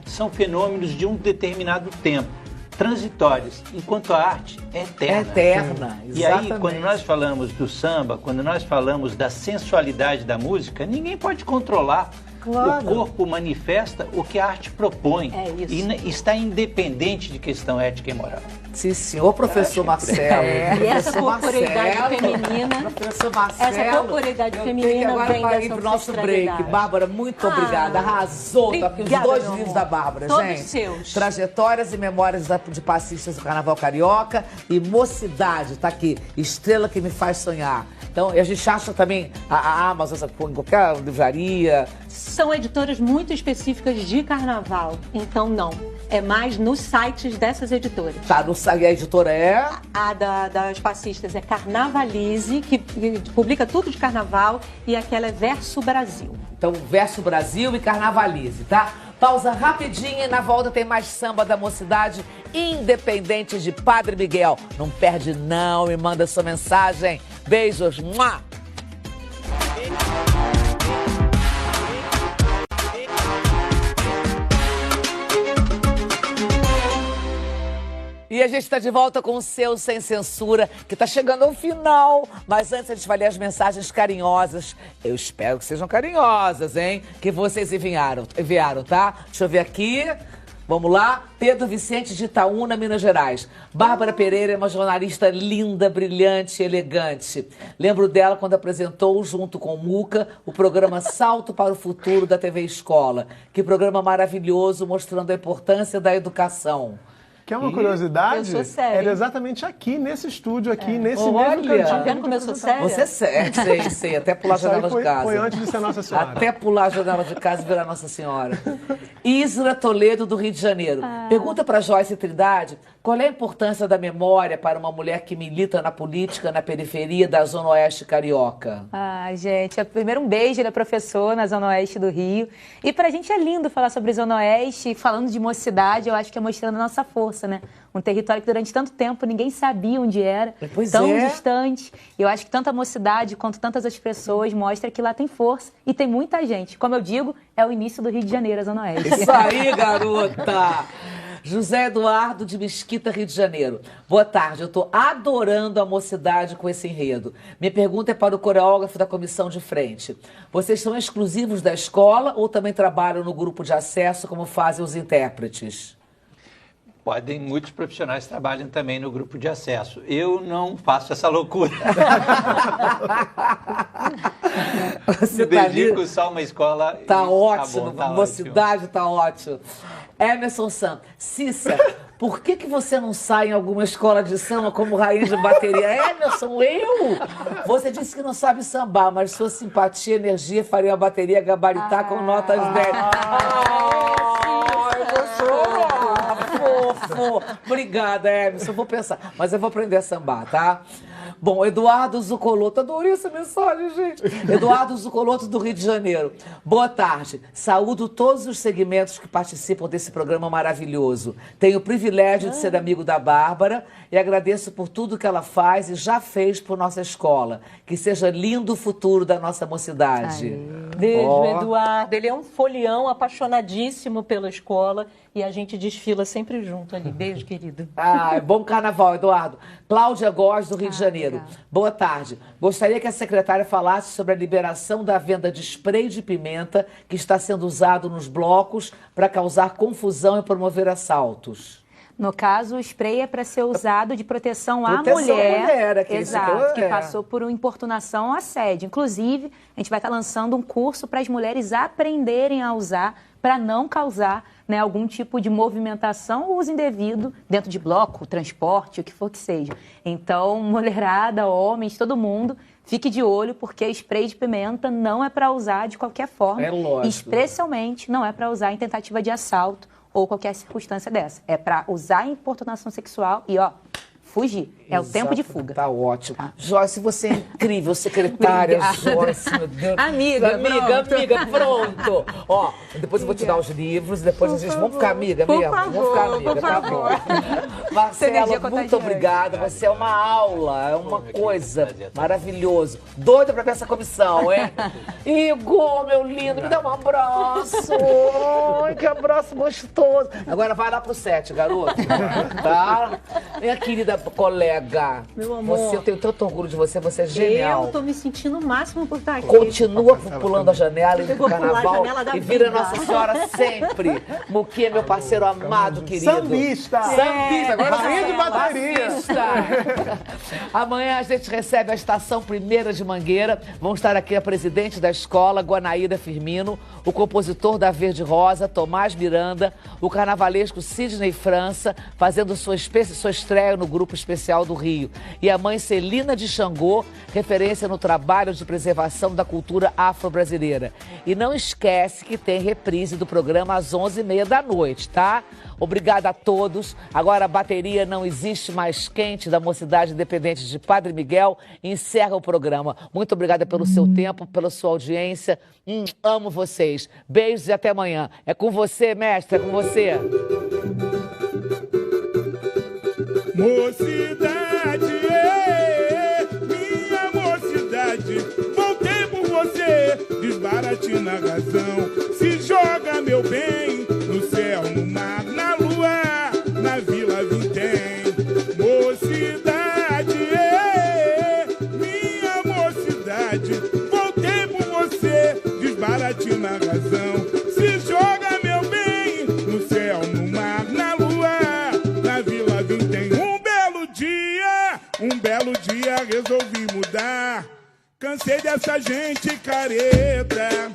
são fenômenos de um determinado tempo, transitórios, enquanto a arte é eterna. É eterna, exatamente. E aí, quando nós falamos do samba, quando nós falamos da sensualidade da música, ninguém pode controlar. Claro. O corpo manifesta o que a arte propõe. É isso. E está independente de questão ética e moral. Sim, senhor, professor Marcelo. E essa corporeidade feminina, professor Marcelo, essa corporeidade feminina agora vem para dessa ir para o nosso break. Bárbara, muito obrigada. Arrasou. Tá aqui os 2 livros da Bárbara, todos gente. Seus. Trajetórias e Memórias de Passistas do Carnaval Carioca e Mocidade. Tá aqui. Estrela que me faz sonhar. Então, a gente acha também a Amazon, em qualquer livraria. São editoras muito específicas de carnaval. Então, não. É mais nos sites dessas editoras. Tá, a editora é? A das passistas é Carnavalize, que publica tudo de carnaval, e aquela é Verso Brasil. Então, Verso Brasil e Carnavalize, tá? Pausa rapidinha e na volta tem mais samba da Mocidade, independente de Padre Miguel. Não perde não, me manda sua mensagem. Beijos. Mua! E a gente está de volta com o seu Sem Censura, que está chegando ao final. Mas antes a gente vai ler as mensagens carinhosas. Eu espero que sejam carinhosas, hein? Que vocês enviaram, tá? Deixa eu ver aqui. Vamos lá. Pedro Vicente de Itaúna, Minas Gerais. Bárbara Pereira é uma jornalista linda, brilhante e elegante. Lembro dela quando apresentou, junto com o Muca, o programa Salto para o Futuro da TV Escola. Que programa maravilhoso, mostrando a importância da educação. Que é uma curiosidade, eu sou séria. era exatamente aqui, nesse estúdio, aqui, nesse mesmo cantinho. Tá vendo como eu sou séria? Você é séria, sei, até pular a janela de casa. Foi antes de ser Nossa Senhora. Até pular a janela de casa e virar Nossa Senhora. Isra Toledo, do Rio de Janeiro. Pergunta para Joyce Trindade, qual é a importância da memória para uma mulher que milita na política na periferia da Zona Oeste carioca? Gente, primeiro um beijo, ele é professor na Zona Oeste do Rio. E pra gente é lindo falar sobre Zona Oeste, falando de mocidade, eu acho que é mostrando a nossa força, né? Um território que durante tanto tempo ninguém sabia onde era, tão distante. E eu acho que tanto a mocidade quanto tantas as pessoas mostra que lá tem força e tem muita gente. Como eu digo, é o início do Rio de Janeiro, a Zona Oeste. Isso aí, garota! José Eduardo de Mesquita, Rio de Janeiro. Boa tarde, eu estou adorando a mocidade com esse enredo. Minha pergunta é para o coreógrafo da comissão de frente. Vocês são exclusivos da escola ou também trabalham no grupo de acesso, como fazem os intérpretes? Podem, muitos profissionais trabalham também no grupo de acesso. Eu não faço essa loucura. Você me dedico só a uma escola. Tá ótimo, tá mocidade tá ótimo. Emerson Santos. Cissa, por que você não sai em alguma escola de samba como rainha de bateria? Emerson, eu? Você disse que não sabe sambar, mas sua simpatia e energia faria a bateria gabaritar com notas 10. Fofo. Obrigada, Emerson. Vou pensar. Mas eu vou aprender a sambar, tá? Bom, Eduardo Zucoloto. Adorei essa mensagem, gente. Eduardo Zucoloto, do Rio de Janeiro. Boa tarde. Saúdo todos os segmentos que participam desse programa maravilhoso. Tenho o privilégio de ser amigo da Bárbara e agradeço por tudo que ela faz e já fez por nossa escola. Que seja lindo o futuro da nossa mocidade. Beijo, Eduardo. Ele é um folião apaixonadíssimo pela escola e a gente desfila sempre junto ali. Beijo, querido. Bom carnaval, Eduardo. Cláudia Góes, do Rio de Janeiro. Boa tarde. Gostaria que a secretária falasse sobre a liberação da venda de spray de pimenta que está sendo usado nos blocos para causar confusão e promover assaltos. No caso, o spray é para ser usado de proteção à mulher. Exato, que passou por uma importunação ou assédio. Inclusive, a gente vai estar lançando um curso para as mulheres aprenderem a usar para não causar algum tipo de movimentação ou uso indevido dentro de bloco, transporte, o que for que seja. Então, mulherada, homens, todo mundo, fique de olho, porque spray de pimenta não é para usar de qualquer forma. É lógico. Especialmente não é para usar em tentativa de assalto ou qualquer circunstância dessa. É para usar em importunação sexual e, fugir. É o tempo de fuga. Tá ótimo. Joyce, você é incrível, secretária. Joyce, meu Deus. Amiga, pronto. Ó, depois eu vou te dar os livros, depois a gente... Vamos ficar amiga mesmo? Vamos ficar amiga, tá bom. Marcela, muito obrigada. Você é uma aula, é uma coisa maravilhosa. Doida pra ver essa comissão, hein? Igor, meu lindo, me dá um abraço. Ai, que abraço gostoso. Agora vai lá pro 7, garoto. Tá? Minha querida colega, meu amor, eu tenho tanto orgulho de você, você é genial. Eu tô me sentindo o máximo por estar aqui. Continua pulando a janela, indo pro carnaval e vira Nossa Senhora sempre. Muquinha, meu parceiro amado, querido. Sambista, agora rainha de bateria. Amanhã a gente recebe a Estação Primeira de Mangueira. Vão estar aqui a presidente da escola, Guanaída Firmino, o compositor da Verde Rosa, Tomás Miranda, o carnavalesco Sidney França, fazendo sua estreia no Grupo Especial do Rio. E a mãe Celina de Xangô, referência no trabalho de preservação da cultura afro-brasileira. E não esquece que tem reprise do programa às 11h30 da noite, tá? Obrigada a todos. Agora a bateria Não Existe Mais Quente, da Mocidade Independente de Padre Miguel, encerra o programa. Muito obrigada pelo seu tempo, pela sua audiência. Amo vocês. Beijos e até amanhã. É com você, mestre, é com você. Mocidade, minha mocidade, voltei por você, desbarate na razão, se joga meu bem, no céu, no mar, na lua, na Vila Vintém. resolvi mudar. Cansei dessa gente careta.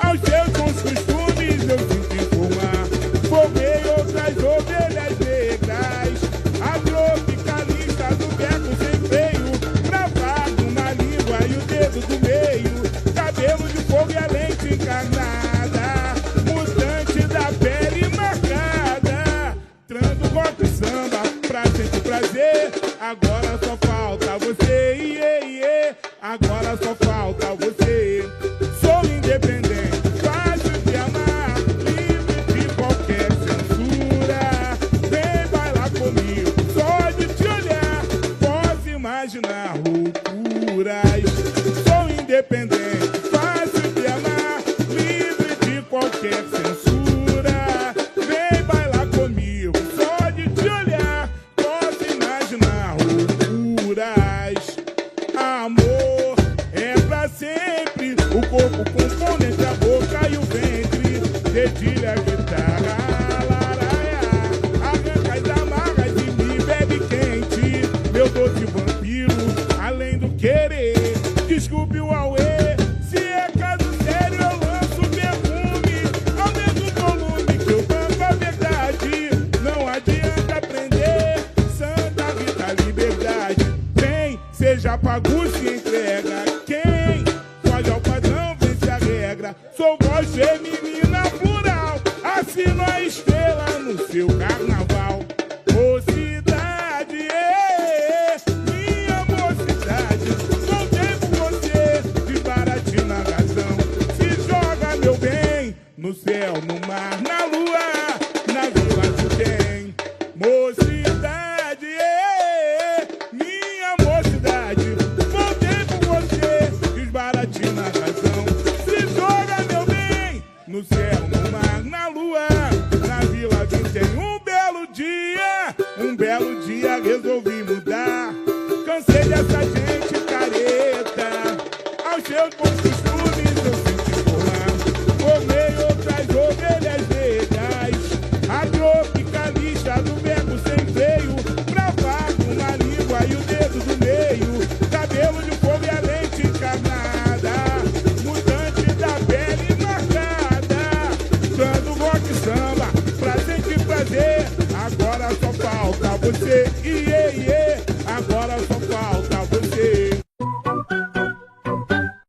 Aos seus bons costumes eu sinto informar. Formei outras ovelhas negras. A tropicalista do beco sem freio, travado na língua e o dedo do meio. Cabelo de fogo e a lente encarnada. Mutante da pele marcada. Trando rock e samba pra sentir prazer. Agora só falta você, iê, iê. Agora só falta você. Sou independente, fácil de amar, livre de qualquer censura. Vem bailar comigo, só de te olhar posso imaginar loucuras. Sou independente, fácil de amar, livre de qualquer censura. Vem bailar comigo, só de te olhar posso imaginar loucuras. Amor é pra sempre, o corpo componente, a boca e o ventre. Dedilha a guitarra, laraia, arranca as amarras e me bebe quente. Meu doce vampiro, além do querer, desculpe o auê. Se é caso sério eu lanço perfume, aumento o volume que eu canto a verdade. Não adianta aprender, Santa Rita Liberdade. Vem, seja pago se entrega. Quem foge ao padrão vence a regra. Sou voz feminina plural, assino a estrela no seu carnaval. Mocidade, minha mocidade. Voltei por você, desbaratina a razão. Se joga, meu bem, no céu, no mar, na lua, na vila que tem. Mocidade, minha mocidade. Voltei por você, desbaratina a razão. Se joga, meu bem, no céu, no mar, na lua, na vila que tem. Um belo dia resolvi mudar. Cansei dessa gente careta. Aos seus bons costumes eu sinto informar. Formei outras ovelhas negras. A tropicalista do beco sem freio, travado na língua e o dedo do meio. Cabelo de fogo e a lente encarnada. Mutante da pele marcada. Dando rock e samba pra sentir prazer. Agora só falta você, iê, iê.